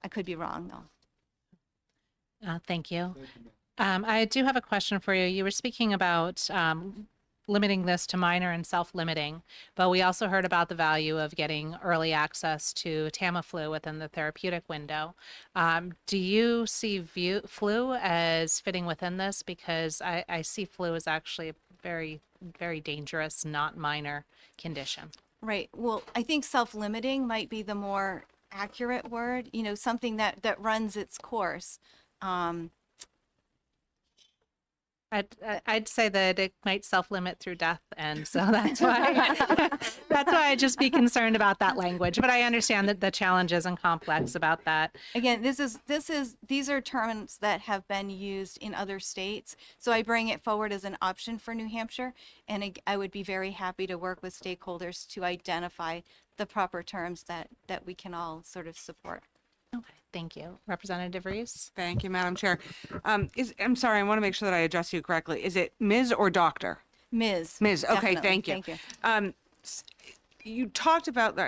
I could be wrong though. Thank you. I do have a question for you. You were speaking about limiting this to minor and self-limiting, but we also heard about the value of getting early access to Tamiflu within the therapeutic window. Do you see flu as fitting within this? Because I see flu as actually a very, very dangerous, not minor condition. Right. Well, I think self-limiting might be the more accurate word. Something that runs its course. I'd say that it might self-limit through death, and so that's why I'd just be concerned about that language. But I understand that the challenges and complex about that. Again, these are terms that have been used in other states, so I bring it forward as an option for New Hampshire, and I would be very happy to work with stakeholders to identify the proper terms that we can all sort of support. Okay, thank you. Representative Reese? Thank you, Madam Chair. I'm sorry, I want to make sure that I address you correctly. Is it Ms. or Doctor? Ms. Ms. Okay, Definitely. thank you. Thank you. You talked about,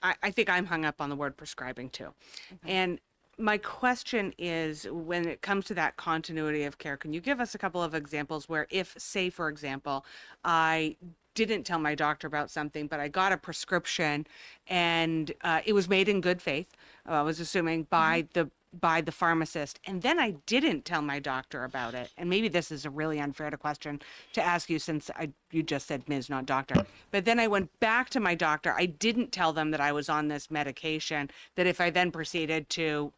I think I'm hung up on the word prescribing too. And my question is, when it comes to that continuity of care, can you give us a couple of examples where, if, say, for example, I didn't tell my doctor about something, but I got a prescription and it was made in good faith, I was assuming, by the pharmacist, and then I didn't tell my doctor about it. And maybe this is a really unfair question to ask you, since you just said Ms., not doctor. But then I went back to my doctor. I didn't tell them that I was on this medication, that if I then proceeded to,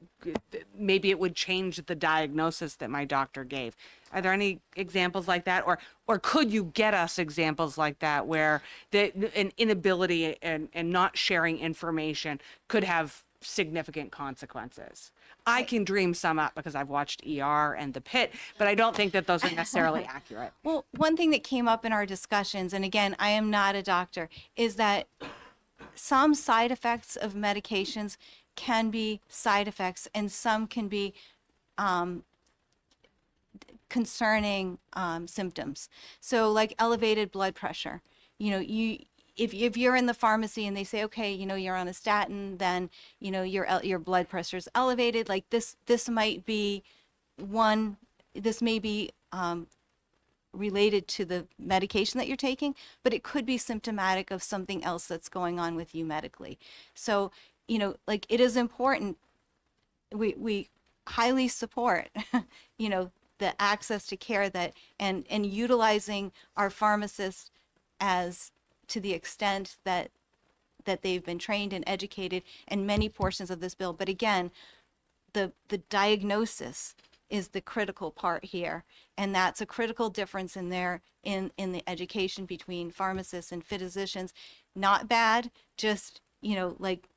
maybe it would change the diagnosis that my doctor gave. Are there any examples like that? Or could you get us examples like that where an inability and not sharing information could have significant consequences? I can dream some up because I've watched ER and The Pit, but I don't think that those are necessarily accurate. Well, one thing that came up in our discussions, and again, I am not a doctor, is that some side effects of medications can be side effects, and some can be concerning symptoms. So like elevated blood pressure, if you're in the pharmacy and they say, okay, you're on a statin, then, your blood pressure is elevated. Like this might be this may be related to the medication that you're taking, but it could be symptomatic of something else that's going on with you medically. So, like, it is important. We highly support, the access to care and utilizing our pharmacists as to the extent that they've been trained and educated in many portions of this bill. But again, the diagnosis is the critical part here, and that's a critical difference in the education between pharmacists and physicians. Not bad, just like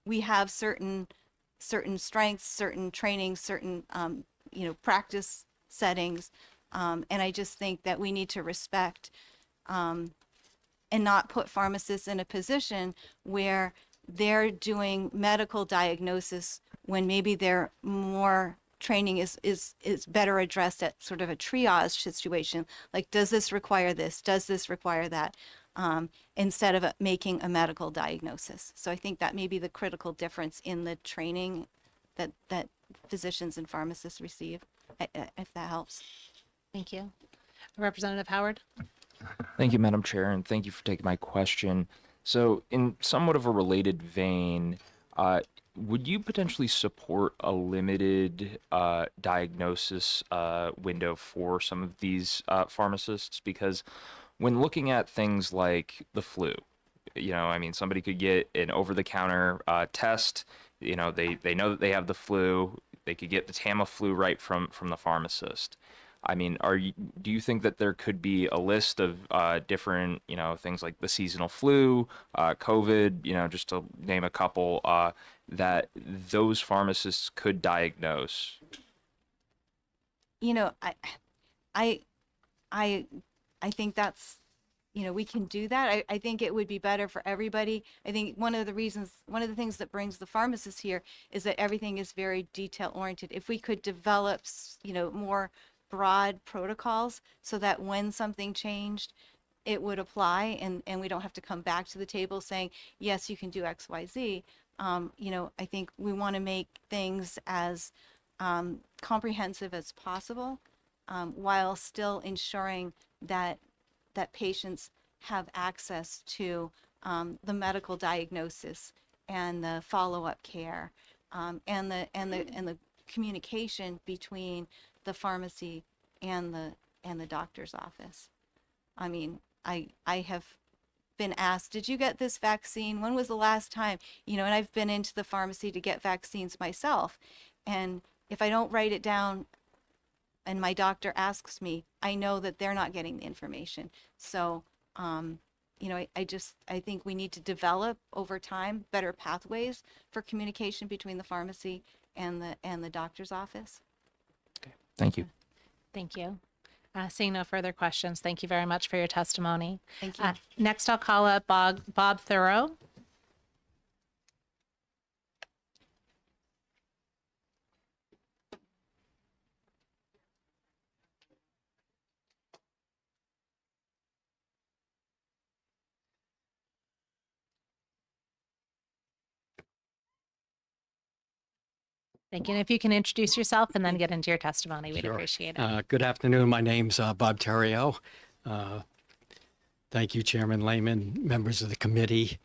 we have certain strengths, certain training, certain practice settings, and I just think that we need to respect and not put pharmacists in a position where they're doing medical diagnosis when maybe their more training is better addressed at sort of a triage situation. Like, does this require this? Does this require that? Instead of making a medical diagnosis. So I think that may be the critical difference in the training that physicians and pharmacists receive, if that helps. Thank you. Representative Howard? Thank you, Madam Chair, and thank you for taking my question. So in somewhat of a related vein, would you potentially support a limited diagnosis window for some of these pharmacists? Because when looking at things like the flu, somebody could get an over-the-counter test. They know that they have the flu. They could get the Tamiflu right from the pharmacist. I mean, do you think that there could be a list of different, things like the seasonal flu, COVID, just to name a couple, that those pharmacists could diagnose? I think that's, we can do that. I think it would be better for everybody. I think one of the things that brings the pharmacists here is that everything is very detail oriented. If we could develop, more broad protocols so that when something changed, it would apply and we don't have to come back to the table saying, yes, you can do X, Y, Z. I think we want to make things as comprehensive as possible, while still ensuring that patients have access to the medical diagnosis and the follow-up care, and the communication between the pharmacy and the doctor's office. I mean, I have been asked, did you get this vaccine? When was the last time? And I've been into the pharmacy to get vaccines myself. And if I don't write it down and my doctor asks me, I know that they're not getting the information. So, I think we need to develop over time better pathways for communication between the pharmacy and the doctor's office. Thank you. Thank you. Seeing no further questions, thank you very much for your testimony. Thank you. Next, I'll call up Bob Thoreau. Thank you. And if you can introduce yourself and then get into your testimony, we'd appreciate it. Good afternoon. My name's Bob Terrio. Thank you, Chairman Lehman, members of the committee.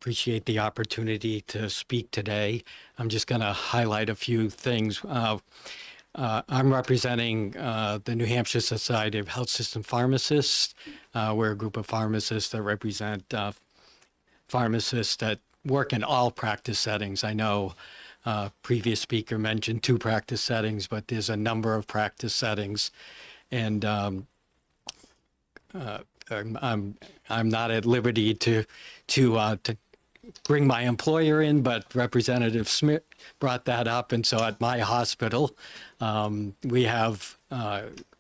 Appreciate the opportunity to speak today. I'm just going to highlight a few things. I'm representing the New Hampshire Society of Health System Pharmacists. We're a group of pharmacists that represent pharmacists that work in all practice settings. I know previous speaker mentioned 2 practice settings, but there's a number of practice settings, and I'm not at liberty to bring my employer in, but Representative Smith brought that up, and so at my hospital, we have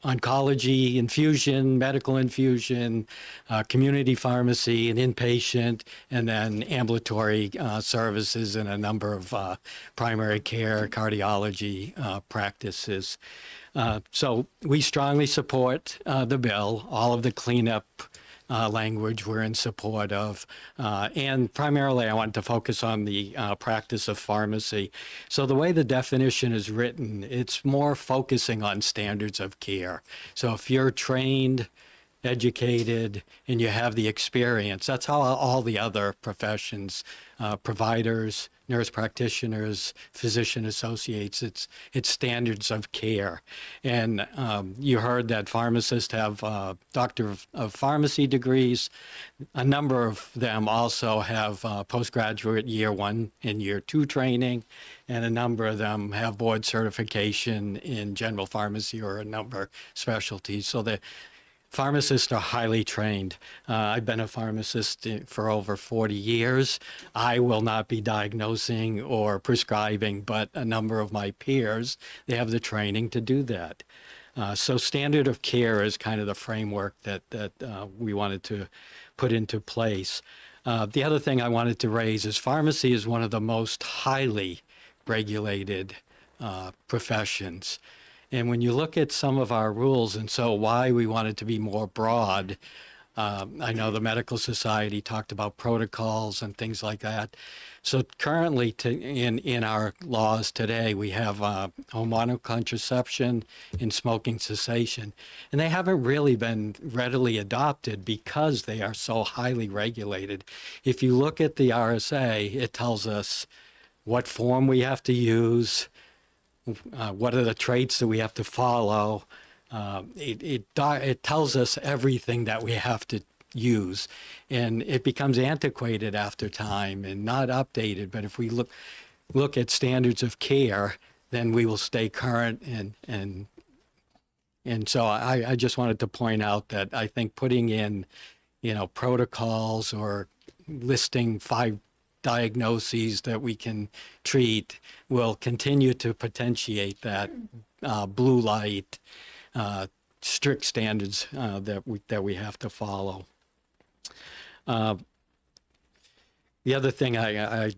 oncology infusion, medical infusion, community pharmacy, and inpatient, and then ambulatory services and a number of primary care, cardiology practices. So we strongly support the bill. All of the cleanup language we're in support of. And primarily, I want to focus on the practice of pharmacy. So the way the definition is written, it's more focusing on standards of care. So if you're trained, educated, and you have the experience, that's how all the other professions, providers, nurse practitioners, physician associates, it's standards of care. And you heard that pharmacists have doctor of pharmacy degrees. A number of them also have postgraduate year 1 and year 2 training, and a number of them have board certification in general pharmacy or a number of specialties. So the pharmacists are highly trained. I've been a pharmacist for over 40 years. I will not be diagnosing or prescribing, but a number of my peers, they have the training to do that. So standard of care is kind of the framework that we wanted to put into place. The other thing I wanted to raise is pharmacy is one of the most highly regulated professions. And when you look at some of our rules, and so why we wanted to be more broad, I know the Medical Society talked about protocols and things like that. So currently in our laws today, we have hormonal contraception and smoking cessation. And they haven't really been readily adopted because they are so highly regulated. If you look at the RSA, it tells us what form we have to use, what are the traits that we have to follow. It tells us everything that we have to use, and it becomes antiquated after time and not updated. But if we look at standards of care, then we will stay current and so I just wanted to point out that I think putting in, protocols or listing 5 diagnoses that we can treat will continue to potentiate that blue light, strict standards that we have to follow. The other thing I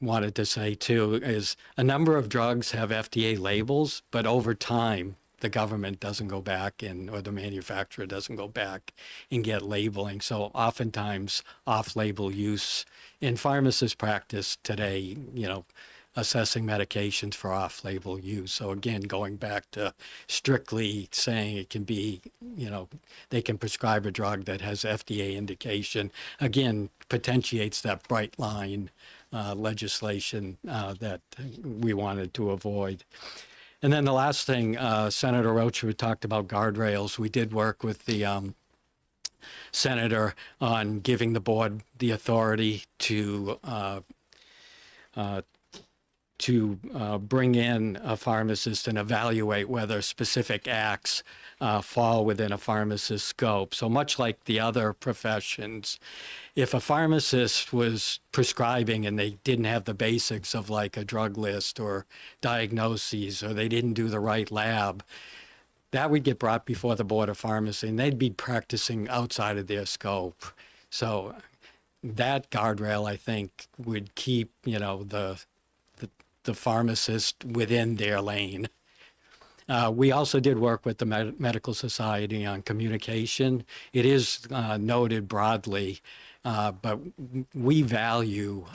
wanted to say too is a number of drugs have FDA labels, but over time, the government doesn't go back or the manufacturer doesn't go back and get labeling. So oftentimes off-label use in pharmacist practice today, assessing medications for off-label use. So again, going back to strictly saying it can be, they can prescribe a drug that has FDA indication, again, potentiates that bright line legislation that we wanted to avoid. And then the last thing, Senator Rocha talked about guardrails. We did work with the senator on giving the board the authority to bring in a pharmacist and evaluate whether specific acts fall within a pharmacist's scope. So much like the other professions, if a pharmacist was prescribing and they didn't have the basics of like a drug list or diagnoses, or they didn't do the right lab, that would get brought before the Board of Pharmacy and they'd be practicing outside of their scope. So that guardrail, I think, would keep, the pharmacist within their lane. We also did work with the Medical Society on communication. It is noted broadly, but we value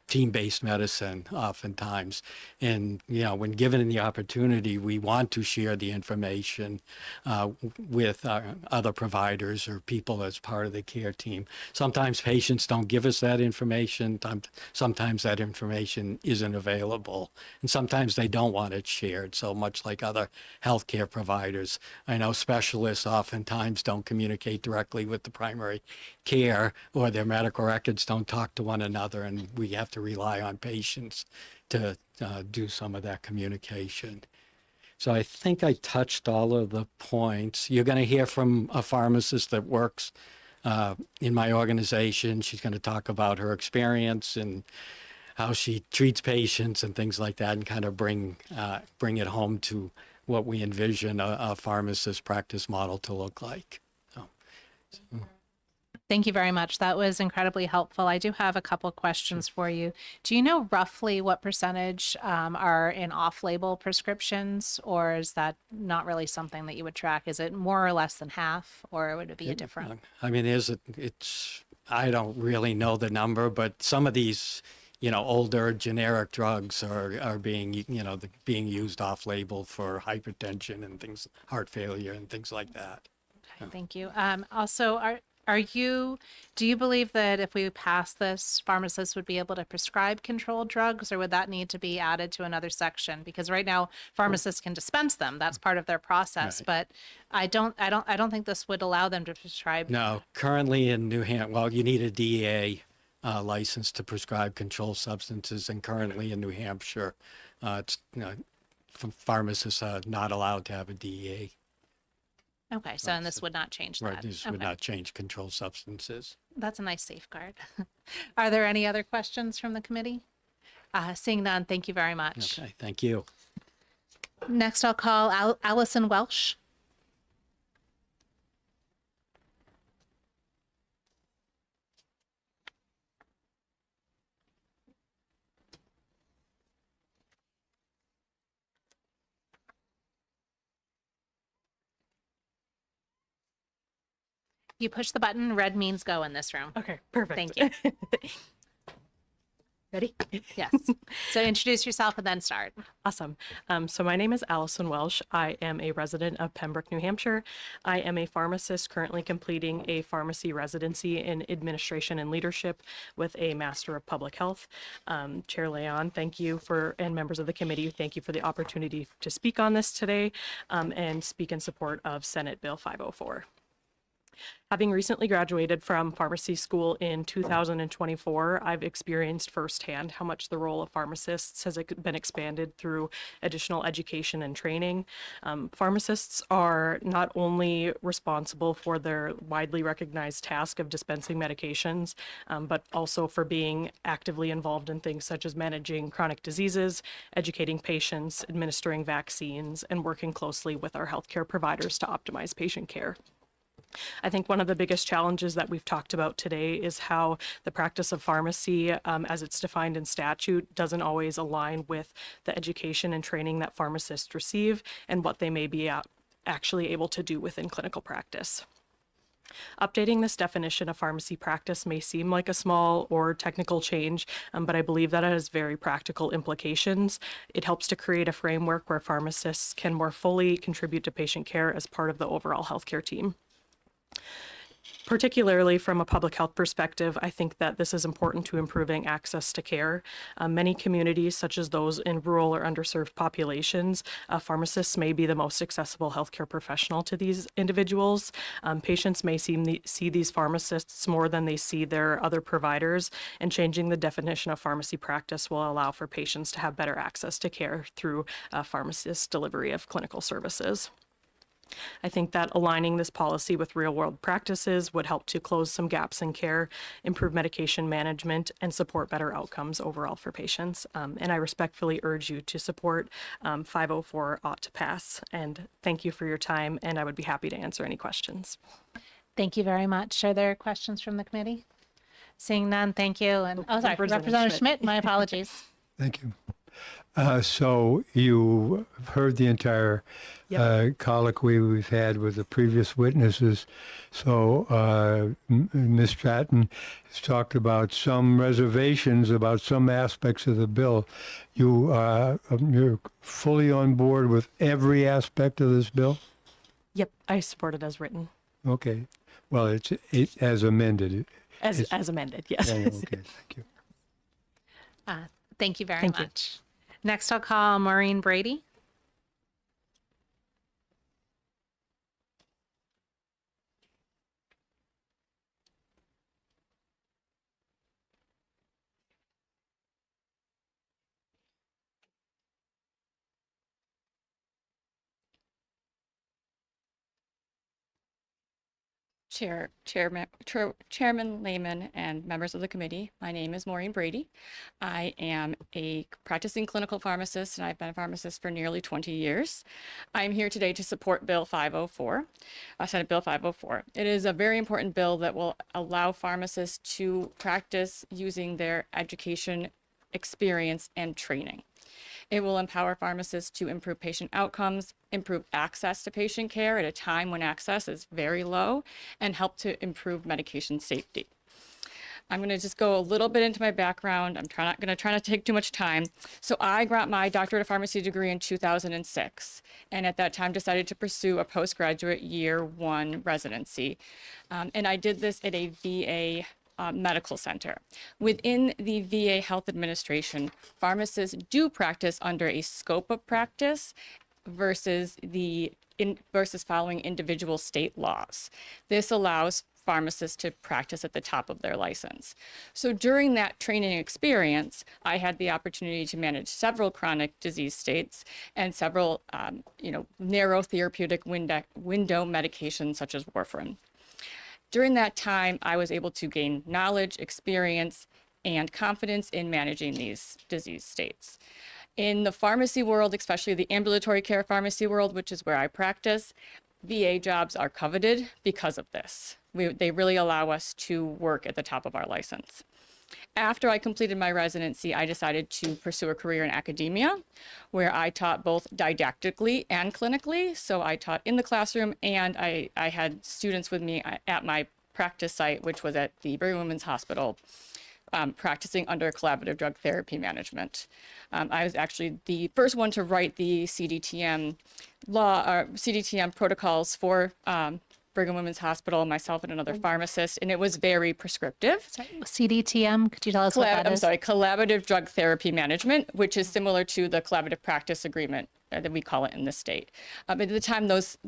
team-based medicine oftentimes. And, when given the opportunity, we want to share the information with other providers or people as part of the care team. Sometimes patients don't give us that information. Sometimes that information isn't available. And sometimes they don't want it shared. So much like other healthcare providers, I know specialists oftentimes don't communicate directly with the primary care, or their medical records don't talk to one another, and we have to rely on patients to do some of that communication. So I think I touched all of the points. You're going to hear from a pharmacist that works in my organization. She's going to talk about her experience and how she treats patients and things like that, and kind of bring it home to what we envision a pharmacist practice model to look like. Thank you very much. That was incredibly helpful. I do have a couple questions for you. Do you know roughly what percentage are in off-label prescriptions, or is that not really something that you would track? Is it more or less than half, or would it be a different? I mean, I don't really know the number, but some of these, older generic drugs are being, being used off-label for hypertension and things, heart failure and things like that. Okay, thank you. Also, do you believe that if we pass this, pharmacists would be able to prescribe controlled drugs, or would that need to be added to another section? Because right now pharmacists can dispense them. That's part of their process, but I don't think this would allow them to prescribe. No, currently in New Hampshire, well, you need a DEA license to prescribe controlled substances, and currently in New Hampshire, pharmacists are not allowed to have a DEA. Okay, so and this would not change that. Right, this would not change controlled substances. That's a nice safeguard. Are there any other questions from the committee? Seeing none, thank you very much. Okay, thank you. Next, I'll call Allison Welsh. You push the button, red means go in this room. Okay, perfect. Thank you. Ready? Yes. So introduce yourself and then start. Awesome. So my name is Allison Welsh. I am a resident of Pembroke, New Hampshire. I am a pharmacist currently completing a pharmacy residency in administration and leadership with a Master of Public Health. Chair Leon, thank you and members of the committee, thank you for the opportunity to speak on this today and speak in support of Senate Bill 504. Having recently graduated from pharmacy school in 2024, I've experienced firsthand how much the role of pharmacists has been expanded through additional education and training. Pharmacists are not only responsible for their widely recognized task of dispensing medications, but also for being actively involved in things such as managing chronic diseases, educating patients, administering vaccines, and working closely with our healthcare providers to optimize patient care. I think one of the biggest challenges that we've talked about today is how the practice of pharmacy, as it's defined in statute, doesn't always align with the education and training that pharmacists receive and what they may be actually able to do within clinical practice. Updating this definition of pharmacy practice may seem like a small or technical change, but I believe that it has very practical implications. It helps to create a framework where pharmacists can more fully contribute to patient care as part of the overall healthcare team. Particularly from a public health perspective, I think that this is important to improving access to care. Many communities, such as those in rural or underserved populations, pharmacists may be the most accessible healthcare professional to these individuals. Patients may see these pharmacists more than they see their other providers, and changing the definition of pharmacy practice will allow for patients to have better access to care through pharmacist delivery of clinical services. I think that aligning this policy with real-world practices would help to close some gaps in care, improve medication management, and support better outcomes overall for patients. And I respectfully urge you to support 504 ought to pass. And thank you for your time, and I would be happy to answer any questions. Thank you very much. Are there questions from the committee? Seeing none, thank you. And sorry, Representative Schmidt, my apologies. Thank you. So you heard the entire colloquy we've had with the previous witnesses. So Ms. Stratton has talked about some reservations about some aspects of the bill. You're fully on board with every aspect of this bill? Yep, I support it as written. Okay. Well, it's as amended. As amended, yes. Okay, thank you. Thank you very much. Next, I'll call Maureen Brady. Chairman Lehman and members of the committee, my name is Maureen Brady. I am a practicing clinical pharmacist, and I've been a pharmacist for nearly 20 years. I'm here today to support Bill 504, Senate Bill 504. It is a very important bill that will allow pharmacists to practice using their education, experience, and training. It will empower pharmacists to improve patient outcomes, improve access to patient care at a time when access is very low, and help to improve medication safety. I'm going to just go a little bit into my background. I'm not going to try not to take too much time. So I got my doctorate of pharmacy degree in 2006, and at that time decided to pursue a postgraduate year one residency. And I did this at a VA medical center. Within the VA Health Administration, pharmacists do practice under a scope of practice versus following individual state laws. This allows pharmacists to practice at the top of their license. So during that training experience, I had the opportunity to manage several chronic disease states and several narrow therapeutic window medications such as warfarin. During that time, I was able to gain knowledge, experience, and confidence in managing these disease states. In the pharmacy world, especially the ambulatory care pharmacy world, which is where I practice, VA jobs are coveted because of this. They really allow us to work at the top of our license. After I completed my residency, I decided to pursue a career in academia, where I taught both didactically and clinically. So I taught in the classroom, and I had students with me at my practice site, which was at the Brigham Women's Hospital, practicing under collaborative drug therapy management. I was actually the first one to write the CDTM CDTM protocols for Brigham Women's Hospital, myself and another pharmacist, and it was very prescriptive. CDTM, could you tell us what that is? Collaborative drug therapy management, which is similar to the collaborative practice agreement that we call it in the state. At the time, those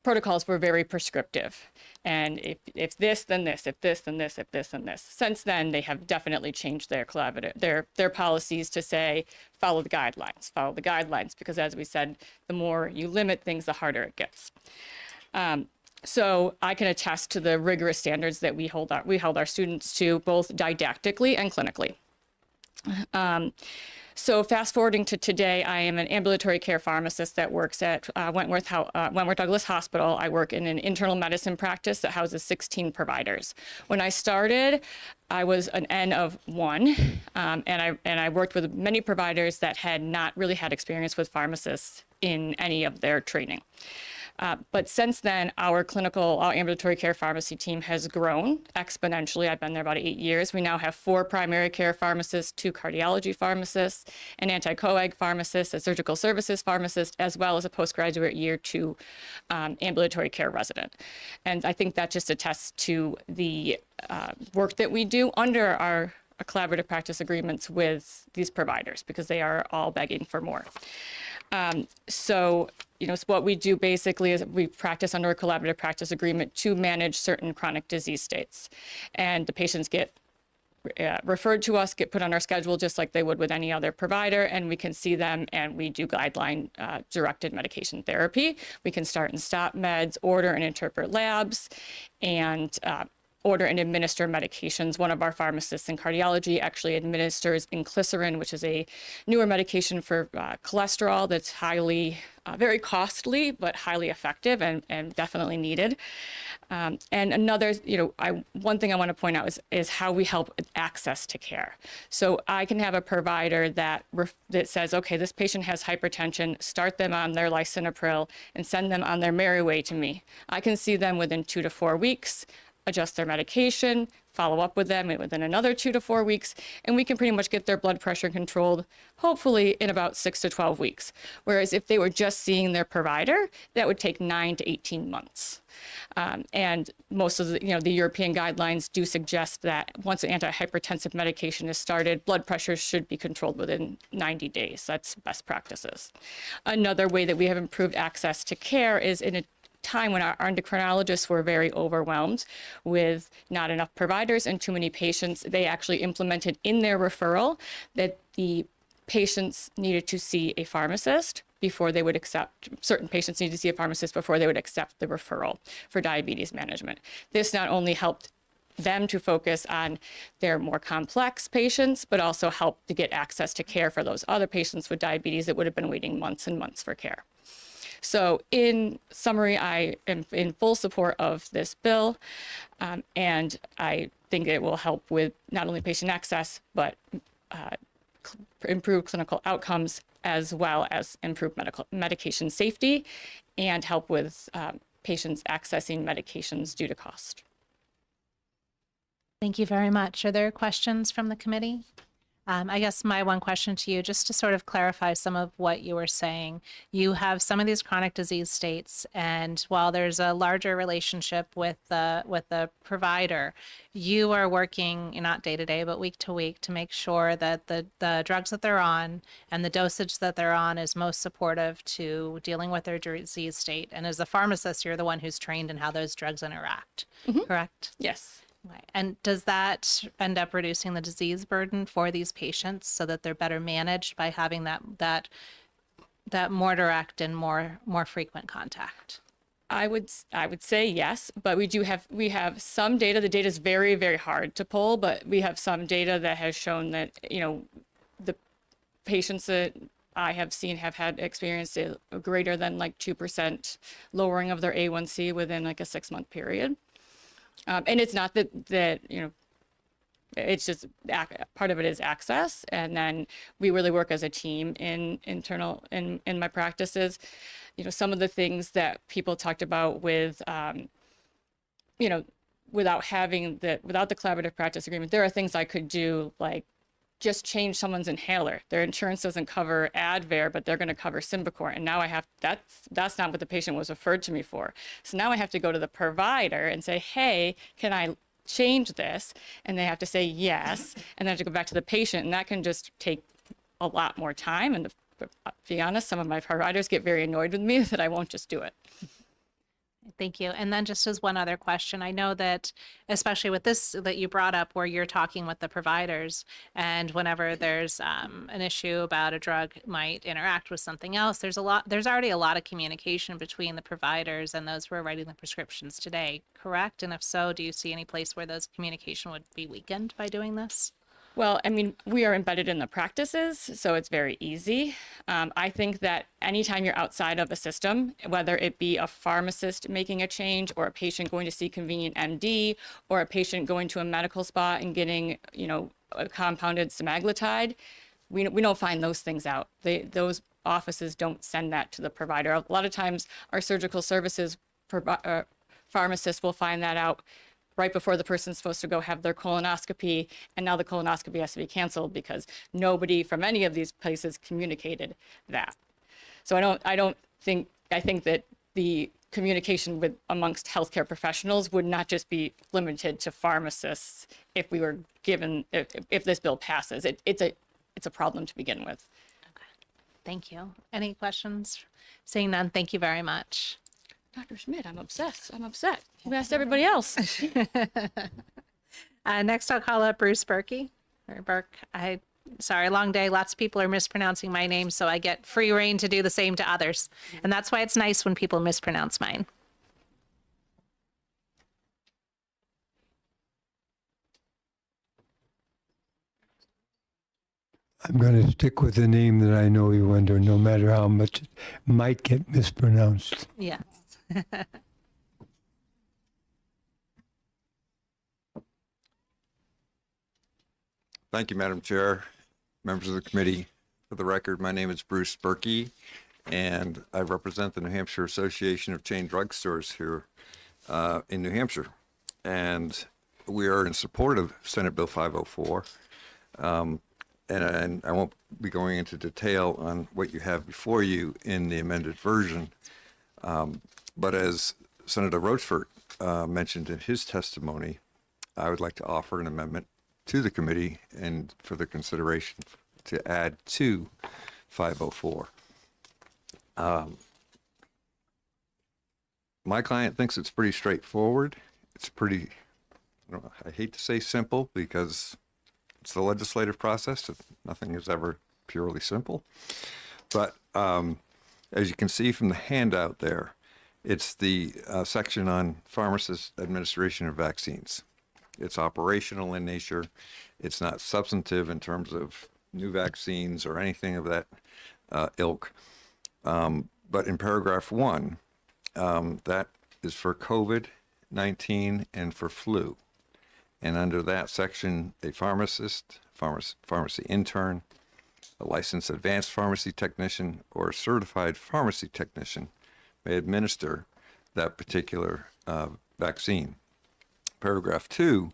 protocols were very prescriptive. And if this, then this, if this, then this, if this, then this. Since then, they have definitely changed their their policies to say, follow the guidelines, because as we said, the more you limit things, the harder it gets. So I can attest to the rigorous standards that we held our students to, both didactically and clinically. So fast forwarding to today, I am an ambulatory care pharmacist that works at Wentworth Douglas Hospital. I work in an internal medicine practice that houses 16 providers. When I started, I was an N of 1, and I worked with many providers that had not really had experience with pharmacists in any of their training. But since then, our ambulatory care pharmacy team has grown exponentially. I've been there about 8 years. We now have 4 primary care pharmacists, 2 cardiology pharmacists, an anti-coag pharmacist, a surgical services pharmacist, as well as a postgraduate year 2 ambulatory care resident. And I think that just attests to the work that we do under our collaborative practice agreements with these providers, because they are all begging for more. So what we do basically is we practice under a collaborative practice agreement to manage certain chronic disease states. And the patients get referred to us, get put on our schedule just like they would with any other provider, and we can see them, and we do guideline directed medication therapy. We can start and stop meds, order and interpret labs, and order and administer medications. One of our pharmacists in cardiology actually administers inclisiran, which is a newer medication for cholesterol that's very costly, but highly effective and definitely needed. And another, one thing I want to point out is how we help with access to care. So I can have a provider that says, okay, this patient has hypertension, start them on their lisinopril and send them on their merry way to me. I can see them within 2 to 4 weeks, adjust their medication, follow up with them within another 2 to 4 weeks, and we can pretty much get their blood pressure controlled, hopefully in about 6 to 12 weeks. Whereas if they were just seeing their provider, that would take 9 to 18 months. And most of the European guidelines do suggest that once an antihypertensive medication is started, blood pressure should be controlled within 90 days. That's best practices. Another way that we have improved access to care is in a time when our endocrinologists were very overwhelmed with not enough providers and too many patients. They actually implemented in their referral that the patients needed to see a pharmacist before they would accept, certain patients needed to see a pharmacist before they would accept the referral for diabetes management. This not only helped them to focus on their more complex patients, but also helped to get access to care for those other patients with diabetes that would have been waiting months and months for care. So in summary, I am in full support of this bill, and I think it will help with not only patient access, but improve clinical outcomes, as well as improve medication safety, and help with patients accessing medications due to cost. Thank you very much. Are there questions from the committee? I guess my one question to you, just to sort of clarify some of what you were saying, you have some of these chronic disease states, and while there's a larger relationship with the provider, you are working not day to day, but week to week to make sure that the drugs that they're on and the dosage that they're on is most supportive to dealing with their disease state. And as a pharmacist, you're the one who's trained in how those drugs interact, correct? Yes. Right. And does that end up reducing the disease burden for these patients so that they're better managed by having that more direct and more frequent contact? I would say yes, but we have some data. The data is very, very hard to pull, but we have some data that has shown that the patients that I have seen have had experienced a greater than 2% lowering of their A1C within a 6-month period. And it's not that it's just part of it is access. And then we really work as a team in my practices. Some of the things that people talked about with, without the collaborative practice agreement, there are things I could do, like just change someone's inhaler. Their insurance doesn't cover Advair, but they're going to cover Symbicort. And now that's not what the patient was referred to me for. So now I have to go to the provider and say, hey, can I change this? And they have to say yes. And then I have to go back to the patient. And that can just take a lot more time. And to be honest, some of my providers get very annoyed with me that I won't just do it. Thank you. And then just as one other question, I know that especially with this that you brought up where you're talking with the providers and whenever there's an issue about a drug might interact with something else, there's already a lot of communication between the providers and those who are writing the prescriptions today, correct? And if so, do you see any place where those communication would be weakened by doing this? Well, I mean, we are embedded in the practices, so it's very easy. I think that anytime you're outside of a system, whether it be a pharmacist making a change or a patient going to see convenient MD or a patient going to a medical spa and getting, a compounded semaglutide, we don't find those things out. Those offices don't send that to the provider. A lot of times our surgical services pharmacists will find that out right before the person's supposed to go have their colonoscopy, and now the colonoscopy has to be canceled because nobody from any of these places communicated that. So I think that the communication amongst healthcare professionals would not just be limited to pharmacists if we were given, if this bill passes. It's a problem to begin with. Thank you. Any questions? Seeing none, thank you very much. Dr. Schmidt, I'm obsessed. I'm upset. You asked everybody else. Next, I'll call up Bruce Berkey. Or Burke. Sorry, long day. Lots of people are mispronouncing my name, so I get free reign to do the same to others. And that's why it's nice when people mispronounce mine. I'm going to stick with the name that I know you under, no matter how much it might get mispronounced. Yes. Thank you, Madam Chair, members of the committee. For the record, my name is Bruce Berkey, and I represent the New Hampshire Association of Chain Drugstores here in New Hampshire. And we are in support of Senate Bill 504. And I won't be going into detail on what you have before you in the amended version. But as Senator Rochford mentioned in his testimony, I would like to offer an amendment to the committee and for the consideration to add to 504. My client thinks it's pretty straightforward. It's pretty, I hate to say simple because it's the legislative process. Nothing is ever purely simple. But as you can see from the handout there, it's the section on pharmacist administration of vaccines. It's operational in nature. It's not substantive in terms of new vaccines or anything of that ilk. But in paragraph 1, that is for COVID-19 and for flu. And under that section, a pharmacist, pharmacy intern, a licensed advanced pharmacy technician, or a certified pharmacy technician may administer that particular vaccine. Paragraph 2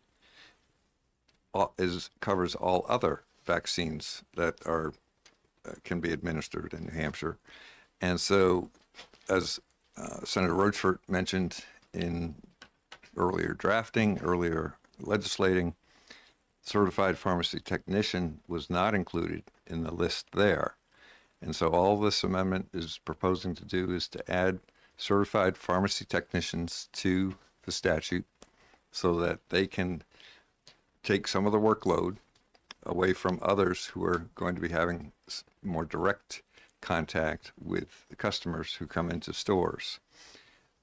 covers all other vaccines that can be administered in New Hampshire. And so, as Senator Rochford mentioned in earlier legislating, certified pharmacy technician was not included in the list there. And so all this amendment is proposing to do is to add certified pharmacy technicians to the statute so that they can take some of the workload away from others who are going to be having more direct contact with the customers who come into stores.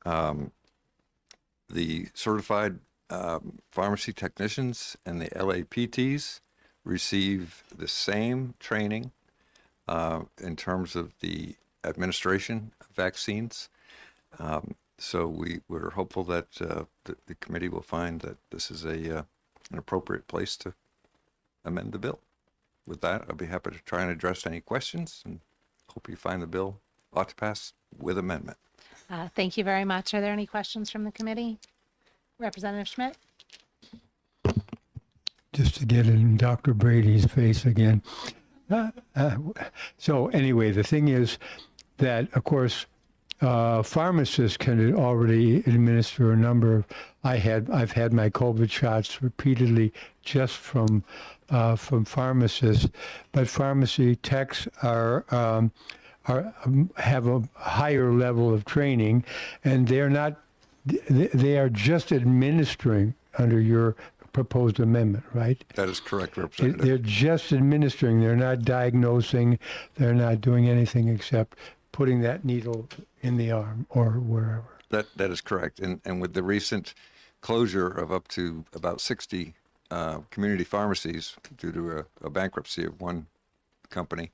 The certified pharmacy technicians and the LAPTs receive the same training in terms of the administration of vaccines. So we're hopeful that the committee will find that this is an appropriate place to amend the bill. With that, I'll be happy to try and address any questions and hope you find the bill ought to pass with amendment. Thank you very much. Are there any questions from the committee? Representative Schmidt? Just to get in Dr. Brady's face again. So anyway, the thing is that, of course, pharmacists can already administer a number of, I've had my COVID shots repeatedly just from pharmacists, but pharmacy techs have a higher level of training, and they're not they are just administering under your proposed amendment, right? That is correct, Representative. They're just administering. They're not diagnosing. They're not doing anything except putting that needle in the arm or wherever. That is correct. And with the recent closure of up to about 60 community pharmacies due to a bankruptcy of one company.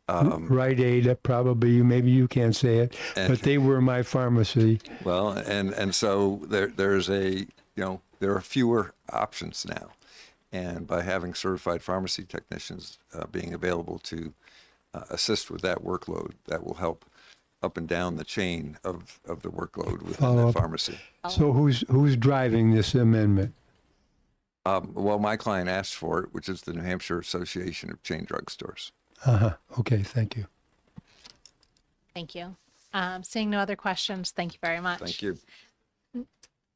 Rite Aid, probably, maybe you can't say it, but they were my pharmacy. Well, and so there's there are fewer options now. And by having certified pharmacy technicians being available to assist with that workload, that will help up and down the chain of the workload within Follow the up. pharmacy. So who's driving this amendment? Well, my client asked for it, which is the New Hampshire Association of Chain Drug Stores. Okay, thank you. Thank you. Seeing no other questions, thank you very much. Thank you.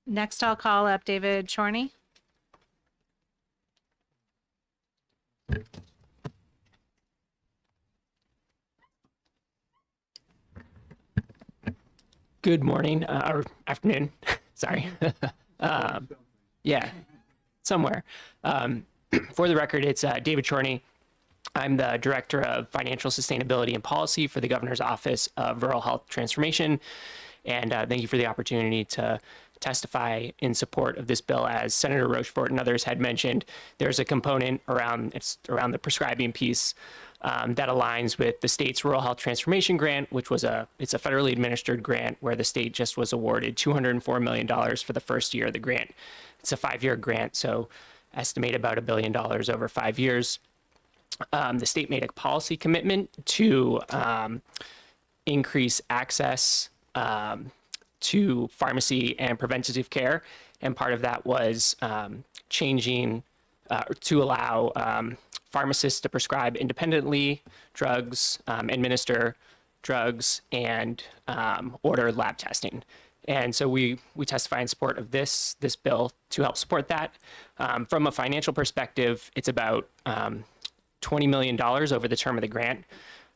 Next, I'll call up David Chorney. Good morning, or afternoon, sorry. Yeah, somewhere. For the record, it's David Chorney. I'm the Director of Financial Sustainability and Policy for the Governor's Office of Rural Health Transformation. And thank you for the opportunity to testify in support of this bill. As Senator Rochefort and others had mentioned, there's a component around the prescribing piece that aligns with the state's Rural Health Transformation Grant, which was it's a federally administered grant where the state just was awarded $204 million for the first year of the grant. It's a 5-year grant, so estimate about $1 billion over 5 years. The state made a policy commitment to increase access to pharmacy and preventative care, and part of that was changing to allow pharmacists to prescribe independently drugs, administer drugs, and order lab testing. And so we testify in support of this bill to help support that. From a financial perspective, it's about $20 million over the term of the grant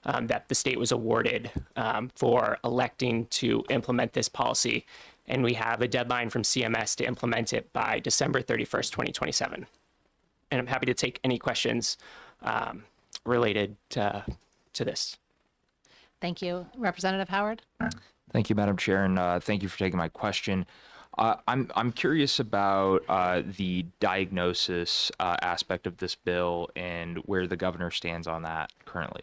that the state was awarded for electing to implement this policy. And we have a deadline from CMS to implement it by December 31st, 2027. And I'm happy to take any questions related to this. Thank you. Representative Howard? Thank you, Madam Chair, and thank you for taking my question. I'm curious about the diagnosis aspect of this bill and where the governor stands on that currently.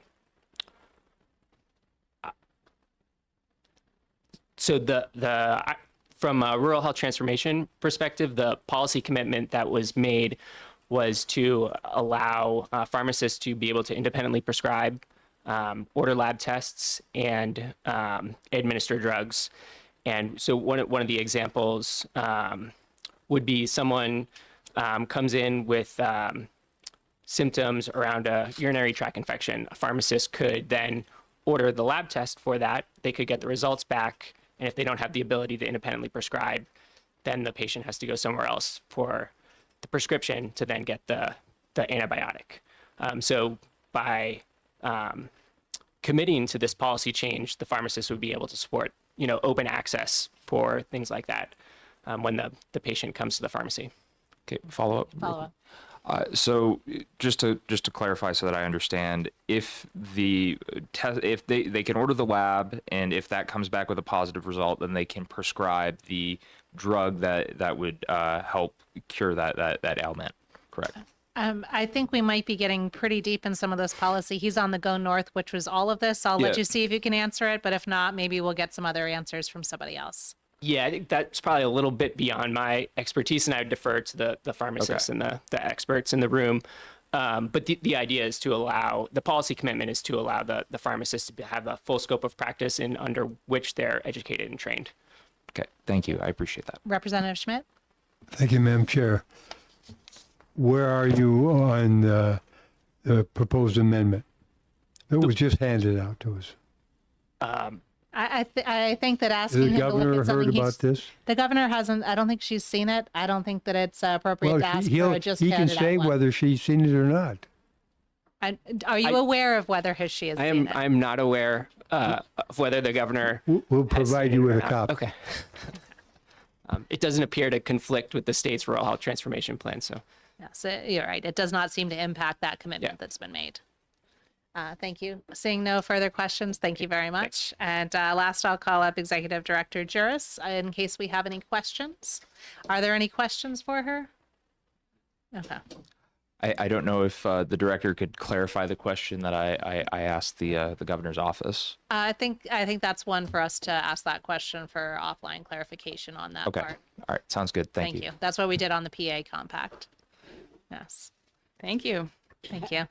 So from a rural health transformation perspective, the policy commitment that was made was to allow pharmacists to be able to independently prescribe, order lab tests, and administer drugs. And so one of the examples would be someone comes in with symptoms around a urinary tract infection. A pharmacist could then order the lab test for that. They could get the results back. And if they don't have the ability to independently prescribe, then the patient has to go somewhere else for the prescription to then get the antibiotic. So by committing to this policy change, the pharmacist would be able to support, open access for things like that when the patient comes to the pharmacy. Okay, follow up. So just to clarify so that I understand, if they can order the lab, and if that comes back with a positive result, then they can prescribe the drug that would help cure that ailment, correct? I think we might be getting pretty deep in some of this policy. He's on the Go North, which was all of this. I'll let you see if you can answer it, but if not, maybe we'll get some other answers from somebody else. Yeah, I think that's probably a little bit beyond my expertise, and I would defer to the pharmacists and the experts in the room. But the idea is to allow, the policy commitment is to allow the pharmacists to have a full scope of practice in under which they're educated and trained. Okay, thank you. I appreciate that. Representative Schmidt? Thank you, Madam Chair. Where are you on the proposed amendment that was just handed out to us? I think that asking Has him the to look governor at something heard about this? The governor hasn't. I don't think she's seen it. I don't think that it's appropriate to ask for a just he can handed out say one. whether she's seen it or not. Are you aware of whether she has seen it? I'm not aware of whether the governor We'll provide you with a copy. Okay. it doesn't appear to conflict with the state's rural health transformation plan. So Yes, you're right. It does not seem to impact that commitment that's been made. Thank you. Seeing no further questions, thank you very much. And last, I'll call up Executive Director Juris in case we have any questions. Are there any questions for her? Okay. I don't know if the director could clarify the question that I asked the governor's office. I think that's one for us to ask that question for offline clarification on that Okay. part. All right. Sounds good. Thank you. That's what we did on the PA compact. Yes. Thank you. Thank you.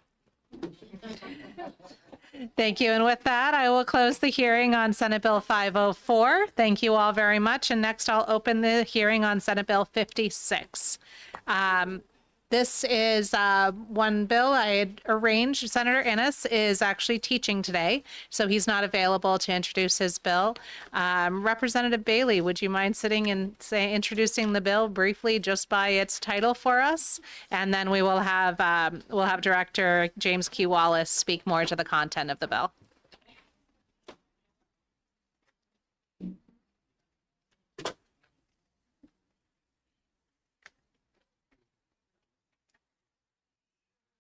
Thank you. And with that, I will close the hearing on Senate Bill 504. Thank you all very much. And next, I'll open the hearing on Senate Bill 56. This is one bill I had arranged. Senator Innes is actually teaching today, so he's not available to introduce his bill. Representative Bailey, would you mind sitting and introducing the bill briefly just by its title for us? And then we will have Director James Key Wallace speak more to the content of the bill.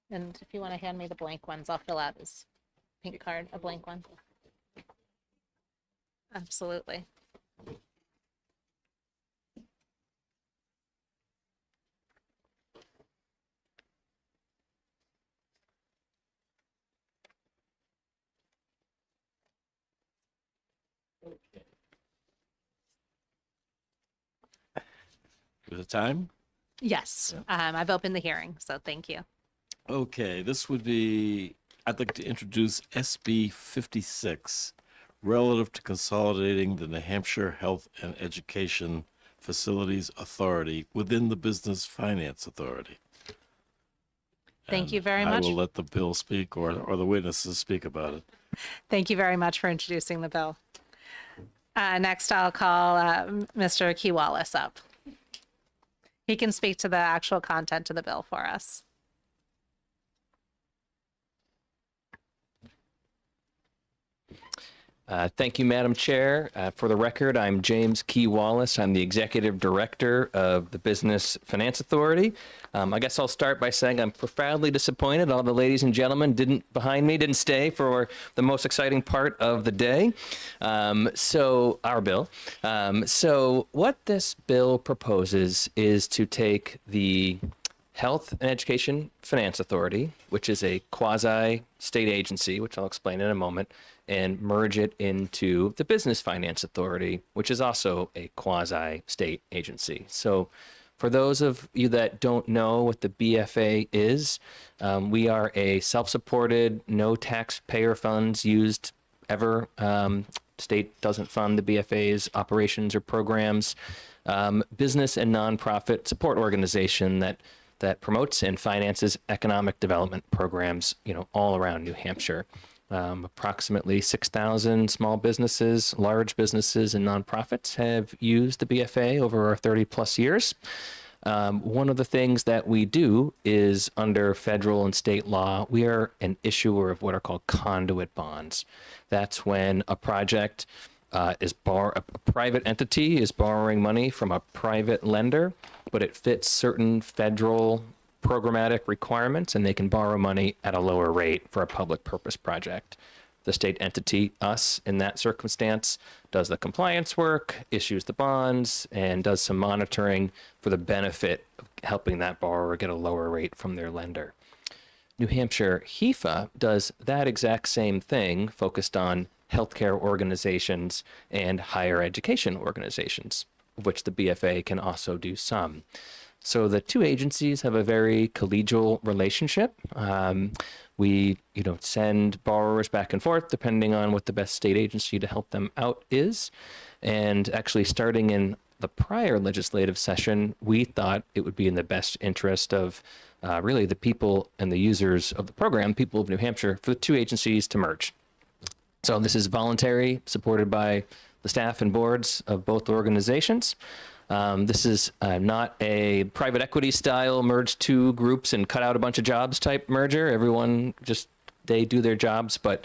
And if you want to hand me the blank ones, I'll fill out his pink card, a blank one. Absolutely. With the time? Yes, I've opened the hearing, so thank you. Okay, this would be, I'd like to introduce SB 56, relative to consolidating the New Hampshire Health and Education Facilities Authority within the Business Finance Authority. Thank you very much. I will let the bill speak or the witnesses speak about it. Thank you very much for introducing the bill. Next, I'll call Mr. Key Wallace up. He can speak to the actual content of the bill for us. Thank you, Madam Chair. For the record, I'm James Key Wallace. I'm the Executive Director of the Business Finance Authority. I guess I'll start by saying I'm profoundly disappointed all the ladies and gentlemen behind me didn't stay for the most exciting part of the day. Our bill. So what this bill proposes is to take the Health and Education Finance Authority, which is a quasi-state agency, which I'll explain in a moment, and merge it into the Business Finance Authority, which is also a quasi-state agency. So for those of you that don't know what the BFA is, we are a self-supported, no taxpayer funds used ever. State doesn't fund the BFA's operations or programs. Business and nonprofit support organization that promotes and finances economic development programs, all around New Hampshire. Approximately 6,000 small businesses, large businesses, and nonprofits have used the BFA over our 30 plus years. One of the things that we do is under federal and state law, we are an issuer of what are called conduit bonds. That's when a project a private entity is borrowing money from a private lender, but it fits certain federal programmatic requirements and they can borrow money at a lower rate for a public purpose project. The state entity, us, in that circumstance, does the compliance work, issues the bonds, and does some monitoring for the benefit of helping that borrower get a lower rate from their lender. New Hampshire HEFA does that exact same thing, focused on healthcare organizations and higher education organizations, of which the BFA can also do some. So the two agencies have a very collegial relationship. We, send borrowers back and forth depending on what the best state agency to help them out is. And actually, starting in the prior legislative session, we thought it would be in the best interest of really the people and the users of the program, people of New Hampshire, for the two agencies to merge. So this is voluntary, supported by the staff and boards of both organizations. This is not a private equity style merge two groups and cut out a bunch of jobs type merger. Everyone they do their jobs, but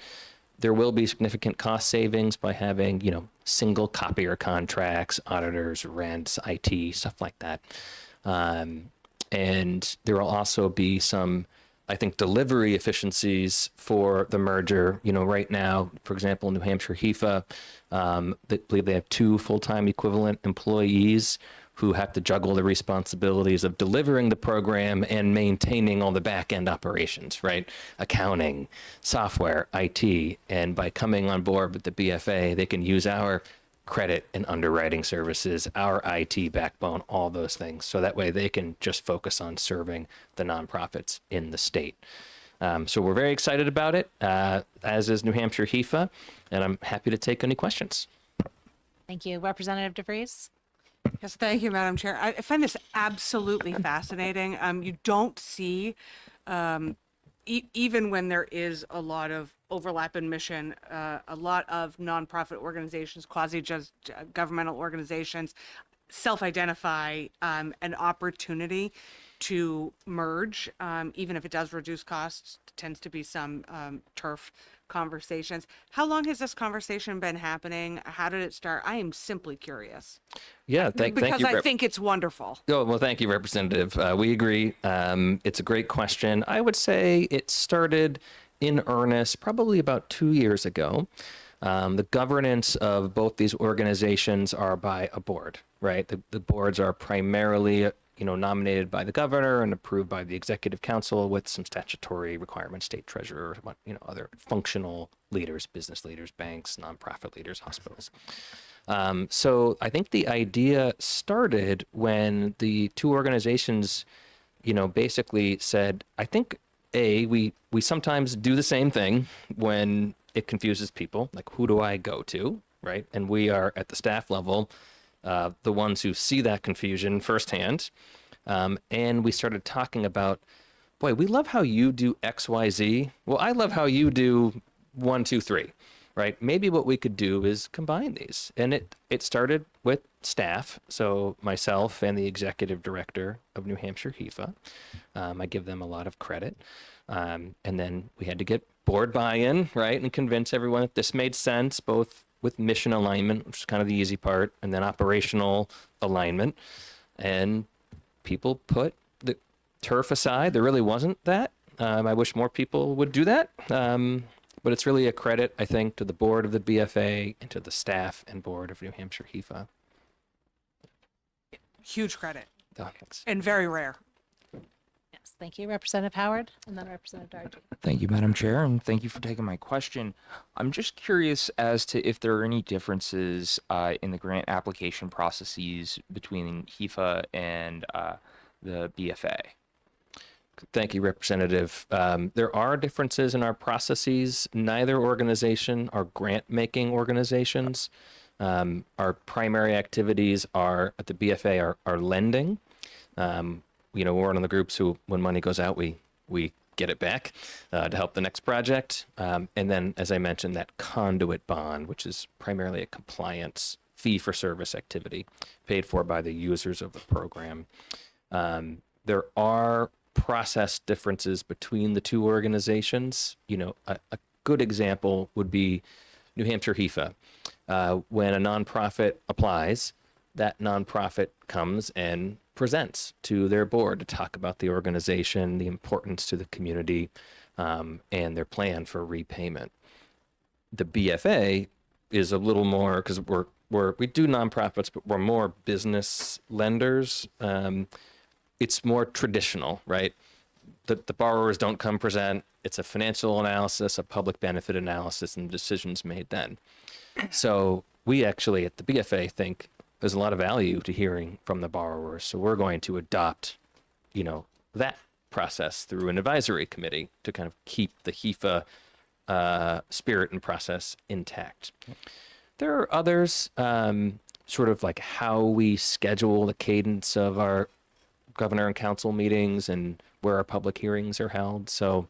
there will be significant cost savings by having, single copier contracts, auditors, rents, IT, stuff like that. And there will also be some, I think, delivery efficiencies for the merger. You know, right now, for example, New Hampshire HEFA, they believe they have 2 full-time equivalent employees who have to juggle the responsibilities of delivering the program and maintaining all the back-end operations, right? Accounting, software, IT. And by coming on board with the BFA, they can use our credit and underwriting services, our IT backbone, all those things. So that way they can just focus on serving the nonprofits in the state. So we're very excited about it, as is New Hampshire HEFA, and I'm happy to take any questions. Thank you. Representative DeVries? Yes, thank you, Madam Chair. I find this absolutely fascinating. You don't see, even when there is a lot of overlap in mission, a lot of nonprofit organizations, quasi-governmental organizations self-identify an opportunity to merge, even if it does reduce costs. Tends to be some turf conversations. How long has this conversation been happening? How did it start? I am simply curious. Yeah, thank you. Because I think it's wonderful. Oh, well, thank you, Representative. We agree. It's a great question. I would say it started in earnest probably about 2 years ago. The governance of both these organizations are by a board, right? The boards are primarily, nominated by the governor and approved by the executive council with some statutory requirements, state treasurer, other functional leaders, business leaders, banks, nonprofit leaders, hospitals. So I think the idea started when the 2 organizations, basically said, I think, we sometimes do the same thing when it confuses people, like who do I go to, right? And we are at the staff level, the ones who see that confusion firsthand. And we started talking about, boy, we love how you do X, Y, Z. Well, I love how you do 1, 2, 3, right? Maybe what we could do is combine these. And it started with staff. So myself and the executive director of New Hampshire HEFA, I give them a lot of credit. And then we had to get board buy-in, right? And convince everyone that this made sense, both with mission alignment, which is kind of the easy part, and then operational alignment. And people put the turf aside. There really wasn't that. I wish more people would do that. But it's really a credit, I think, to the board of the BFA and to the staff and board of New Hampshire HEFA. Huge credit. Oh, thanks. And very rare. Yes, thank you. Representative Howard, and then Representative Dargy. Thank you, Madam Chair, and thank you for taking my question. I'm just curious as to if there are any differences in the grant application processes between HEFA and the BFA. Thank you, Representative. There are differences in our processes. Neither organization are grant-making organizations. Our primary activities are at the BFA are lending. We're one of the groups who, when money goes out, we get it back to help the next project. And then, as I mentioned, that conduit bond, which is primarily a compliance fee-for-service activity paid for by the users of the program. There are process differences between the 2 organizations. A good example would be New Hampshire HEFA. When a nonprofit applies, that nonprofit comes and presents to their board to talk about the organization, the importance to the community, and their plan for repayment. The BFA is a little more, because we do nonprofits, but we're more business lenders. It's more traditional, right? The borrowers don't come present. It's a financial analysis, a public benefit analysis, and decisions made then. So we actually at the BFA think there's a lot of value to hearing from the borrowers. So we're going to adopt, that process through an advisory committee to kind of keep the HEFA spirit and process intact. There are others, sort of like how we schedule the cadence of our governor and council meetings and where our public hearings are held. So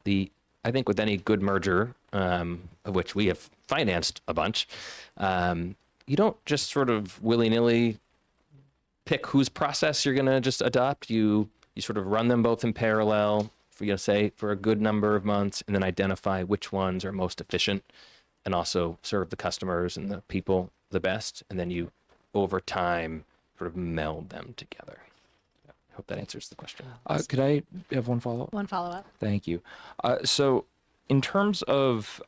I think with any good merger, of which we have financed a bunch, you don't just sort of willy-nilly pick whose process you're going to just adopt. You sort of run them both in parallel for, say, for a good number of months, and then identify which ones are most efficient and also serve the customers and the people the best. And then you, over time, sort of meld them together. I hope that answers the question. Could I have one follow-up? One follow-up. Thank you. So in terms of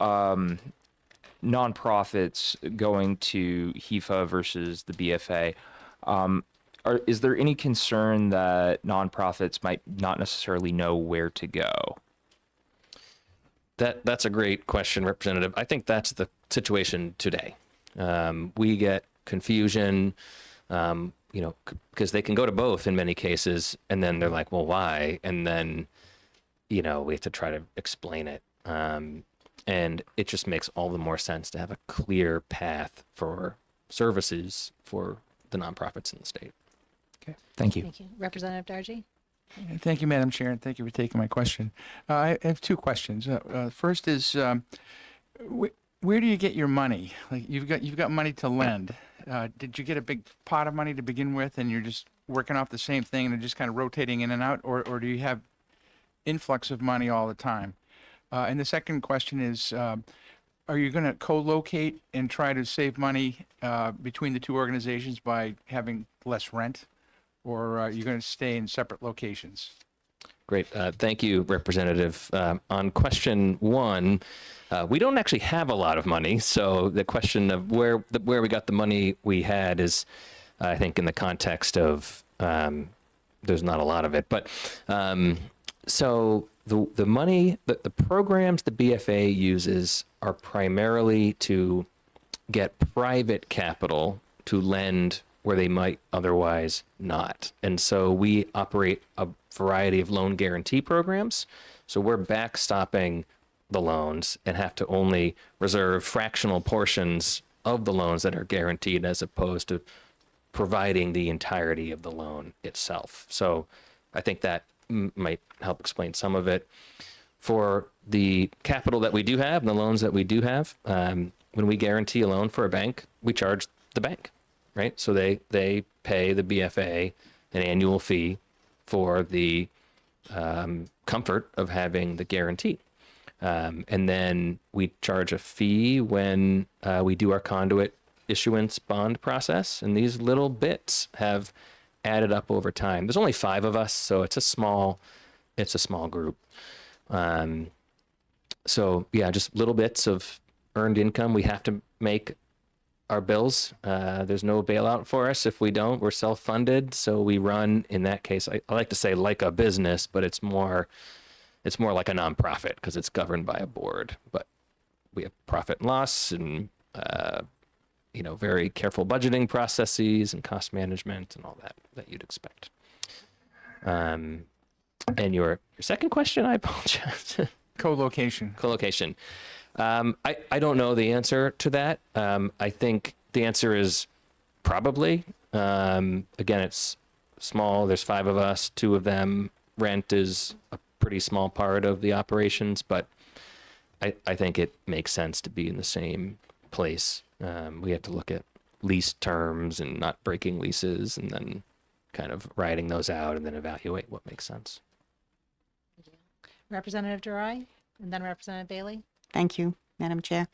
nonprofits going to HIFA versus the BFA, is there any concern that nonprofits might not necessarily know where to go? That's a great question, Representative. I think that's the situation today. We get confusion, because they can go to both in many cases, and then they're like, well, why? And then, we have to try to explain it. And it just makes all the more sense to have a clear path for services for the nonprofits in the state. Okay, thank you. Thank you. Representative Dargy? Thank you, Madam Chair, and thank you for taking my question. I have two questions. First is, where do you get your money? Like you've got money to lend. Did you get a big pot of money to begin with, and you're just working off the same thing and just kind of rotating in and out, or do you have influx of money all the time? And the second question is, are you going to co-locate and try to save money between the two organizations by having less rent, or are you going to stay in separate locations? Great. Thank you, Representative. On question one, we don't actually have a lot of money. So the question of where we got the money we had is, I think, in the context of there's not a lot of it. But so the money, the programs the BFA uses are primarily to get private capital to lend where they might otherwise not. And so we operate a variety of loan guarantee programs. So we're backstopping the loans and have to only reserve fractional portions of the loans that are guaranteed as opposed to providing the entirety of the loan itself. So I think that might help explain some of it. For the capital that we do have and the loans that we do have, when we guarantee a loan for a bank, we charge the bank, right? So they pay the BFA an annual fee for the comfort of having the guarantee. And then we charge a fee when we do our conduit issuance bond process. And these little bits have added up over time. There's only 5 of us, so it's a small group. So yeah, just little bits of earned income. We have to make our bills. There's no bailout for us if we don't. We're self-funded, so we run, in that case, I like to say like a business, but it's more like a nonprofit because it's governed by a board. But we have profit and loss and very careful budgeting processes and cost management and all that you'd expect. And your second question, I apologize. Co-location. Co-location. I don't know the answer to that. I think the answer is probably. Again, it's small. There's 5 of us. 2 of them. Rent is a pretty small part of the operations, but I think it makes sense to be in the same place. We have to look at lease terms and not breaking leases and then kind of writing those out and then evaluate what makes sense. Representative Durai, and then Representative Bailey. Thank you, Madam Chair.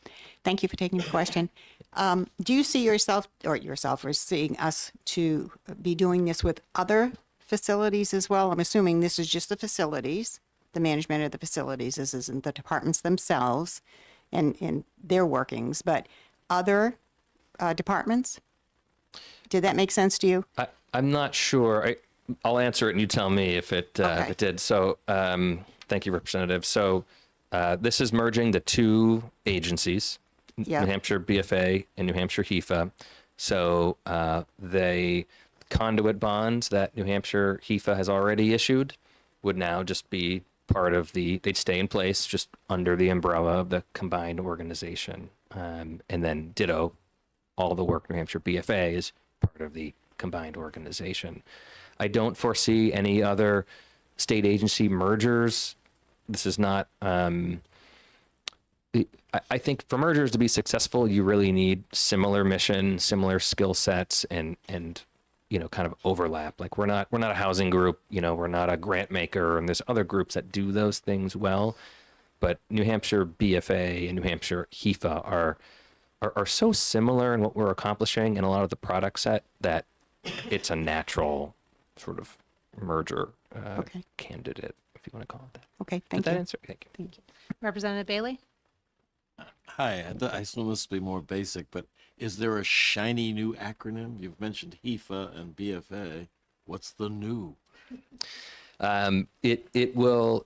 Thank you for taking the question. Do you see yourself or seeing us to be doing this with other facilities as well? I'm assuming this is just the facilities, the management of the facilities. This isn't the departments themselves and their workings, but other departments? Did that make sense to you? I'm not sure. I'll answer it and you tell me if it did. So thank you, Representative. So this is merging the 2 agencies, New Hampshire BFA and New Hampshire HIFA. So the conduit bonds that New Hampshire HIFA has already issued would now just be part of they'd stay in place just under the umbrella of the combined organization. And then ditto, all the work New Hampshire BFA is part of the combined organization. I don't foresee any other state agency mergers. This is not, I think for mergers to be successful, you really need similar mission, similar skill sets and kind of overlap. Like we're not a housing group, we're not a grant maker, and there's other groups that do those things well. but New Hampshire BFA and New Hampshire HEFA are so similar in what we're accomplishing in a lot of the product set that it's a natural sort of merger candidate, if you want to call it that. Okay, Did thank that you. answer? Thank you. Thank you. Representative Bailey? Hi, I assume this will be more basic, but is there a shiny new acronym? You've mentioned HEFA and BFA. What's the new? It will,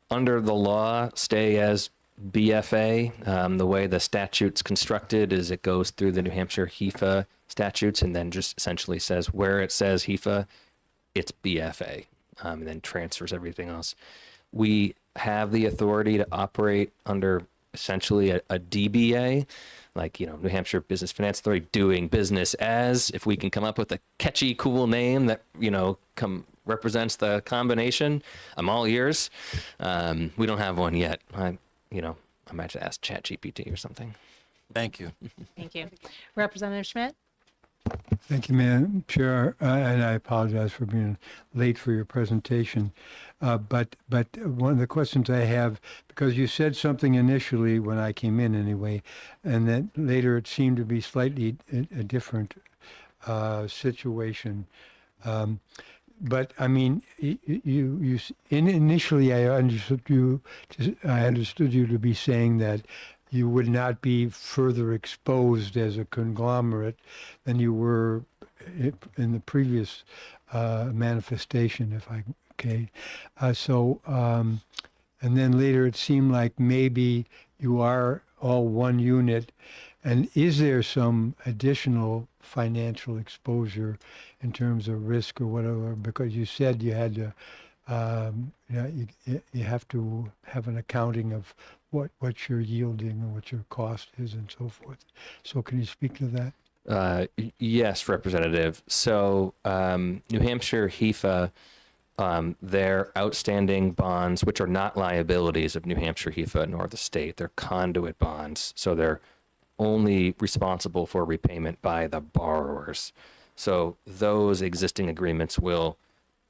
under the law, stay as BFA. The way the statute's constructed is it goes through the New Hampshire HEFA statutes and then just essentially says where it says HEFA, it's BFA, and then transfers everything else. We have the authority to operate under essentially a DBA, like, New Hampshire Business Finance Authority, doing business as, if we can come up with a catchy, cool name that, represents the combination, I'm all ears. We don't have one yet. I might have to ask ChatGPT or something. Thank you. Thank you. Representative Schmidt? Thank you, Madam Chair, and I apologize for being late for your presentation. But one of the questions I have, because you said something initially when I came in anyway, and then later it seemed to be slightly a different situation. But I mean, initially I understood you to be saying that you would not be further exposed as a conglomerate than you were in the previous manifestation, and then later it seemed like maybe you are all one unit. And is there some additional financial exposure in terms of risk or whatever? Because you said you had to, you have to have an accounting of what you're yielding and what your cost is and so forth. So can you speak to that? Yes, Representative. So New Hampshire HEFA, their outstanding bonds, which are not liabilities of New Hampshire HEFA nor the state, they're conduit bonds. So they're only responsible for repayment by the borrowers. So those existing agreements will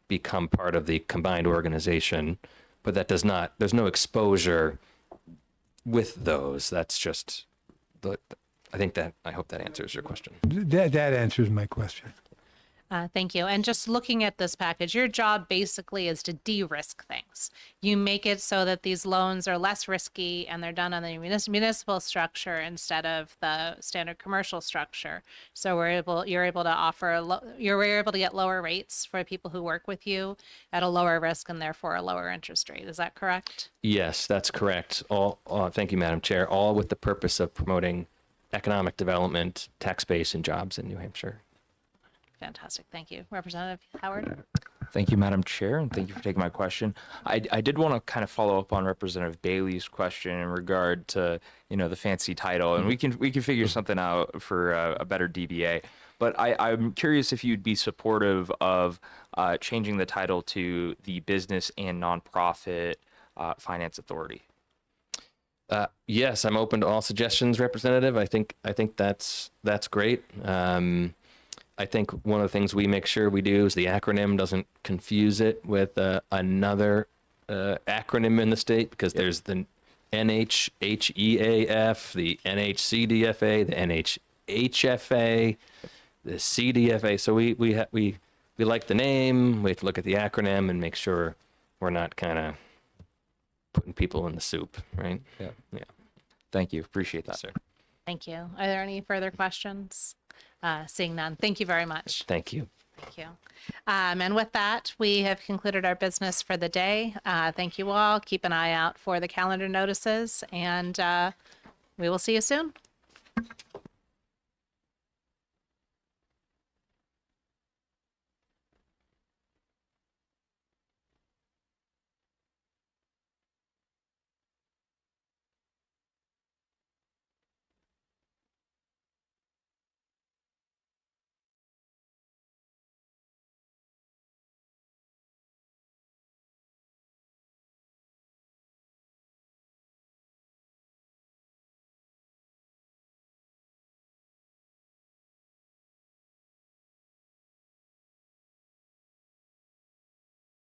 become part of the combined organization, but that does not, there's no exposure with those. That's just I hope that answers your question. That answers my question. Thank you. And just looking at this package, your job basically is to de-risk things. You make it so that these loans are less risky and they're done on the municipal structure instead of the standard commercial structure. So you're able to get lower rates for people who work with you at a lower risk and therefore a lower interest rate. Is that correct? Yes, that's correct. Thank you, Madam Chair. All with the purpose of promoting economic development, tax base, and jobs in New Hampshire. Fantastic. Thank you. Representative Howard? Thank you, Madam Chair, and thank you for taking my question. I did want to kind of follow up on Representative Bailey's question in regard to, the fancy title, and we can figure something out for a better DBA. But I'm curious if you'd be supportive of changing the title to the Business and Nonprofit Finance Authority. Yes, I'm open to all suggestions, Representative. I think that's great. I think one of the things we make sure we do is the acronym doesn't confuse it with another acronym in the state, because there's the NHHEAF, the NHCDFA, the NHHFA, the CDFA. So we like the name. We have to look at the acronym and make sure we're not kind of putting people in the soup, right? Yeah. Thank you. Appreciate that, sir. Thank you. Are there any further questions? Seeing none. Thank you very much. Thank you. Thank you. And with that, we have concluded our business for the day. Thank you all. Keep an eye out for the calendar notices, and we will see you soon.